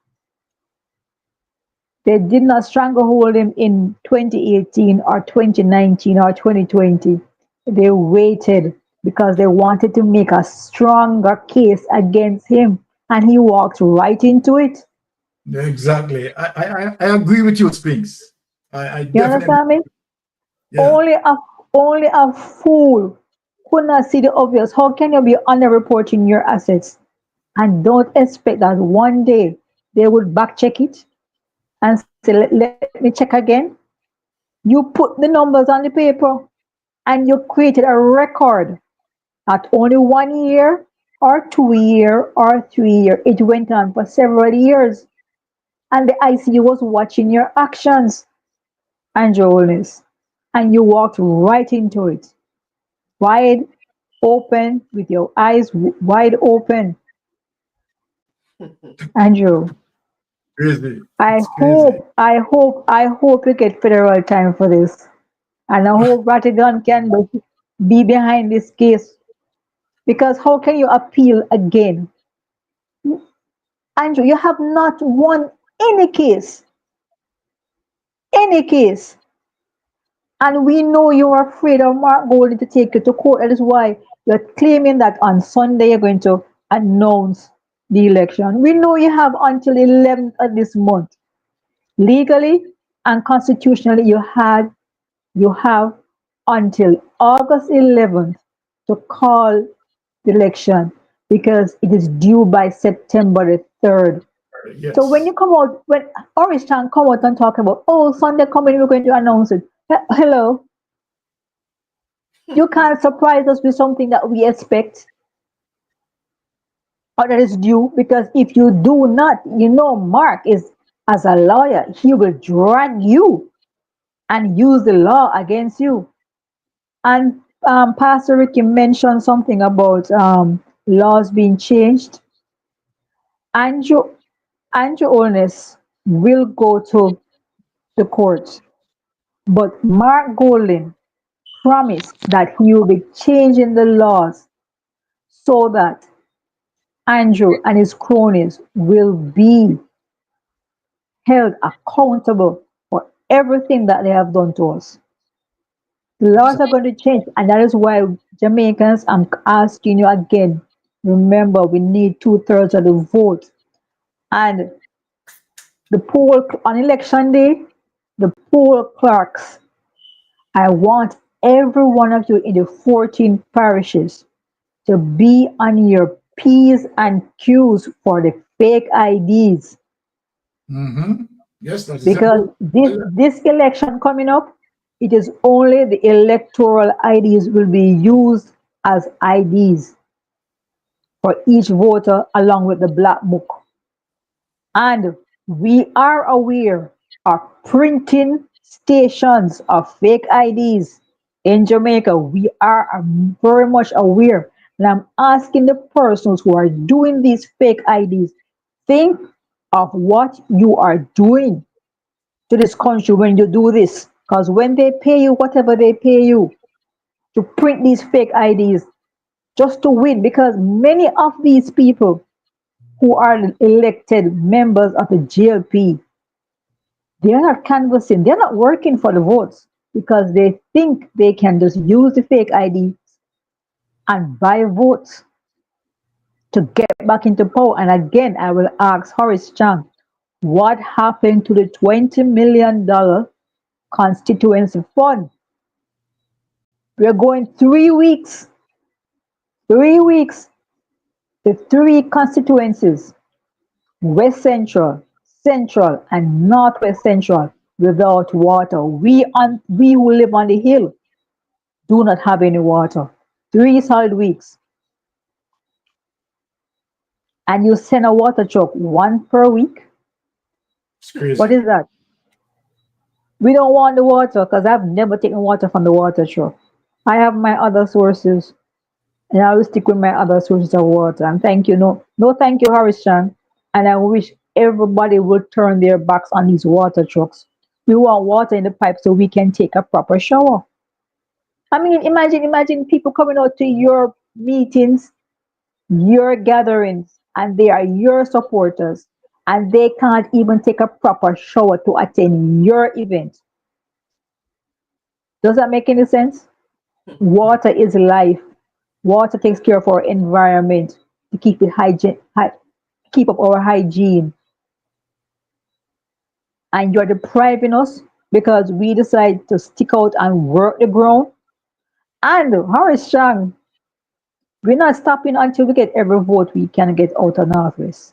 They did not stranglehold him in 2018 or 2019 or 2020. They waited because they wanted to make a stronger case against him, and he walked right into it. Exactly. I agree with you, Spinks. I You definitely. understand me? Yeah. Only a fool could not see the obvious. How can you be underreporting your assets and don't expect that one day they would back check it and say, let me check again? You put the numbers on the paper and you created a record at only 1 year or 2 year or 3 year. It went on for several years. And the ICU was watching your actions and your Holness. And you walked right into it. Wide open with your eyes wide open. Andrew, Crazy. I It's crazy. hope you get federal time for this. And I hope Vatican can be behind this case. Because how can you appeal again? Andrew, you have not won any case. Any case. And we know you're afraid of Mark Golding to take you to court. That is why you're claiming that on Sunday you're going to announce the election. We know you have until 11th of this month. Legally and constitutionally, you have until August 11th to call the election because it is due by September the 3rd. So when Yes. you come out, when Orange Town come out and talk about, oh, Sunday coming, we're going to announce it. Hello, you can't surprise us with something that we expect or that is due, because if you do not, Mark is, as a lawyer, he will drag you and use the law against you. And Pastor Ricky mentioned something about laws being changed. Andrew Holness will go to the courts, but Mark Golding promised that he will be changing the laws so that Andrew and his cronies will be held accountable for everything that they have done to us. The laws are going to change, and that is why Jamaicans, I'm asking you again, remember we need 2/3 of the vote. And the poll on election day, the poll clerks, I want every one of you in the 14 parishes to be on your P's and Q's for the fake IDs. Mm-hmm. Yes, that is Because this election coming up, it is only the electoral IDs will be used as IDs for each voter along with the black book. And we are aware of printing stations of fake IDs in Jamaica. We are very much aware. And I'm asking the persons who are doing these fake IDs, think of what you are doing to this country when you do this. Because when they pay you whatever they pay you to print these fake IDs just to win, because many of these people who are elected members of the GLP, they're not canvassing, they're not working for the votes because they think they can just use the fake IDs and buy votes to get back into power. And again, I will ask Horace Chang, what happened to the $20 million constituency fund? We're going 3 weeks, 3 weeks, the three constituencies, West Central, Central, and Northwest Central, without water. We who live on the hill do not have any water. 3 solid weeks. And you send a water truck one per week? It's crazy. What is that? We don't want the water because I've never taken water from the water truck. I have my other sources, and I will stick with my other sources of water. And thank you. No, thank you, Horace Chan. And I wish everybody would turn their backs on these water trucks. We want water in the pipe so we can take a proper shower. I mean, imagine people coming out to your meetings, your gatherings, and they are your supporters. and they can't even take a proper shower to attend your event. Does that make any sense? Water is life. Water takes care of our environment to keep it hygiene, keep up our hygiene. And you're depriving us because we decide to stick out and work the ground. And Horace Strong, we're not stopping until we get every vote we can get out of Northwest.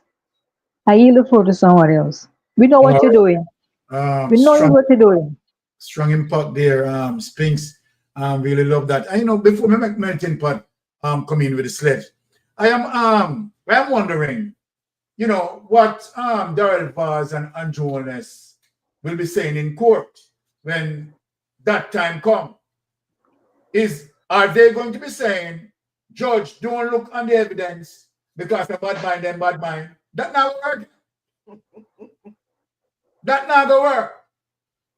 I look forward to someone else. We know what you're doing. We know what you're doing. Strong impact there, Spinks. Really love that. And before we make melting pot come in with the sledge, I am wondering, what Darrell Vaz and Andrew Holness will be saying in court when that time comes. Are they going to be saying, Judge, don't look on the evidence because of bad mind and bad mind? That not work. That not gonna work.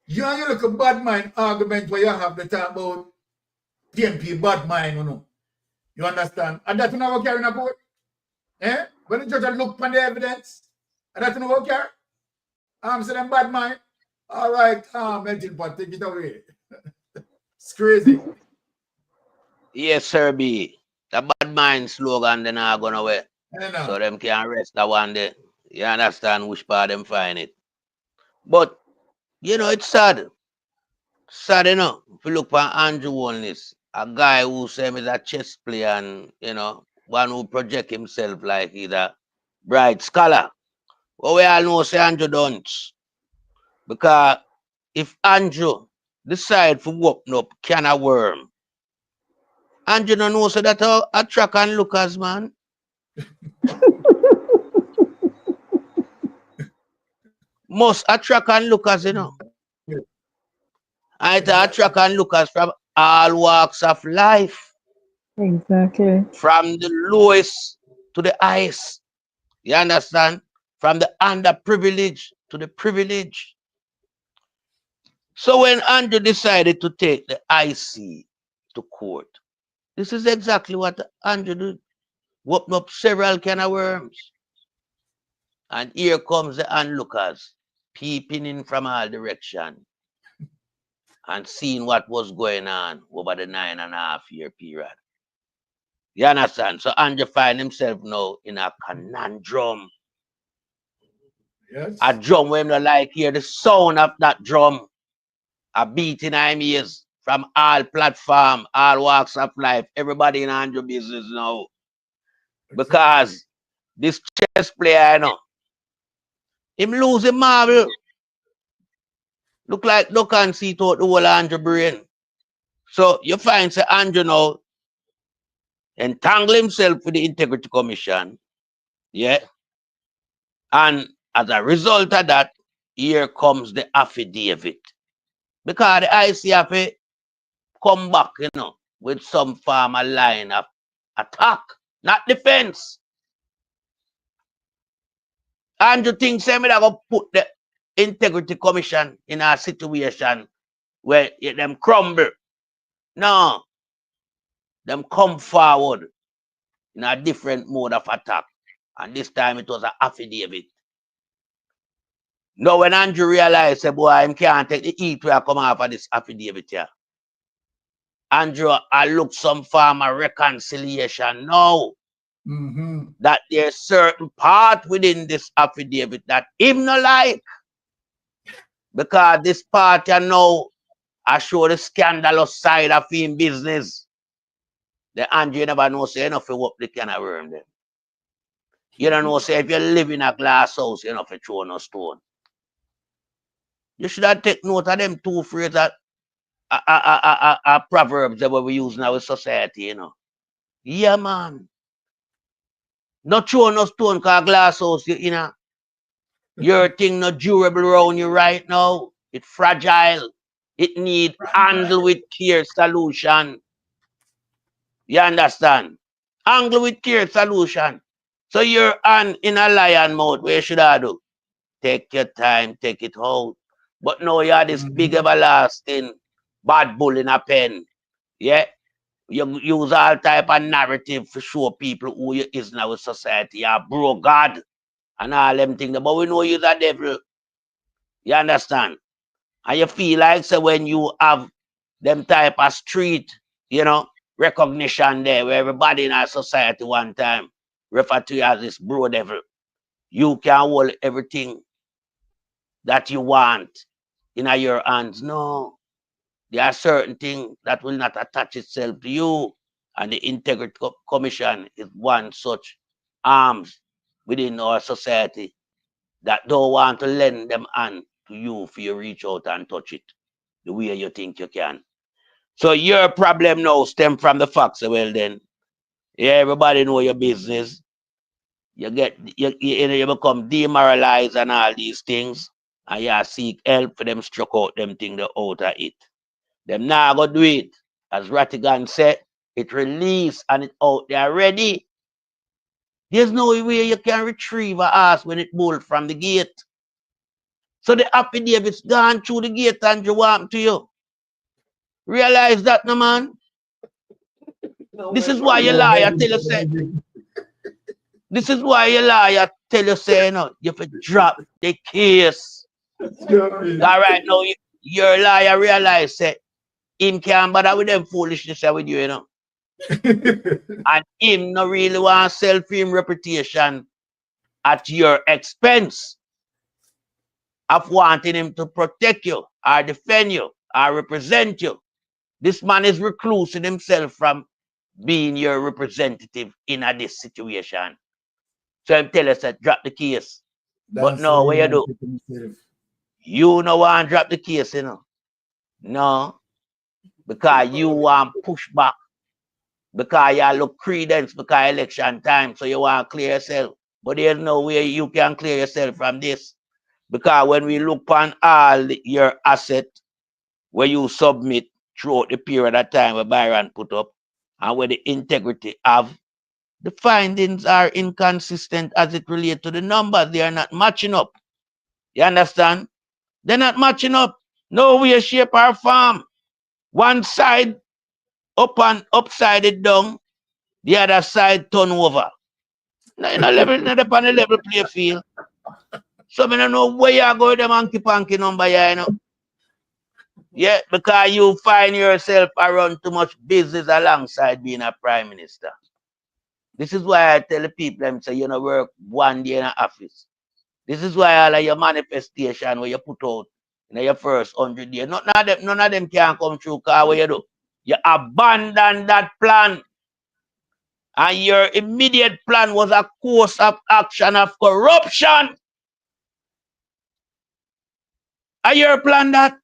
You look a bad mind argument where you have to talk about PMP bad mind, You understand? And that's not carrying a court. When the judge look on the evidence, and that's not carry. So them bad mind. All right, melting pot, take it away. It's crazy. Yes, sir, B. The bad mind slogan then are gonna away. So them can rest that one day. You understand which part them find it. But it's sad. Sad enough. If you look for Andrew Holness, a guy who say he's a chess player and one who project himself like he's a bright scholar. Well, we all know say Andrew don't. Because if Andrew decide to open up can of worm, Andrew don't know so that attract and lookers, man. Must attract and lookers, I attract and lookers from all walks of life. Exactly. From the lowest to the highest. You understand? From the underprivileged to the privileged. So when Andrew decided to take the IC to court, this is exactly what Andrew did. Open up several can of worms. And here comes the onlookers, peeping in from all directions and seeing what was going on over the 9.5-year period. You understand? So Andrew find himself now in a conundrum. Yes. A drum when you like hear the sound of that drum. A beating I'm ears from all platform, all walks of life. Everybody in Andrew business now. Because this chess player, him losing marble. Look like no can see through the whole Andrew brain. So you find say Andrew now entangle himself with the Integrity Commission. Yeah. And as a result of that, here comes the affidavit. Because the ICF come back, with some form of line of attack, not defense. Andrew thinks that I'm going to put the Integrity Commission in a situation where them crumble. No. Them come forward in a different mode of attack. And this time it was an affidavit. Now when Andrew realized, say, boy, I can't take the heat where I come off of this affidavit here. Andrew, I look some form of reconciliation now. That there's certain part within this affidavit that him no like. Because this part you know, I show the scandalous side of him business. The Andrew never know say enough to work the can of worm them. You don't know say if you live in a glass house, you know to throw no stone. You should have take note of them two phrases that proverbs that we use in our society, Yeah, man. Not throw no stone because glass house, your thing not durable around you right now. It's fragile. It need handle with care solution. You understand? Handle with care solution. So you're in a lion mode. Where should I do? Take your time, take it out. But now you are this big everlasting bad bull in a pen. Yeah? You use all type of narrative to show people who you is in our society. You bro God. and all them things. But we know you're the devil. You understand? And you feel like so when you have them type of street, you know, recognition there where everybody in our society one time refer to you as this bro devil. You can hold everything that you want in your hands. No. There are certain things that will not attach itself to you. And the Integrity Commission is one such arms within our society that don't want to lend them hand to you for you reach out and touch it the way you think you can. So your problem now stem from the facts. Well then, yeah, everybody know your business. You become demoralized and all these things, and you seek help for them stroke out them things out of it. Them now go do it. As Ratigan said, it release and it out there ready. There's no way you can retrieve a ass when it bolt from the gate. So the affidavit's gone through the gate and you want to you. Realize that, no man. This is why your liar tell you say. This is why your liar tell you say, no, you have to drop the case. All right, now your liar realize say him can't bother with them foolishness with you, you know. And him no really want to sell for him reputation at your expense of wanting him to protect you or defend you or represent you. This man is reclusing himself from being your representative in this situation. So I'm telling us that drop the case. But no, what you do? You no want to drop the case, you know. No. Because you want push back. Because you look credence because election time, so you want to clear yourself. But there's no way you can clear yourself from this. Because when we look on all your asset where you submit throughout the period of time where Byron put up and where the integrity have, the findings are inconsistent as it relates to the numbers. They are not matching up. You understand? They're not matching up. No way, shape, or form. One side up and upside it down, the other side turn over. Now, in a level, not upon a level play field. So I don't know where you go with them monkey panky number here, you know. Yeah, because you find yourself around too much business alongside being a prime minister. This is why I tell the people them say you know work one day in an office. This is why all of your manifestation where you put out in your first 100 days, none of them can come true because what you do? You abandon that plan. And your immediate plan was a course of action of corruption. And you plan that?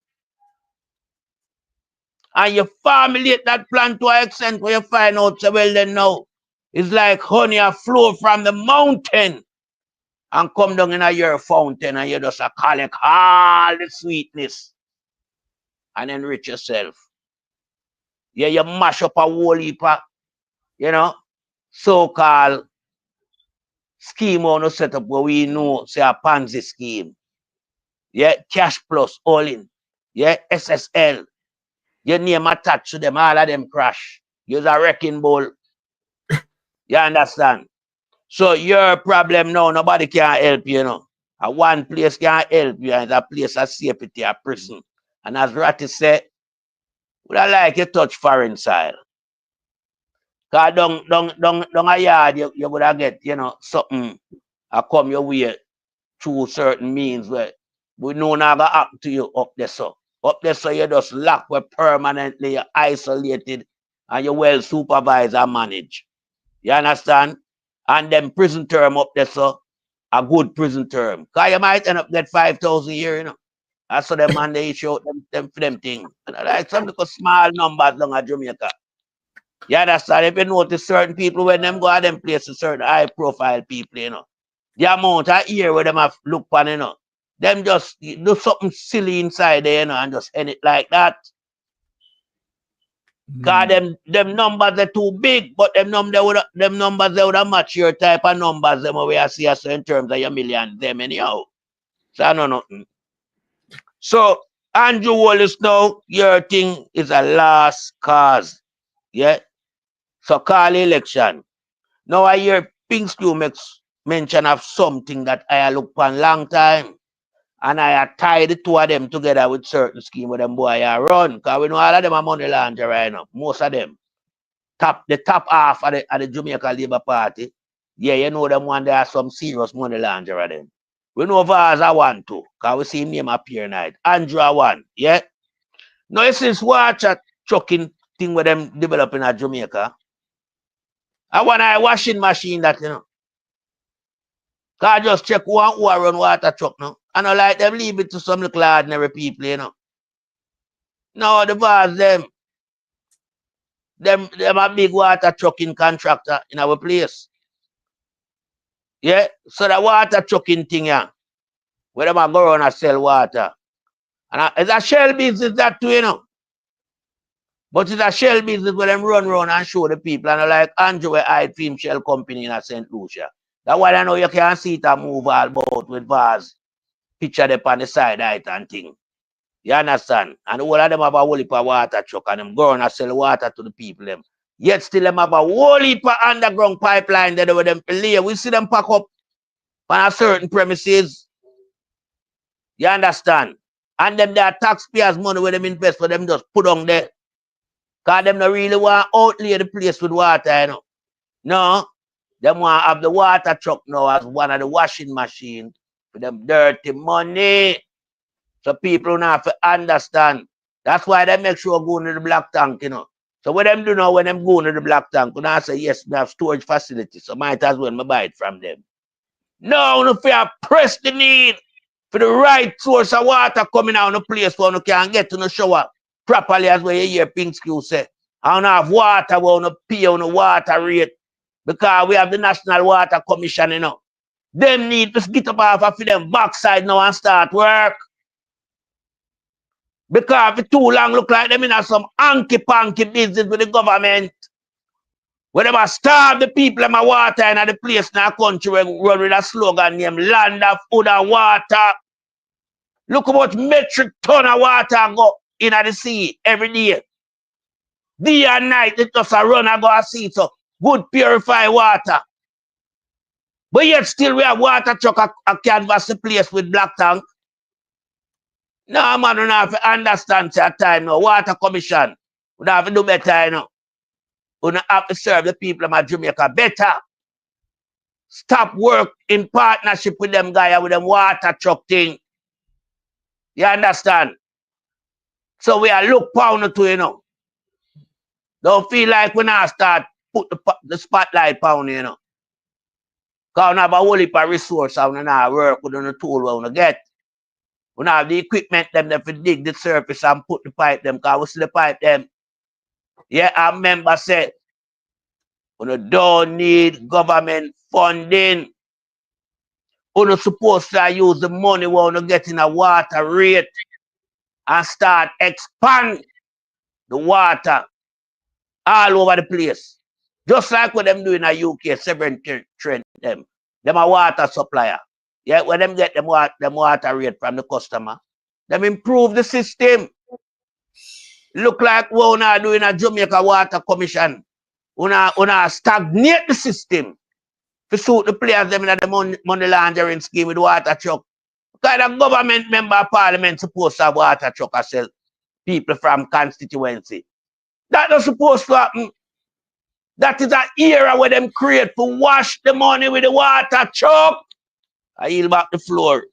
And you formulate that plan to an extent where you find out, so well then now, it's like honey a flow from the mountain and come down in your fountain and you just collect all the sweetness and enrich yourself. Yeah, you mash up a whole heap of, you know, so-called scheme on the setup where we know, say a Ponzi scheme. Yeah, cash plus all in. Yeah, SSL. Your name attached to them, all of them crash. You're a wrecking ball. You understand? So your problem now, nobody can help you, you know. And one place can help you, and it's a place of safety, a prison. And as Ratty said, would I like you touch foreign soil? Because down a yard, you would have get, you know, something come your way through certain means where we know not gonna happen to you up there, so. Up there, so you just locked where permanently, you're isolated, and you're well supervised and managed. You understand? And then prison term up there, so a good prison term. Because you might end up get 5,000 a year, you know. That's so them man they issue them for them things. Like some little small numbers down at Jamaica. You understand? If you notice certain people when them go at them places, certain high profile people, you know. The amount of year where them have look on, you know. Them just do something silly inside there, you know, and just end it like that. Cause them numbers are too big, but them numbers they would have match your type of numbers them where I see us in terms of your million them anyhow. So I know nothing. So Andrew Wallace now, your thing is a last cause. Yeah. So call election. Now I hear Pinkstew makes mention of something that I look upon long time. And I tie the two of them together with certain scheme where them boy are run. Because we know all of them are money launderer right now. Most of them. The top half of the Jamaica Labour Party. Yeah, you know them one there are some serious money launderer them. We know Vaz I want to. Because we see him name appear night. Andrew one. Yeah. Now since watch a chucking thing with them developing at Jamaica. I want a washing machine that you know. Cause just check who run water truck now. And I like them leave it to some little ordinary people, you know. No, the boss them a big water trucking contractor in our place. Yeah. So the water trucking thing, yeah. Where them a go around and sell water. And it's a shell business that too, you know. But it's a shell business where them run around and show the people. And I like Andrew where I film shell company in St. Lucia. That's why I know you can see it and move all about with vase. Picture them on the side height and thing. You understand? And all of them have a whole heap of water truck and them go and sell water to the people them. Yet still them have a whole heap of underground pipeline there where them play. We see them pack up on a certain premises. You understand? And them their taxpayers' money where them invest for them just put on there. Because them not really want to outlay the place with water, you know. No. Them want to have the water truck now as one of the washing machines for them dirty money. So people don't have to understand. That's why they make sure go into the black tank, you know. So what them do now when them go into the black tank, when I say, yes, we have storage facilities, so might as well buy it from them. No, if you press the need for the right source of water coming out of the place where you can get to the shower properly as what you hear Pinkskew say. I don't have water, we don't pay on the water rate because we have the National Water Commission, you know. Them need to get up off of them backside now and start work. Because for too long look like them in some hanky-panky business with the government. Where they must starve the people in my water in the place in our country where run with a slogan named Land of Food and Water. Look how much metric ton of water go in the sea every day. Day and night, it just a run and go a sea. So good purified water. But yet still we have water truck a canvas the place with black tank. No, man, we don't have to understand at time now. Water Commission. We don't have to do better, you know. We don't have to serve the people of Jamaica better. Stop work in partnership with them guys with them water truck thing. You understand? So we are look pound to, you know. Don't feel like we now start put the spotlight pound, you know. Because we have a whole heap of resource and we now work with the tool we get. We have the equipment them to dig the surface and put the pipe them because we see the pipe them. Yeah, our member said we don't need government funding. We're supposed to use the money we're getting a water rate and start expand the water all over the place. Just like what them do in the UK, Severn Trent them. Them a water supplier. Yeah, when them get them water rate from the customer, them improve the system. Look like what we are doing a Jamaica Water Commission. We are stagnate the system to suit the players them in the money laundering scheme with water truck. Because the government member of parliament supposed to have water truck and sell people from constituency. That not supposed to happen. That is an era where them create to wash the money with the water truck. I yield back the floor.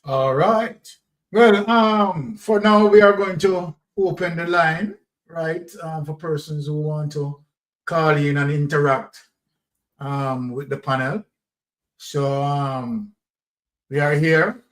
All right. Well, for now we are going to open the line, right, for persons who want to call in and interact with the panel. So we are here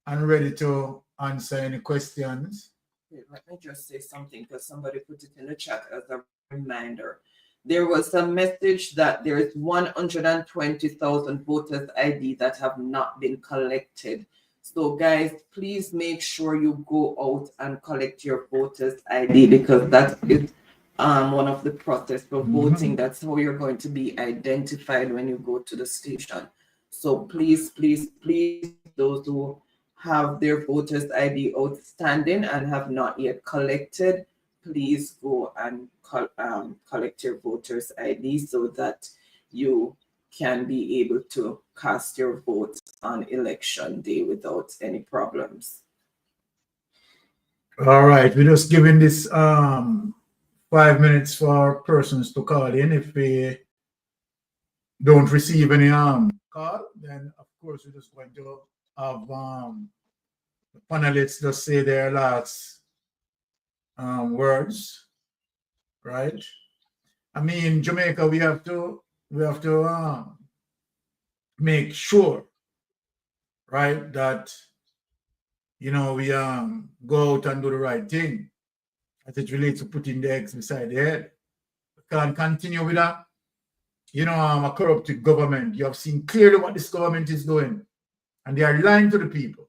and ready to answer any questions. Let me just say something because somebody put it in the chat as a reminder. There was a message that there is 120,000 voters ID that have not been collected. So guys, please make sure you go out and collect your voters ID because that is one of the process for voting. That's how you're going to be identified when you go to the station. So please, please, please, those who have their voters ID outstanding and have not yet collected, please go and collect your voters ID so that you can be able to cast your vote on election day without any problems. All right, we're just giving this 5 minutes for persons to call in. If we don't receive any call, then of course we're just going to have the panelists just say their last words, right? I mean, Jamaica, we have to make sure, right, that we go out and do the right thing as it relates to putting the eggs beside the head. We can't continue with that. A corrupted government. You have seen clearly what this government is doing, and they are lying to the people,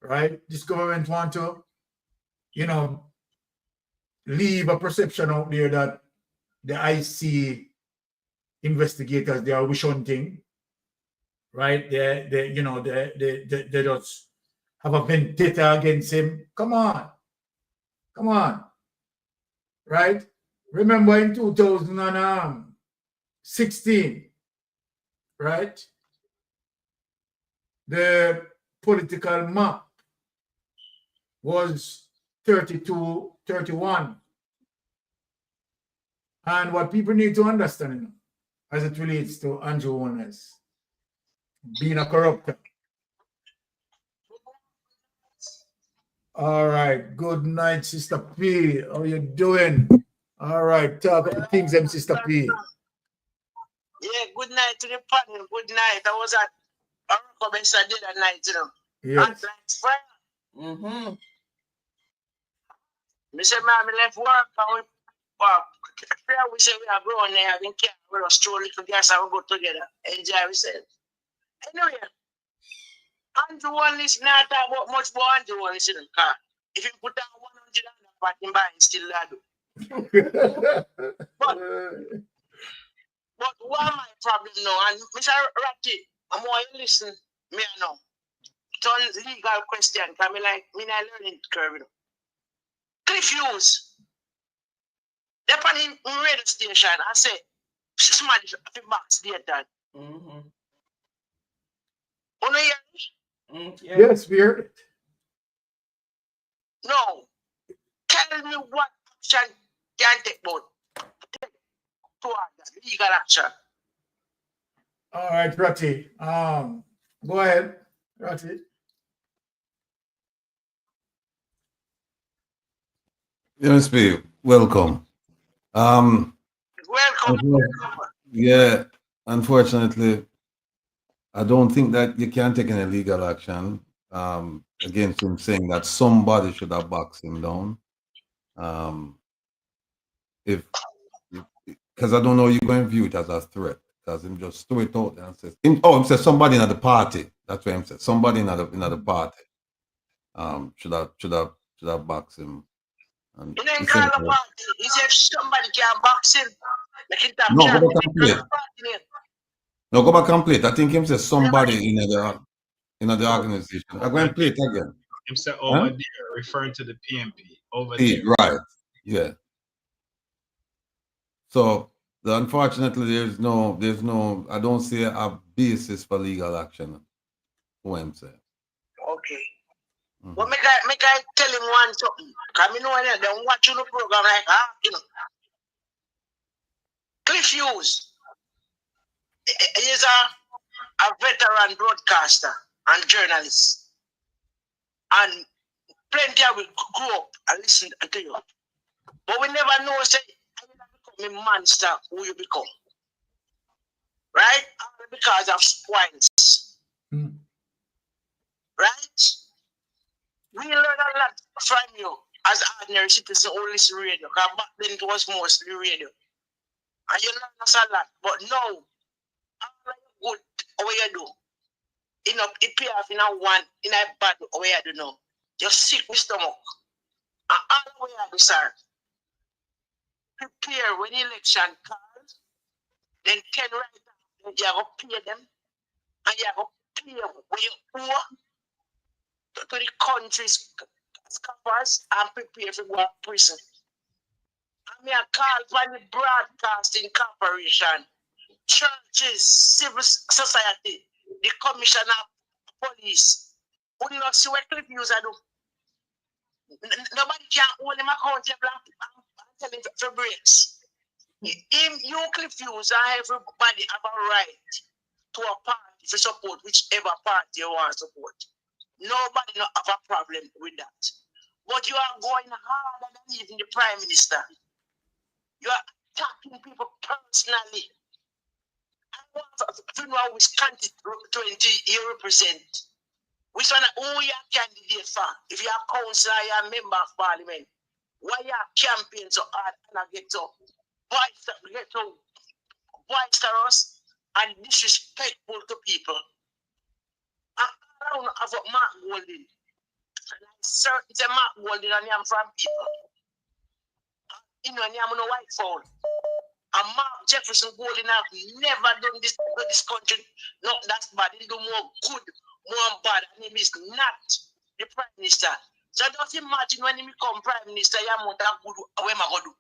right? This government want to, leave a perception out there that the IC investigators, they are wish hunting, right? They just have a vendetta against him. Come on, right? Remember in 2016, right? The political map was 32-31. And what people need to understand as it relates to Andrew Holness being a corrupter. All right. Good night, Sister P. How you doing? All right. Talk about things, Sister P. Yeah, good night to the panel. Good night. I was at Oracle that night, Yes. Mm-hmm. Me say, man, I left work and we say we are growing there, having care, we're stroll little gas and we go together. Enjoy ourselves. Anyway, Andrew Holness not talk about much more Andrew Holness, if you put down 100 on the pot in buying, still do. but what my problem now? And Mr. Ratty, I'm more you listen, me I know. It's on legal question, because me not learning curve, Cliff Hughes, they're on the radio station and say, somebody should have box data. Mm-hmm. Yeah. Yes, we heard it. No. Tell me what action can take about legal action. All right, Ratty. Go ahead, Ratty. MSP, welcome. Welcome. Yeah, unfortunately, I don't think that you can take any legal action against him, saying that somebody should have boxed him down. Because I don't know, you're going to view it as a threat, because him just threw it out there and says, him says somebody in the party. That's what him said. Somebody in the party should have boxed him. And he didn't call a party. He said somebody can box him. No, go back and play. No, go back and play it. I think him says somebody in the organization. I'm going to play it again. Him said over there, referring to the PMP. Over there. Right. Yeah. So unfortunately, there's no. I don't see a basis for legal action. Who I'm saying. Okay. But make I tell him one something. Because I know they watch the program like Cliff Hughes is a veteran broadcaster and journalist. And plenty of we grew up and listen to you. But we never know, say, you become a monster who you become. Right? Because of spoils. Right? We learn a lot from you as ordinary citizens who listen to radio. Because back then it was mostly radio. And you learn us a lot. But now, all good what you do. It pay off in a one, in a bad way you do now. You're sick with stomach. And all the way you do, sir. Prepare when election comes, then 10 right now, you have to pay them, and you have to pay when you owe to the country's coffers and prepare for go to prison. I mean, I call for the Broadcasting Corporation, churches, civil society, the commissioner of police. Who do not see what Cliff News I do? Nobody can hold him accountable and tell him for breaks. Him, you Cliff News, and everybody have a right to a party to support whichever party you want to support. Nobody not have a problem with that. But you are going harder than even the Prime Minister. You are attacking people personally. I want to know which country 20 you represent. Which one who you are candidate for? If you are councillor, you are member of parliament. Why you are campaign so hard and get to boisterous and disrespectful to people? I don't have a Mark Golding. And I certain it's a Mark Golding and I'm from people. You know, I'm no white phone. And Mark Jefferson Golding have never done this to this country. Not that's bad. He do more good, more bad. And he is not the Prime Minister. So just imagine when he become Prime Minister, you have that good way I go do.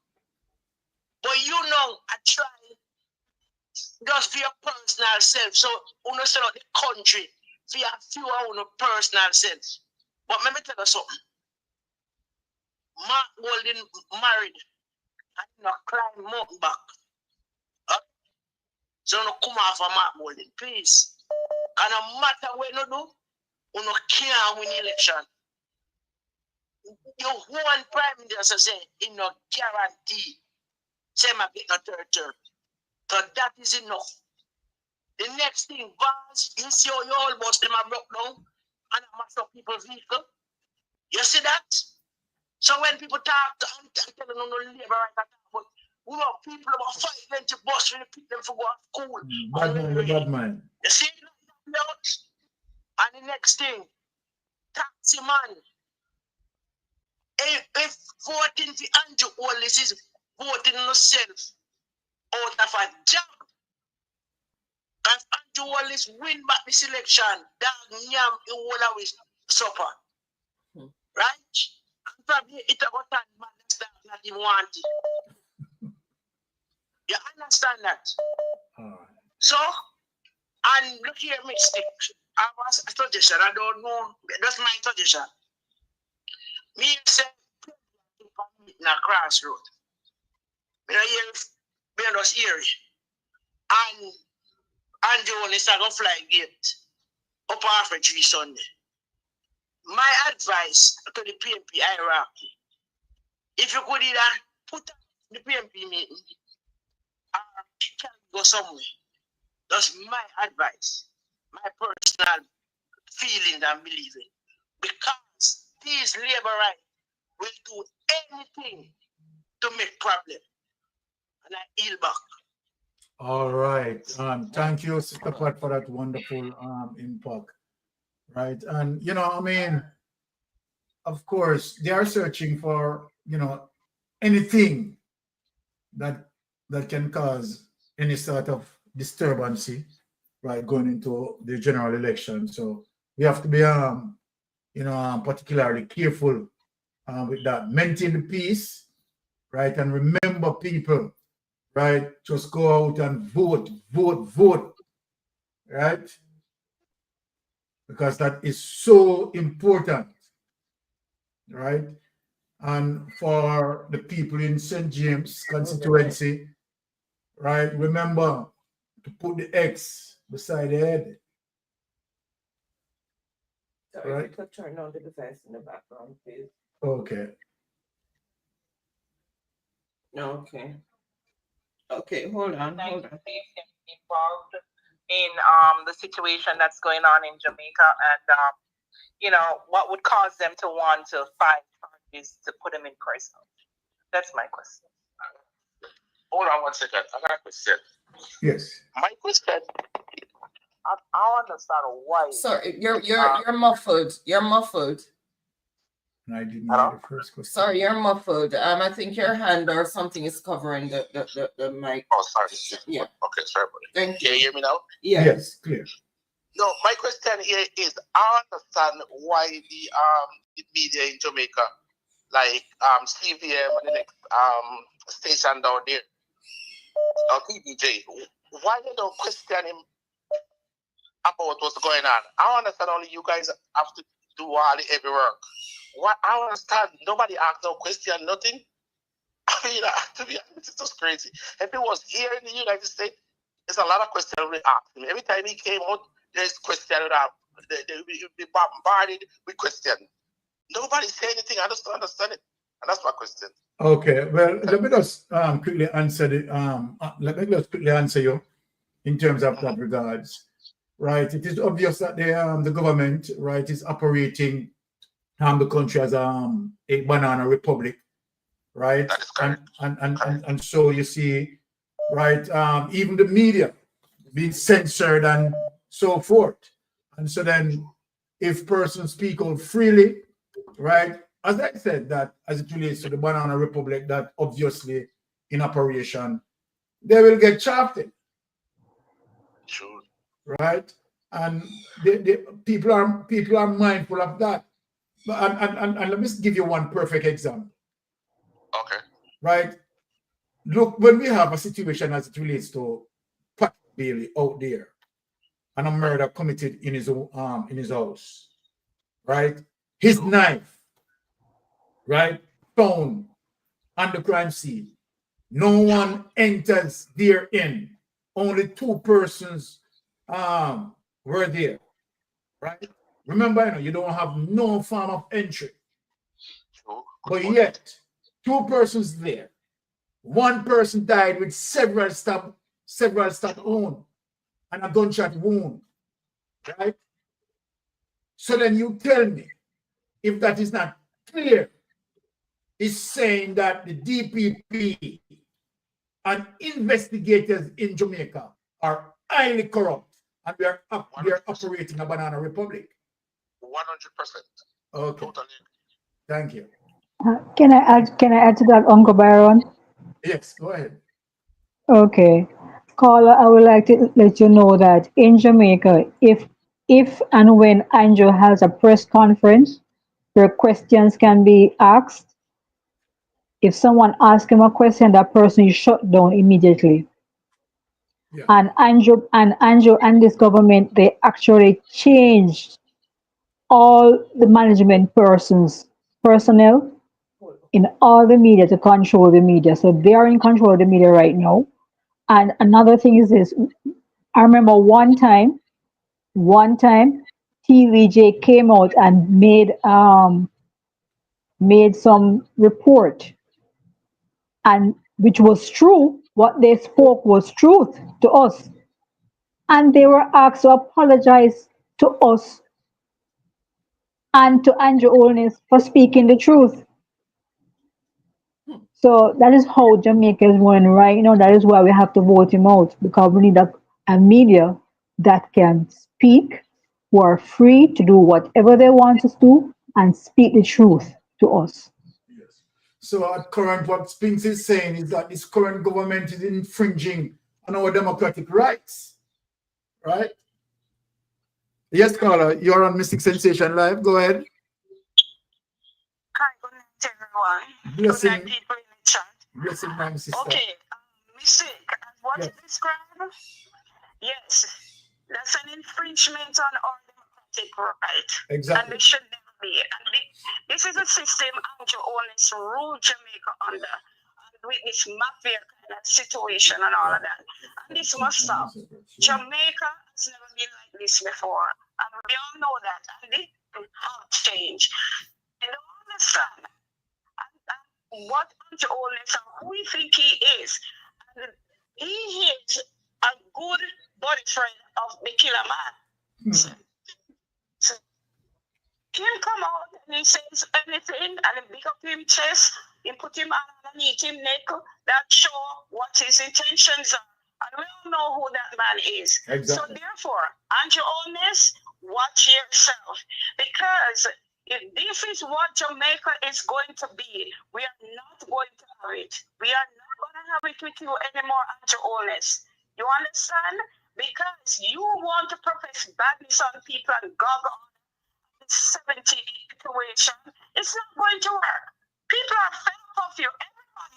But you know, I try just for your personal self. So you know, sell out the country for your few of your personal self. But let me tell you something. Mark Golding married and not climb mountain back. So no come off of Mark Golding, please. And no matter what you do, you no can't win election. Your one Prime Minister say in no guarantee. Say I get no third term. So that is enough. The next thing, Vaz, you see how you almost them are broke down and I mash up people's vehicle. You see that? So when people talk to I'm telling them no labor right now, but we have people about fighting to bus when they pick them for go to school. Bad man. You see that? And the next thing, taxi man. If voting for Andrew Wallace is voting on yourself out of a job, and Andrew Wallace win back this election, that yam he will always suffer. Right? And probably it about that man that's not even wanted. You understand that? So, and look here, mistake. I was a suggestion, I don't know, that's my suggestion. Me say, in a crossroad. Me just hear it. And Andrew only start to fly gate up halfway through Sunday. My advice to the PMP hierarchy, if you could either put the PMP meeting or can go somewhere. That's my advice, my personal feeling and believing. Because these labor rights will do anything to make problem. And I yield back. All right. Thank you, Sister Pat, for that wonderful impact. Right. And you know, I mean, of course, they are searching for, you know, anything that can cause any sort of disturbance, right, going into the general election. So we have to be you know, particularly careful with that. Maintain the peace, right? And remember, people, right, just go out and vote, right? Because that is so important, right? And for the people in St. James constituency, right, remember to put the X beside the head. Sorry, right? you could turn on the device in the background, please. Okay. Okay. Okay, hold on. Involved in the situation that's going on in Jamaica, and you know, what would cause them to want to file charges to put him in prison? That's my question. Hold on 1 second. I got a question. Yes. My question. I understand why. Sorry, you're muffled. You're muffled. And I didn't hear the first question. Sorry, you're muffled. I think your hand or something is covering the mic. Oh, sorry. Yeah. Okay, sorry about it. Thank you. Can you hear me now? Yes, clear. No, my question here is I understand why the media in Jamaica, like CVM and the next station down there, or PBJ, why they don't question him about what's going on? I understand only you guys have to do all the heavy work. What I understand, nobody asked no question, nothing. I mean, to be honest, it's just crazy. If it was here in the United States, there's a lot of questions we asked him. Every time he came out, there's questions that they be bombarded with questions. Nobody say anything. I just don't understand it, and that's my question. Okay, well, let me just quickly answer you in terms of that regards. Right, it is obvious that the government, right, is operating the country as a banana republic, right? And so you see, right, even the media being censored and so forth. And so then if persons speak out freely, right, as I said, that as it relates to the banana republic that obviously in operation, they will get shafted. Sure. Right? And the people are mindful of that. And let me give you one perfect example. Okay. Right? Look, when we have a situation as it relates to Pat Bailey out there and a murder committed in his house, right? His knife, right, found on the crime scene. No one enters therein. Only 2 persons were there, right? Remember, you don't have no form of entry. But yet, 2 persons there. 1 person died with several stab wounds and a gunshot wound, right? So then you tell me, if that is not clear, is saying that the DPP and investigators in Jamaica are highly corrupt and we are operating a banana republic. 100%. Okay. Totally. Thank you. Can I add to that, Uncle Byron? Yes, go ahead. Okay. Caller, I would like to let you know that in Jamaica, if and when Andrew has a press conference where questions can be asked, if someone asks him a question, that person is shut down immediately. Yeah. And Andrew and this government, they actually changed all the management personnel in all the media to control the media. So they are in control of the media right now. And another thing is this. I remember one time TVJ came out and made some report, and which was true. What they spoke was truth to us. And they were asked to apologize to us and to Andrew Holness for speaking the truth. So that is how Jamaica is going right now. That is why we have to vote him out, because we need a media that can speak, who are free to do whatever they want us to do and speak the truth to us. Yes. So at current, what Spinks is saying is that this current government is infringing on our democratic rights, right? Yes, caller, you're on Mystic Sensation Live. Go ahead. Hi, good night, everyone. Blessing. Good night, people in the chat. Blessing, my sister. Okay, Mystic, what you describe? Yes, that's an infringement on our democratic right. Exactly. And it should never be. And this is a system Andrew Holness ruled Jamaica under, and with this mafia kind of situation and all of that. And this must stop. Jamaica has never been like this before. And we all know that. And this has changed. I don't understand what Andrew Holness and who we think he is. And he is a good boyfriend of the killer man. So him come out and he says anything and he pick up him chest, he put him underneath him neck, that show what his intentions are. And we all know who that man is. Exactly. So therefore, Andrew Holness, watch yourself. Because if this is what Jamaica is going to be, we are not going to have it. We are not going to have it with you anymore, Andrew Holness. You understand? Because you want to profess badness on people and gog on the 70 situation. It's not going to work. People are fed up of you.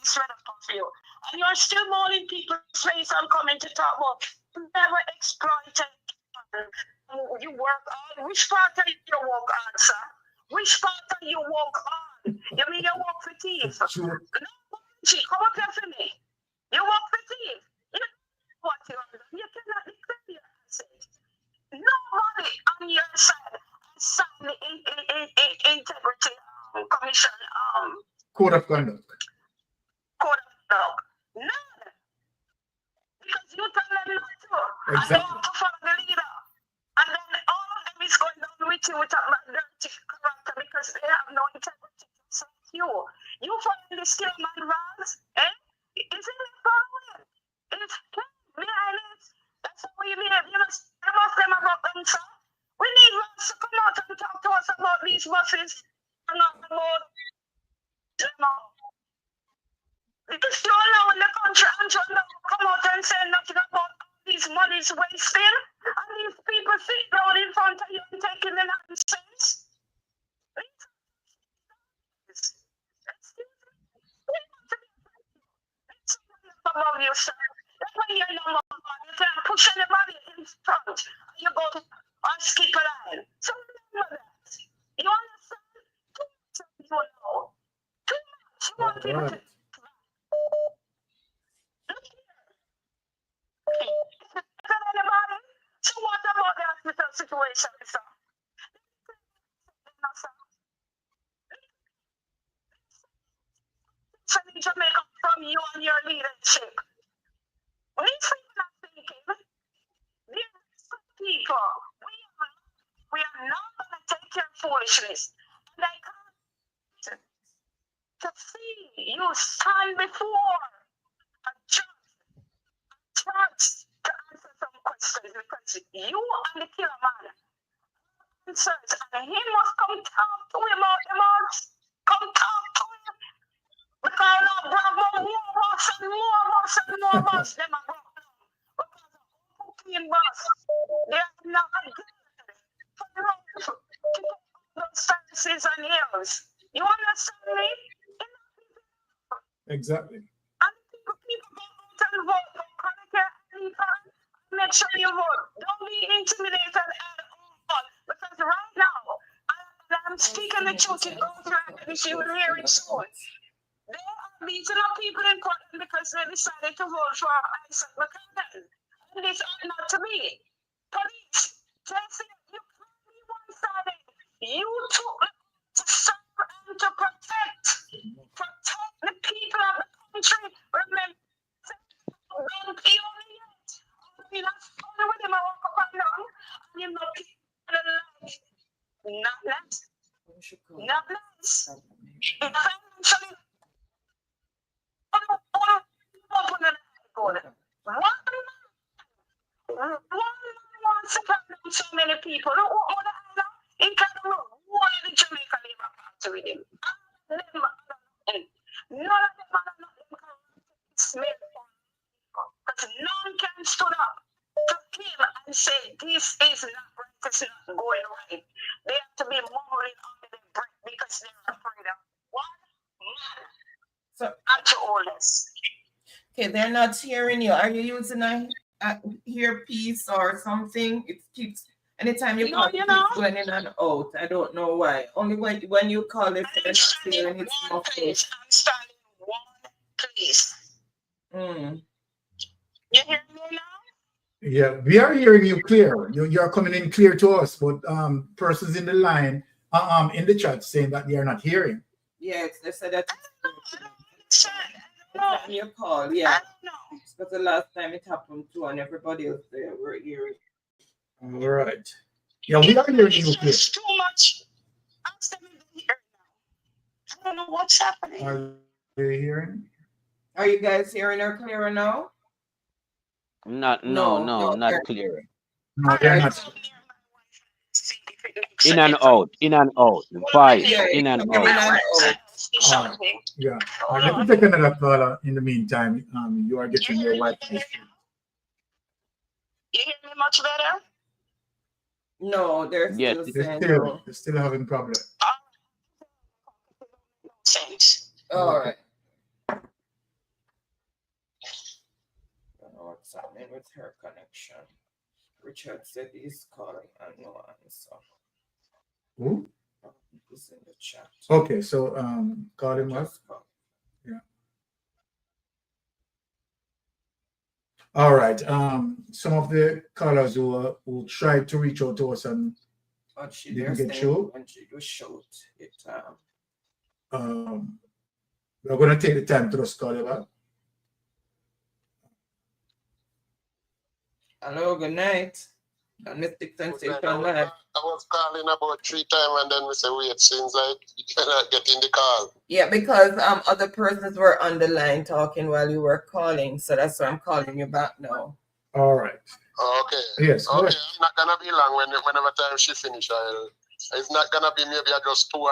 It's right up of you. And you're still mauling people's face and coming to talk about never exploited. You work on. Which part of you work on, sir? Which part of you work on? You mean you work for thief? No, come up here for me. You work for thief. You know what you are doing. You cannot declare your assets. Nobody on your side has signed the integrity commission Code of conduct. Code of conduct. None. Because you tell them not to. Exactly. And they want to follow the leader. And then all of them is going down with you with a dirty character because they have no integrity. So you follow the skill man rules, eh? Isn't it following? It's behind it. That's how we live. You must them about them, sir. We need Ross to come out and talk to us about these buses and not about them all. Because you allow in the country and you come out and say nothing about these monies wasting and these people sitting down in front of you and taking the nonsense. Above you, sir. That's why you're number one. You can't push anybody in front. And you go and skip a line. So remember that. You understand? Too much you know. Too much. You want people to. Look here. Anybody? So what about the hospital situation, sir? No, sir. In Jamaica from you and your leadership. We are thinking, these people, we are not going to take your foolishness. And I can't to see you stand before a judge to answer some questions because you and the killer man answers and he must come talk to him about the marks. Come talk to him. Because now Bravo more boss and more boss and more boss them are broke down. Because of cooking boss, they are not good for the road to keep up those services and hills. You understand me? Exactly. And people go out and vote for Connecticut and make sure you vote. Don't be intimidated at all. Because right now, I'm speaking the truth in Government and you will hear it soon. They are beating up people in Portland because they decided to vote for ISAT McConnell. And this ought not to be. Police, Jesse, you can't be one-sided. You took to serve and to protect the people of the country. Remember, don't be only yet. You're not only with him, I walk up and down, and you know, not nice. Not nice. Financially, so many people. In Cameroon, one of the Jamaican Labour Party with him. None of them are not because none can stand up to him and say this is not right, it's not going right. They have to be mumbling under their breath because they're afraid of one man. So and to all this. Okay, they're not hearing you. Are you using a earpiece or something? It keeps anytime you call, it keeps going in and out. I don't know why. Only when you call it, they're not hearing it. I'm standing one place. You hear me now? Yeah, we are hearing you clear. You are coming in clear to us, but persons in the line, in the chat saying that they are not hearing. Yes, they said that. Your call, yeah. Because the last time it happened too, and everybody else there were hearing. All right. Yeah, we are hearing you clear. It's too much. I'm standing here now. I don't know what's happening. Are they hearing? Are you guys hearing her clearer now? Not clear. No, they're not. In and out. Five. In and out. Yeah. Let me take another caller in the meantime. You are getting your Wi-Fi. You hear me much better? No, they're still having problems. Thanks. All right. what's happening with her connection. Richard said he's calling and no answer. Who? He's in the chat. Okay, so call him up. Yeah. All right. Some of the callers who tried to reach out to us and didn't get through. When she was short, we're going to take the time to just call you back. Hello, good night. Mystic Sensation Live. I was calling about 3 times and then we say, wait, seems like you cannot get in the call. Yeah, because other persons were on the line talking while you were calling, so that's why I'm calling you back now. All right. Okay. Yes. Okay, I'm not gonna be long whenever time she finish. It's not gonna be maybe I just 2 or.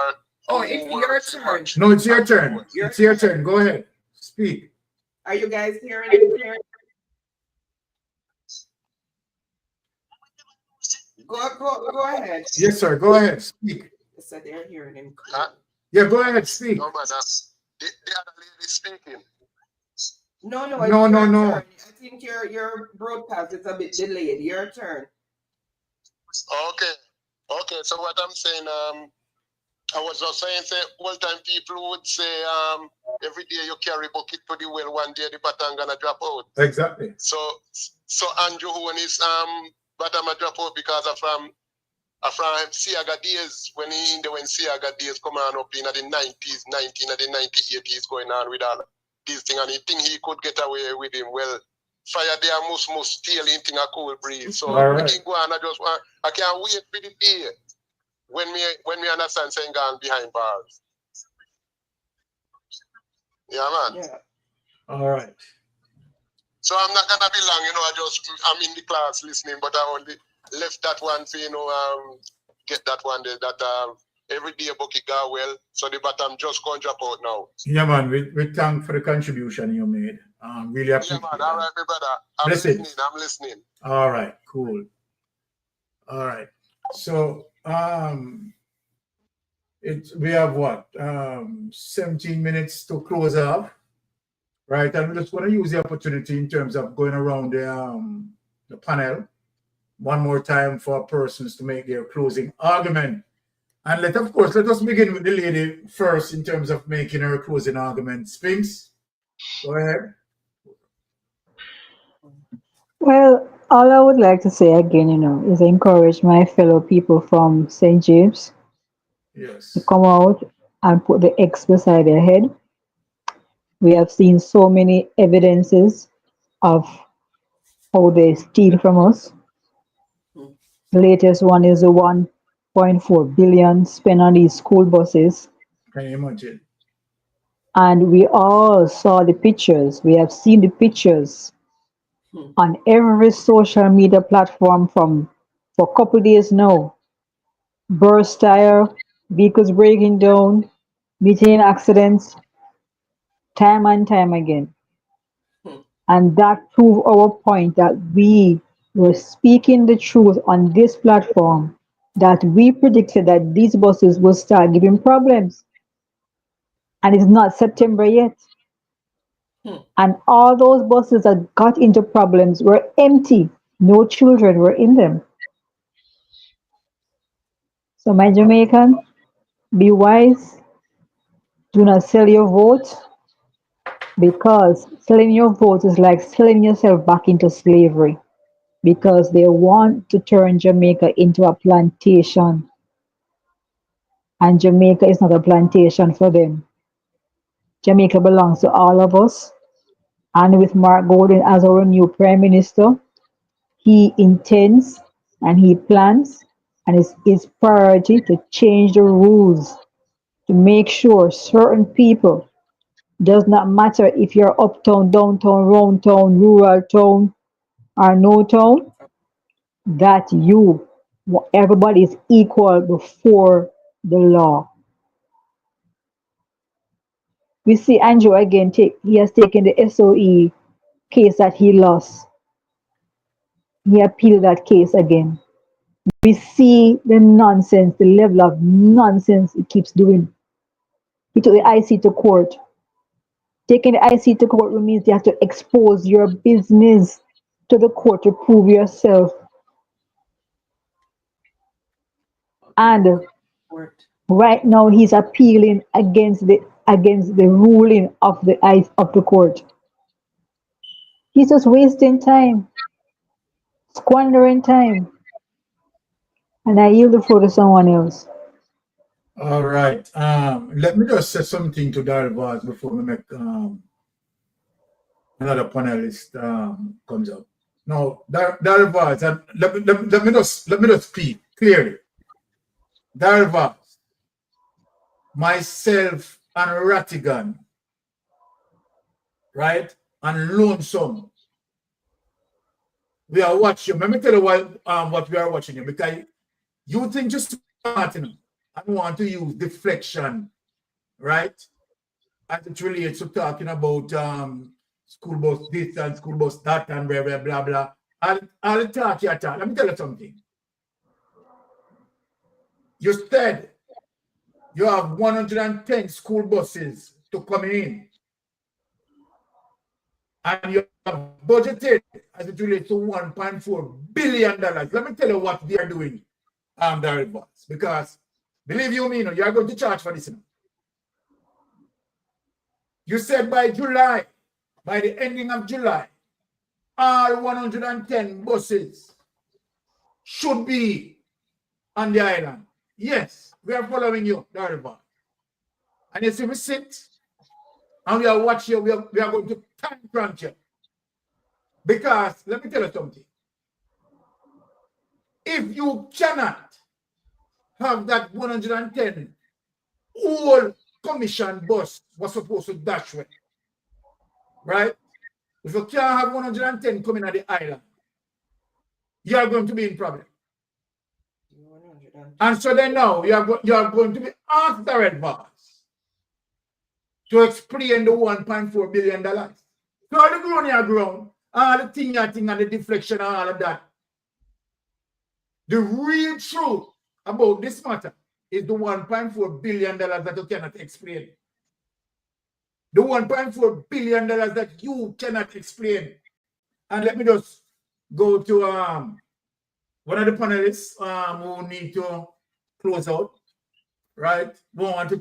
Oh, it's your turn. No, it's your turn. It's your turn. Go ahead. Speak. Are you guys hearing it? Go ahead. Yes, sir. Go ahead. Speak. So they're hearing him. Yeah, go ahead. Speak. No, man, that's the other lady speaking. No. No. I think your broadcast is a bit delayed. Your turn. Okay. So what I'm saying, I was just saying, all time people would say, every day you carry bucket to the well, one day the baton gonna drop out. Exactly. So Andrew Owen is baton drop out because of from Seaga days when Seaga days come on up in the 90s, 1998 going on with all these things, and he think he could get away with him. Well, fire there must steal anything a cool breeze. So I think I can't wait for the day when we understand saying gone behind bars. Yeah, man. Yeah. All right. So I'm not gonna be long, I'm in the class listening, but I only left that one to get that one there that every day bucket go well. So the bottom just going to drop out now. Yeah, man. We thank for the contribution you made. Really appreciate it. Yeah, man. All right, my brother. I'm listening. All right, cool. All right. So we have what? 17 minutes to close off. Right, and we're just going to use the opportunity in terms of going around the panel one more time for persons to make their closing argument. And let us begin with the lady first in terms of making her closing argument. Spinks, go ahead. Well, all I would like to say again, is encourage my fellow people from St. James to come out and put the X beside their head. We have seen so many evidences of how they steal from us. The latest one is the 1.4 billion spent on these school buses. Can you imagine? And we all saw the pictures. We have seen the pictures on every social media platform for a couple of days now. Burst tire, vehicles breaking down, meeting accidents, time and time again. And that proved our point that we were speaking the truth on this platform, that we predicted that these buses will start giving problems. And it's not September yet. And all those buses that got into problems were empty. No children were in them. So my Jamaican, be wise. Do not sell your vote, because selling your vote is like selling yourself back into slavery, because they want to turn Jamaica into a plantation. And Jamaica is not a plantation for them. Jamaica belongs to all of us. And with Mark Gordon as our new Prime Minister, he intends and he plans, and it's his priority to change the rules to make sure certain people, does not matter if you're uptown, downtown, round town, rural town, or no town, that everybody is equal before the law. We see Andrew again, he has taken the SOE case that he lost. He appealed that case again. We see the nonsense, the level of nonsense he keeps doing. He took the IC to court. Taking the IC to court means you have to expose your business. to the court to prove yourself. And right now he's appealing against the ruling of the court. He's just wasting time, squandering time. And I yield the floor to someone else. All right. Let me just say something to Darvaz before we make another panelist comes up. Now, Darvaz, let me just speak clearly. Darvaz, myself and Ratigan, right? And Lonesome. We are watching. Let me tell you what we are watching you, because you think just starting. I want to use deflection, right? As it relates to talking about school bus this and school bus that and blah blah blah blah. I'll talk your talk. Let me tell you something. You said you have 110 school buses to come in, and you have budgeted as it relates to $1.4 billion. Let me tell you what they are doing, the boss, because believe you me, you are going to charge for this. You said by July, by the ending of July, all 110 buses should be on the island. Yes, we are following you, Darvaz. And you see, we sit and we are watching you, we are going to time crunch you. Because, let me tell you something. If you cannot have that 110 whole commission bus was supposed to dash with, right? If you can't have 110 coming at the island, you are going to be in problem. And so then now you are going to be asked the red bars to explain the $1.4 billion. So all the grown your ground, all the thing and the deflection and all of that. The real truth about this matter is the $1.4 billion that you cannot explain. The $1.4 billion that you cannot explain. And let me just go to one of the panelists who need to close out, right? We want to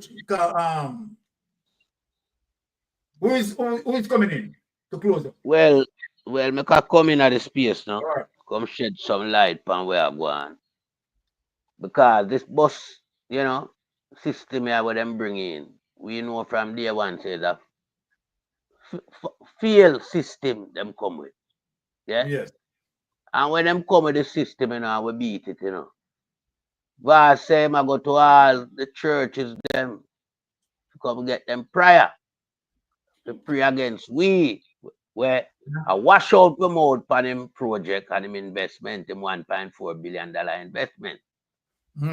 who is coming in to close out? Well, me can come in at the space now. Right. Come shed some light on where I'm going. Because this bus, system here where them bring in, we know from day one say that failed system them come with. Yeah? Yes. And when them come with the system, we beat it, But say I go to all the churches them to come get them prayer to pray against we where I wash out the mouth for him project and him investment, him $1.4 billion investment.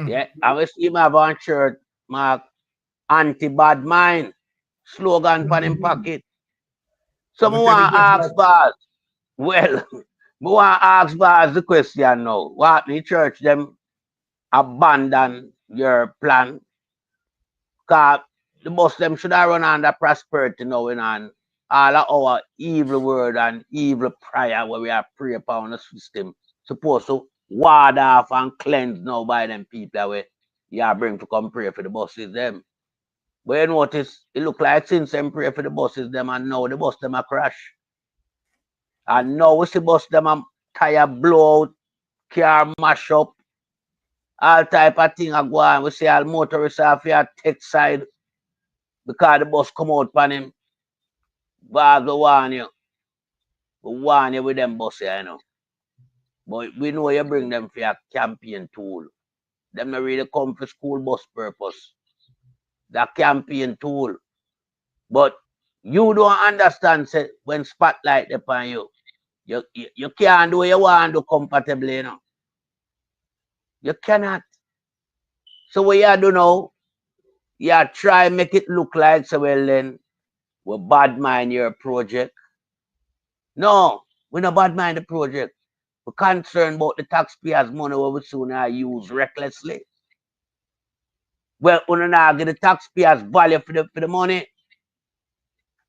Yeah, I was him have on shirt mark anti-bad mind slogan for him pocket. So I want to ask Baz, well, I want to ask Baz the question now. What the church them abandon your plan? Because the Muslim should have run under prosperity now and all of our evil word and evil prayer where we are pray upon the system supposed to ward off and cleanse now by them people where you are bring to come pray for the buses them. But you notice it look like since them pray for the buses them and now the bus them a crash. And now we see bus them a tire blow out, car mash up, all type of thing a go on. We see all motorists off here tech side because the bus come out on him. But we warn you. We warn you with them bus here, But we know you bring them for a campaign tool. Them not really come for school bus purpose. That campaign tool. But you don't understand say, when spotlight upon you. You can't do what you want to do comfortably, You cannot. So what you do now, you try make it look like so well then we bad mind your project. No, we not bad mind the project. We're concerned about the taxpayers' money we will soon use recklessly. Well, we not get the taxpayers' value for the money.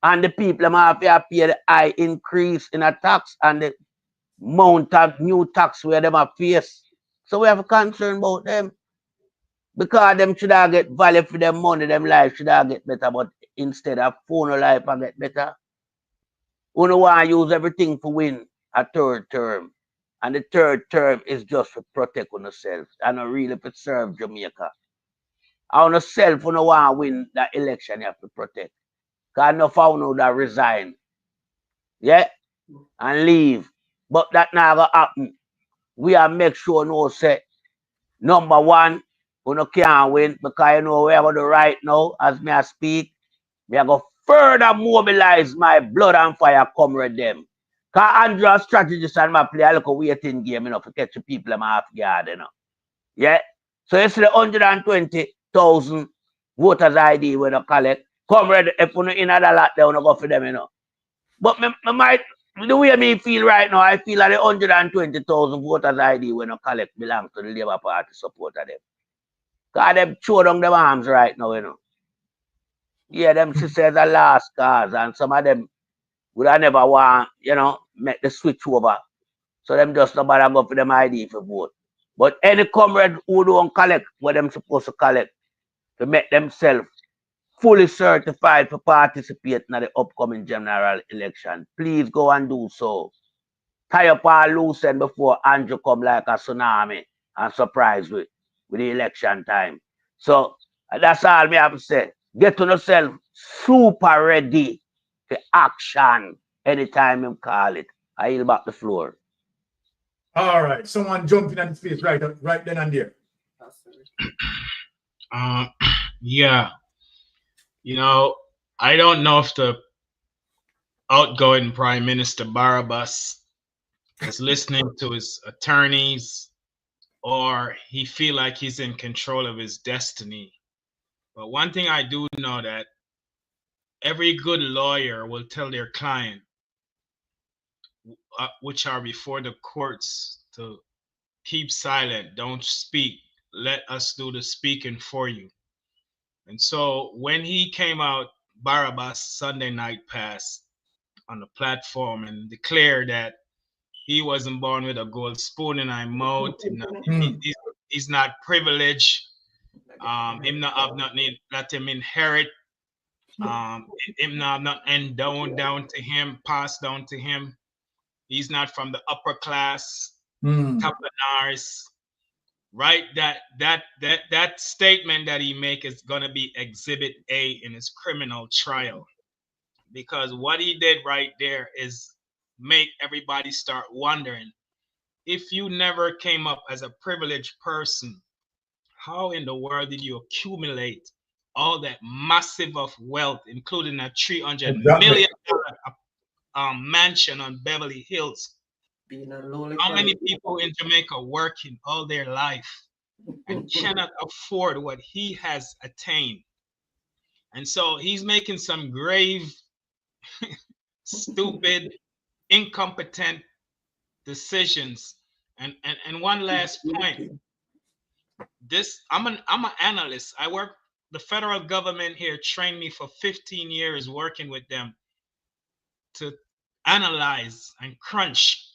And the people have to pay the high increase in a tax and amount of new tax where them are face. So we have a concern about them. Because them should have get value for them money, them life should have get better, but instead of phone life and get better. We don't want to use everything to win a third term. And the third term is just to protect on yourself and not really to serve Jamaica. On yourself, you don't want to win that election, you have to protect. Because enough of you that resign. Yeah? And leave. But that not going to happen. We have make sure no say, number one, we no can't win because you know we are going to right now, as me I speak, we are going to further mobilize my blood and fire comrade them. Because Andrew strategist and my play a little waiting game, you know, to catch the people them half guard, you know. Yeah? So you see the 120,000 voters ID we don't collect. Comrade, if you in a lot, they want to go for them, you know. But the way me feel right now, I feel like the 120,000 voters ID we don't collect belong to the Labour Party supporter them. Because them throw down them arms right now, you know. Yeah, them sisters are last cause, and some of them would have never want, you know, make the switch over. So them just no bother go for them ID for vote. But any comrade who don't collect what them supposed to collect to make themselves fully certified to participate in the upcoming general election, please go and do so. Tie up all loose end before Andrew come like a tsunami and surprise with the election time. So that's all me have to say. Get to yourself super ready to action anytime you call it. I yield back the floor. All right, someone jump in the space right then and there. Yeah, you know, I don't know if the outgoing Prime Minister Barabbas is listening to his attorneys or he feel like he's in control of his destiny. But one thing I do know that every good lawyer will tell their client, which are before the courts, to keep silent, don't speak, let us do the speaking for you. And so when he came out, Barabbas, Sunday night past on the platform and declared that he wasn't born with a gold spoon in his mouth, he's not privileged, him not have nothing that him inherit, him not have nothing down to him, passed down to him. He's not from the upper class, Tapanars. Right, that statement that he make is gonna be Exhibit A in his criminal trial, because what he did right there is make everybody start wondering, if you never came up as a privileged person, how in the world did you accumulate all that massive of wealth, including a $300 million mansion on Beverly Hills? How many people in Jamaica working all their life and cannot afford what he has attained? And so he's making some grave, stupid, incompetent decisions. And one last point. I'm an analyst. I work, the federal government here trained me for 15 years working with them to analyze and crunch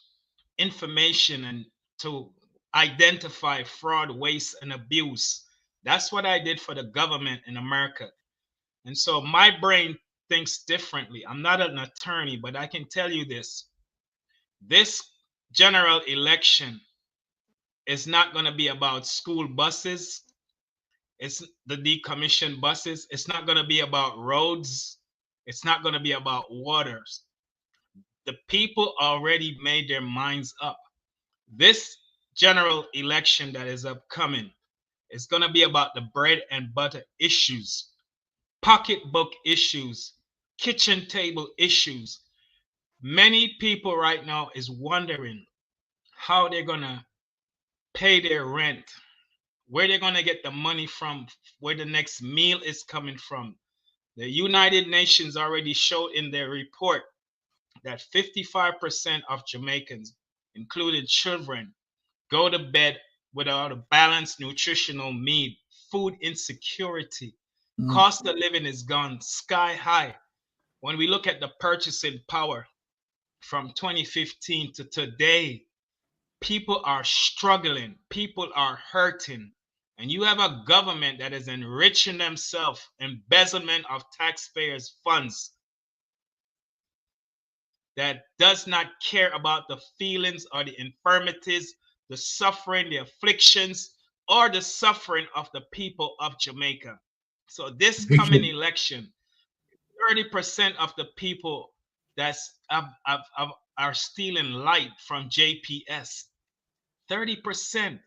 information and to identify fraud, waste, and abuse. That's what I did for the government in America. And so my brain thinks differently. I'm not an attorney, but I can tell you this. This general election is not going to be about school buses. It's the decommissioned buses. It's not going to be about roads. It's not going to be about waters. The people already made their minds up. This general election that is upcoming is going to be about the bread and butter issues, pocketbook issues, kitchen table issues. Many people right now is wondering how they're going to pay their rent, where they're going to get the money from, where the next meal is coming from. The United Nations already showed in their report that 55% of Jamaicans, including children, go to bed without a balanced nutritional need. Food insecurity, cost of living is gone sky high. When we look at the purchasing power, from 2015 to today, people are struggling, people are hurting, and you have a government that is enriching themselves, embezzlement of taxpayers' funds, that does not care about the feelings or the infirmities, the suffering, the afflictions, or the suffering of the people of Jamaica. So this coming election, 30% of the people are stealing light from JPS. 30%.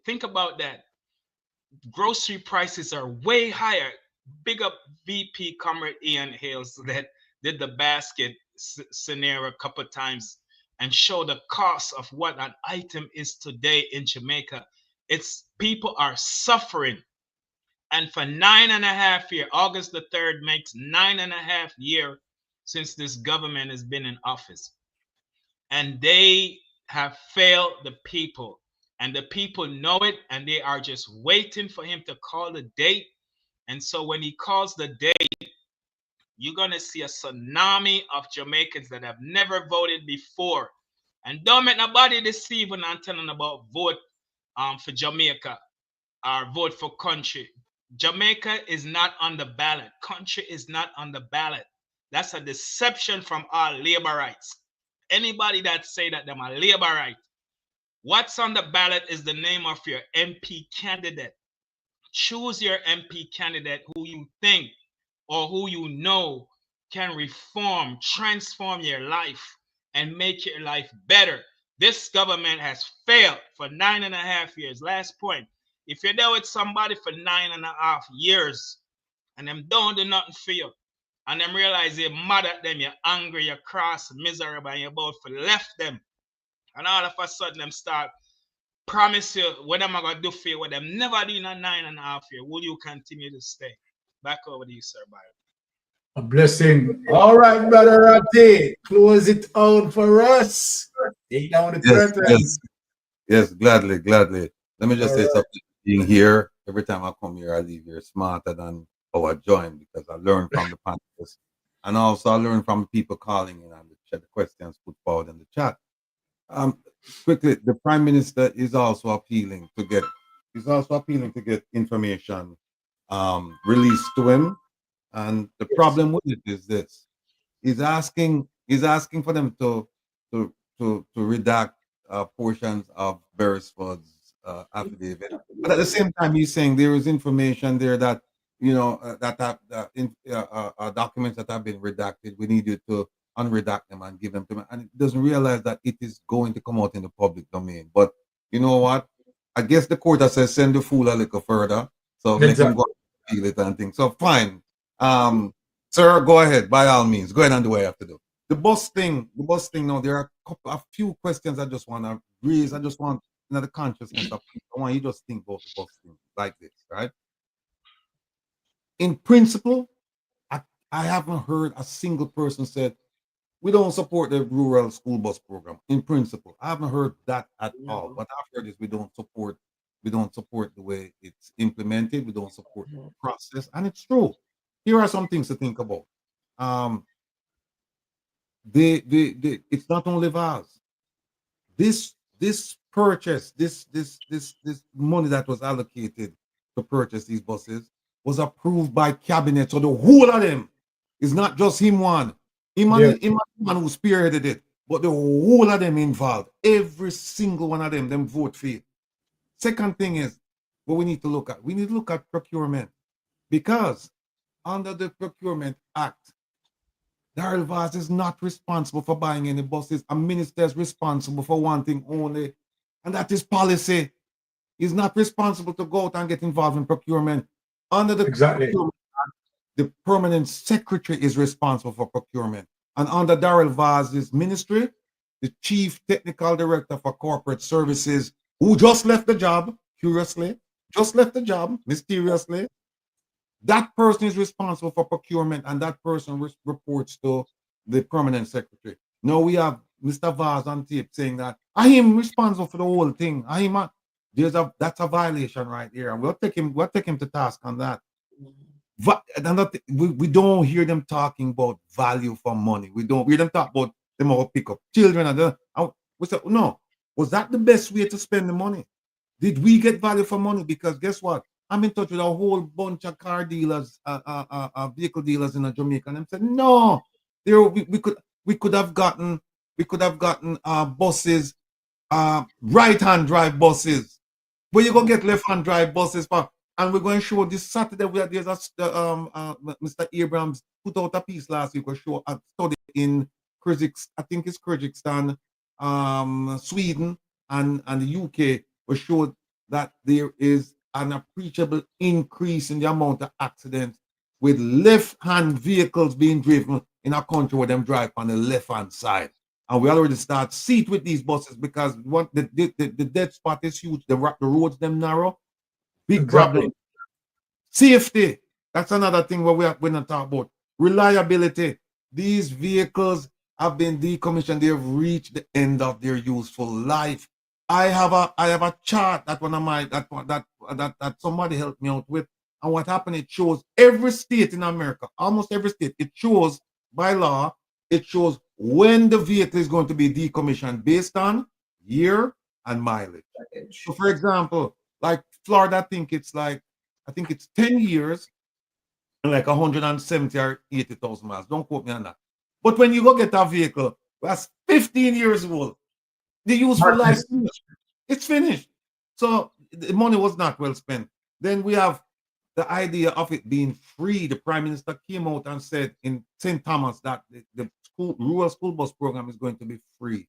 Think about that. Grocery prices are way higher. Big up VP Comrade Ian Hales that did the basket scenario a couple of times and show the cost of what an item is today in Jamaica. It's people are suffering. And for 9.5 years, August the 3rd makes 9.5 years since this government has been in office. And they have failed the people. And the people know it, and they are just waiting for him to call the date. And so when he calls the date, you're going to see a tsunami of Jamaicans that have never voted before. And don't make nobody deceive when I'm telling about vote for Jamaica or vote for country. Jamaica is not on the ballot. Country is not on the ballot. That's a deception from our labor rights. Anybody that say that they're a labor right, what's on the ballot is the name of your MP candidate. Choose your MP candidate who you think or who you know can reform, transform your life, and make your life better. This government has failed for 9.5 years. Last point. If you're there with somebody for 9.5 years and them don't do nothing for you, and them realize you're mad at them, you're angry, you're cross, miserable, and you're about to left them, and all of a sudden them start promise you what am I going to do for you, what them never do in a 9.5 years, will you continue to stay? Back over to you, Sir Byron. A blessing. All right, Brother Ratty, close it out for us. Take down the curtain. Yes, gladly. Let me just say something. Being here, every time I come here, I leave here smarter than how I joined, because I learn from the panelists. And also I learn from people calling in and the questions put forward in the chat. Quickly, the Prime Minister is also appealing to get information released to him. And the problem with it is this: he's asking for them to redact portions of Beresford's affidavit, but at the same time he's saying there is information there that documents that have been redacted. We need you to unredact them and give them to me, and it doesn't realize that it is going to come out in the public domain. But you know what? I guess the court has said send the fool a little further, so let him go feel it and things. So fine. Sir, go ahead, by all means. Go ahead and do what you have to do. The bus thing now, there are a few questions I just want to raise. I just want the consciousness of people. I want you just think about the bus thing like this, right? In principle, I haven't heard a single person said, we don't support the rural school bus program. In principle, I haven't heard that at all. What I've heard is we don't support the way it's implemented. We don't support the process, and it's true. Here are some things to think about. It's not only VAS. This purchase, this money that was allocated to purchase these buses was approved by cabinet. So the whole of them is not just him one. Him and the man who spearheaded it, but the whole of them involved. Every single one of them vote for it. Second thing is what we need to look at. We need to look at procurement, because under the Procurement Act, Darrell Vaz is not responsible for buying any buses. A minister is responsible for one thing only, and that is policy. He's not responsible to go out and get involved in procurement. Under the Procurement Act, the permanent secretary is responsible for procurement. And under Darrell Vaz's ministry, the chief technical director for corporate services, who just left the job, curiously, mysteriously, that person is responsible for procurement, and that person reports to the permanent secretary. Now we have Mr. Vaz on tape saying that I am responsible for the whole thing. That's a violation right here, and we'll take him to task on that. We don't hear them talking about value for money. We don't hear them talk about Them all pick up children. And we said, no, was that the best way to spend the money? Did we get value for money? Because guess what? I'm in touch with a whole bunch of car dealers, vehicle dealers in Jamaica, and they said, no, we could have gotten buses, right-hand drive buses. Where you go get left-hand drive buses for? And we're going to show this Saturday. There's Mr. Abrams put out a piece last week. We show a study in Kyrgyzstan, Sweden, and the UK. We showed that there is an appreciable increase in the amount of accidents with left-hand vehicles being driven in a country where them drive on the left-hand side. And we already start see it with these buses because the dead spot is huge. The roads them narrow. Big problem. Safety. That's another thing where we're not talking about. Reliability. These vehicles have been decommissioned. They've reached the end of their useful life. I have a chart that one of my that somebody helped me out with. And what happened, it shows every state in America, almost every state, it shows by law, it shows when the vehicle is going to be decommissioned based on year and mileage. So for example, like Florida, I think it's 10 years and like 170 or 80,000 miles. Don't quote me on that. But when you go get a vehicle that's 15 years old, the useful life, it's finished. So the money was not well spent. Then we have the idea of it being free. The Prime Minister came out and said in St. Thomas that the rural school bus program is going to be free.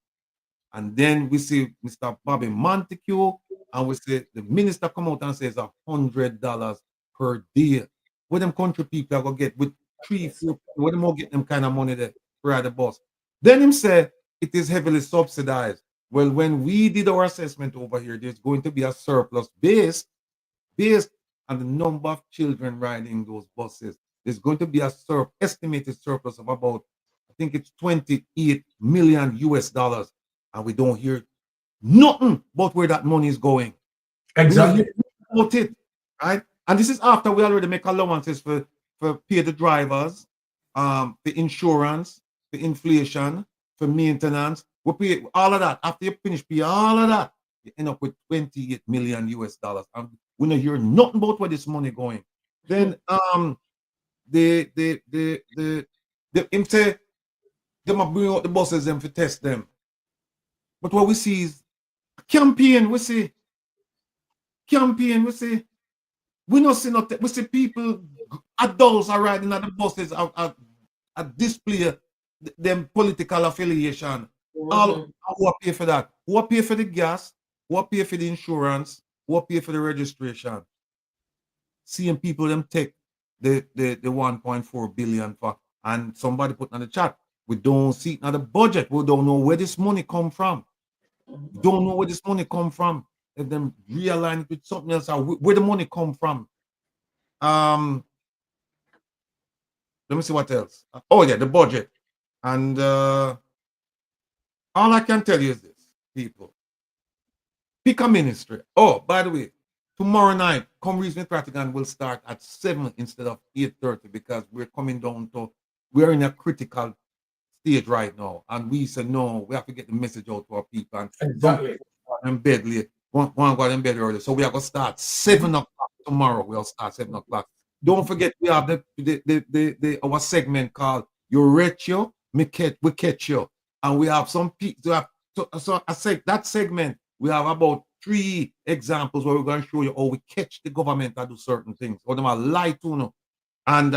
And then we see Mr. Bobby Montague, and we see the minister come out and says $100 per day. What them country people are going to get with 3-4, what them all get them kind of money there to ride the bus. Then him say it is heavily subsidized. Well, when we did our assessment over here, there's going to be a surplus based on the number of children riding those buses. There's going to be a estimated surplus of about, I think it's 28 million US dollars. And we don't hear nothing about where that money is going. Exactly. About it, right? And this is after we already make allowances for pay the drivers, the insurance, the inflation, for maintenance. We pay all of that. After you finish pay all of that, you end up with 28 million US dollars. And we don't hear nothing about where this money going. Then they say they might bring out the buses them to test them. But what we see is campaign, we see we not see nothing. We see people, adults are riding at the buses at display them political affiliation. All who pay for that? Who pay for the gas? Who pay for the insurance? Who pay for the registration? Seeing people them take the 1.4 billion for, and somebody put in the chat, we don't see it in the budget. We don't know where this money come from. We don't know where this money come from. Let them realign it with something else. Where the money come from? Let me see what else. Oh yeah, the budget. And all I can tell you is this, people. Pick a ministry. Oh, by the way, tomorrow night, Come Reason with Ratigan will start at 7 instead of 8:30 because we're coming down to, we're in a critical stage right now. And we said, no, we have to get the message out to our people. And exactly. Don't in bed late. One go in bed early. So we are going to start 7 o'clock tomorrow. We'll start 7 o'clock. Don't forget, we have our segment called You Rate You, We Catch You. And we have some people, that segment, we have about 3 examples where we're going to show you how we catch the government to do certain things. Or them are lie to you. And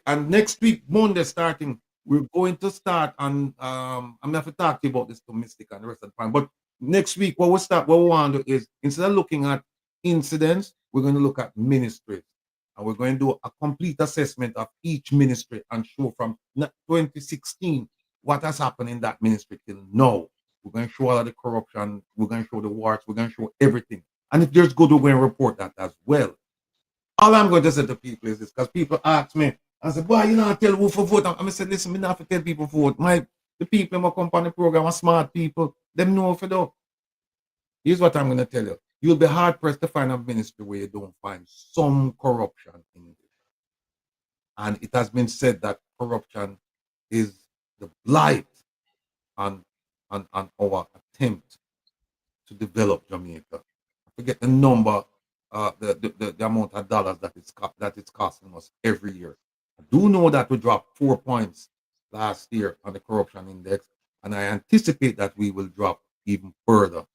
and next week, Monday starting, we're going to start on I'm gonna have to talk to you about this to Mystic and the rest of the time. But next week, what we want to do is instead of looking at incidents, we're going to look at ministries. And we're going to do a complete assessment of each ministry and show from 2016 what has happened in that ministry till now. We're going to show all of the corruption, we're going to show the warts, we're going to show everything. And if there's good, we're going to report that as well. All I'm going to say to people is this, because people ask me, I said, boy, you know, I tell who for vote. I said, listen, me not have to tell people for vote. The people who come on the program are smart people. Them know for that. Here's what I'm going to tell you. You'll be hard-pressed to find a ministry where you don't find some corruption in it. And it has been said that corruption is the blight on our attempt to develop Jamaica. I forget the number, the amount of dollars that it's costing us every year. I do know that we dropped 4 points last year on the corruption index, and I anticipate that we will drop even further.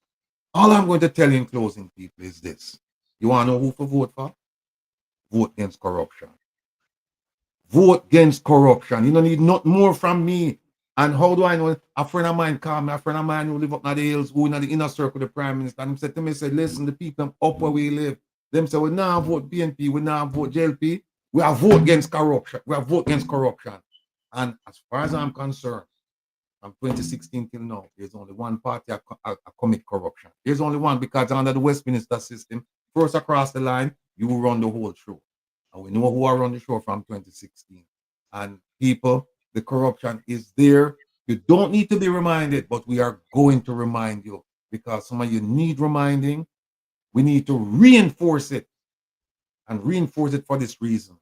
All I'm going to tell you in closing, people, is this. You want to know who to vote for? Vote against corruption. Vote against corruption. You don't need nothing more from me. And how do I know? A friend of mine called me, a friend of mine who live up in the hills, who in the inner circle of the Prime Minister, and he said to me, listen, the people up where we live, them say, we now vote BNP, we now vote JLP, we have vote against corruption. We have vote against corruption. And as far as I'm concerned, from 2016 till now, there's only one party that commit corruption. There's only one, because under the Westminster system, first across the line, you will run the whole show. And we know who are on the show from 2016. And people, the corruption is there. You don't need to be reminded, but we are going to remind you, because some of you need reminding. We need to reinforce it, and reinforce it for this reason.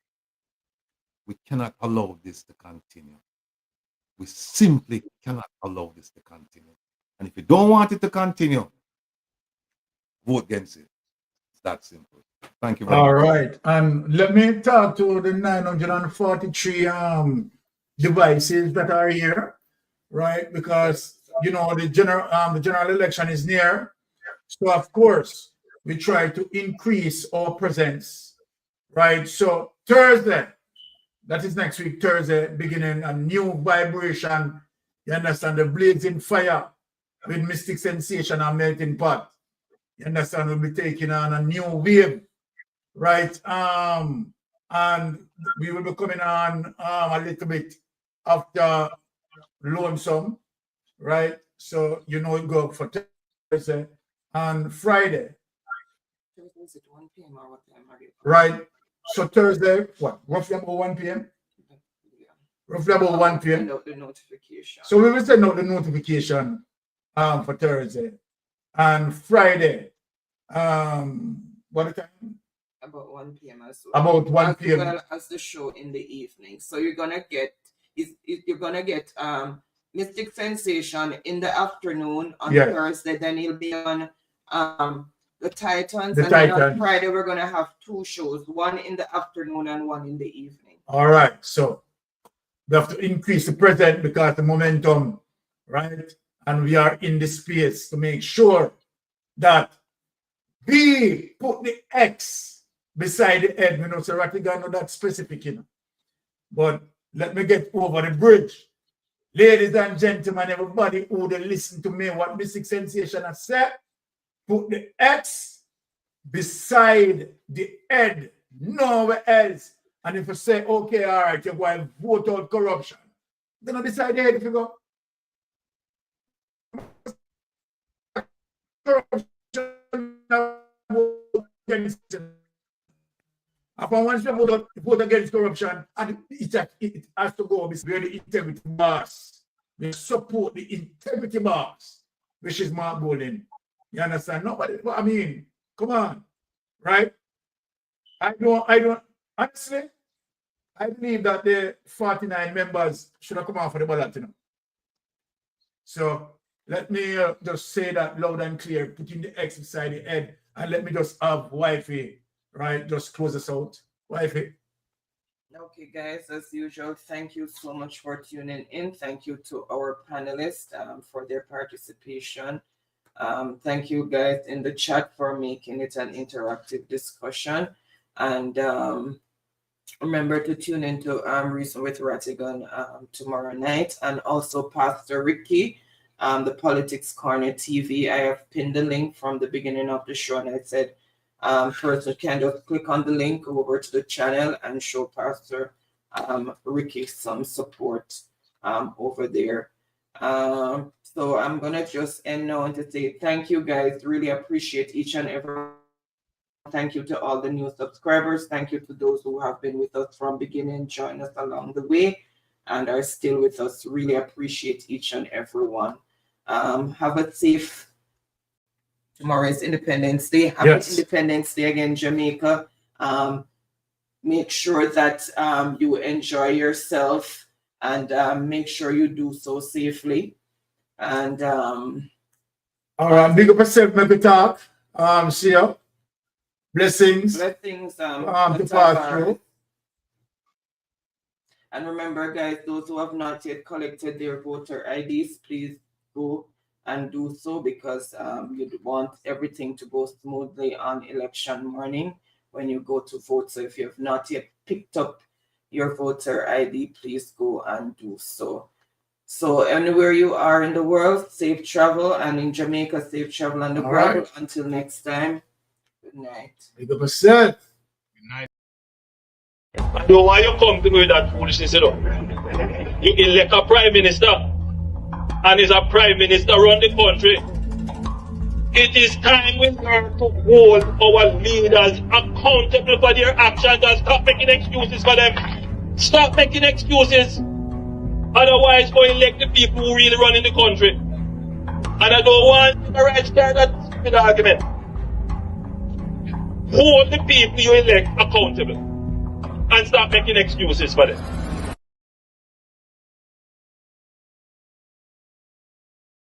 We cannot allow this to continue. We simply cannot allow this to continue. And if you don't want it to continue, vote against it. It's that simple. Thank you very much. All right. And let me talk to the 943 devices that are here, right? Because, you know, the general election is near. So, of course, we try to increase our presence, right? So, Thursday, that is next week, Thursday, beginning a new vibration. You understand? The blazing fire with Mystic Sensation and Melting Pot. You understand? We'll be taking on a new wave, right? And we will be coming on a little bit after Lonesome, right? So, you know, it go for Thursday and Friday. Is it 1 p.m. or what time are you? Right. So Thursday, what? Roughly about 1 p.m.? Roughly about 1 p.m. Send out the notification. So we will send out the notification for Thursday. And Friday, what time? About 1 p.m. as well. About 1 p.m. As well as the show in the evening. So you're gonna get Mystic Sensation in the afternoon on Thursday. Then you'll be on the Titans. And then on Friday we're gonna have 2 shows, one in the afternoon and one in the evening. All right. So we have to increase the present because the momentum, right? And we are in the space to make sure that we put the X beside the head. You know, so Ratigan, not that specific, you know. But let me get over the bridge. Ladies and gentlemen, everybody who will listen to me, what Mystic Sensation has said, put the X beside the head, nowhere else. And if you say, okay, all right, you're going to vote out corruption, then beside the head if you go. Upon once you vote against corruption, and it has to go where the integrity bars. We support the integrity bars, which is Mark Golden. You understand? Nobody, I mean, come on, right? I don't, honestly, I believe that the 49 members should have come out for the ballot, you know. So let me just say that loud and clear, putting the X beside the head, and let me just have wifey, right? Just close us out. Wifey. Okay, guys, as usual, thank you so much for tuning in. Thank you to our panelists for their participation. Thank you guys in the chat for making it an interactive discussion. And remember to tune into Reason with Ratigan tomorrow night. And also Pastor Ricky, the Politics Corner TV. I have pinned the link from the beginning of the show, and I said, first you can just click on the link, go over to the channel and show Pastor Ricky some support over there. So I'm gonna just end now and to say thank you guys, really appreciate each and every one. Thank you to all the new subscribers. Thank you to those who have been with us from beginning, join us along the way and are still with us. Really appreciate each and every one. Have a safe tomorrow is Independence Day. Happy Independence Day again, Jamaica. Make sure that you enjoy yourself and make sure you do so safely. And all right, big up yourself, maybe talk. See ya. Blessings. Blessings to pass through. And remember, guys, those who have not yet collected their voter IDs, please go and do so, because you want everything to go smoothly on election morning when you go to vote. So if you have not yet picked up your voter ID, please go and do so. So anywhere you are in the world, safe travel, and in Jamaica, safe travel on the ground. Right. Until next time, good night. Big up yourself. Good night. I know why you come to me with that foolishness, you know. You elect a prime minister, and is a prime minister run the country. It is time we learn to hold our leaders accountable for their actions and stop making excuses for them. Stop making excuses. Otherwise, go elect the people who really run in the country. And I don't want the right start that stupid argument. Hold the people you elect accountable and stop making excuses for them.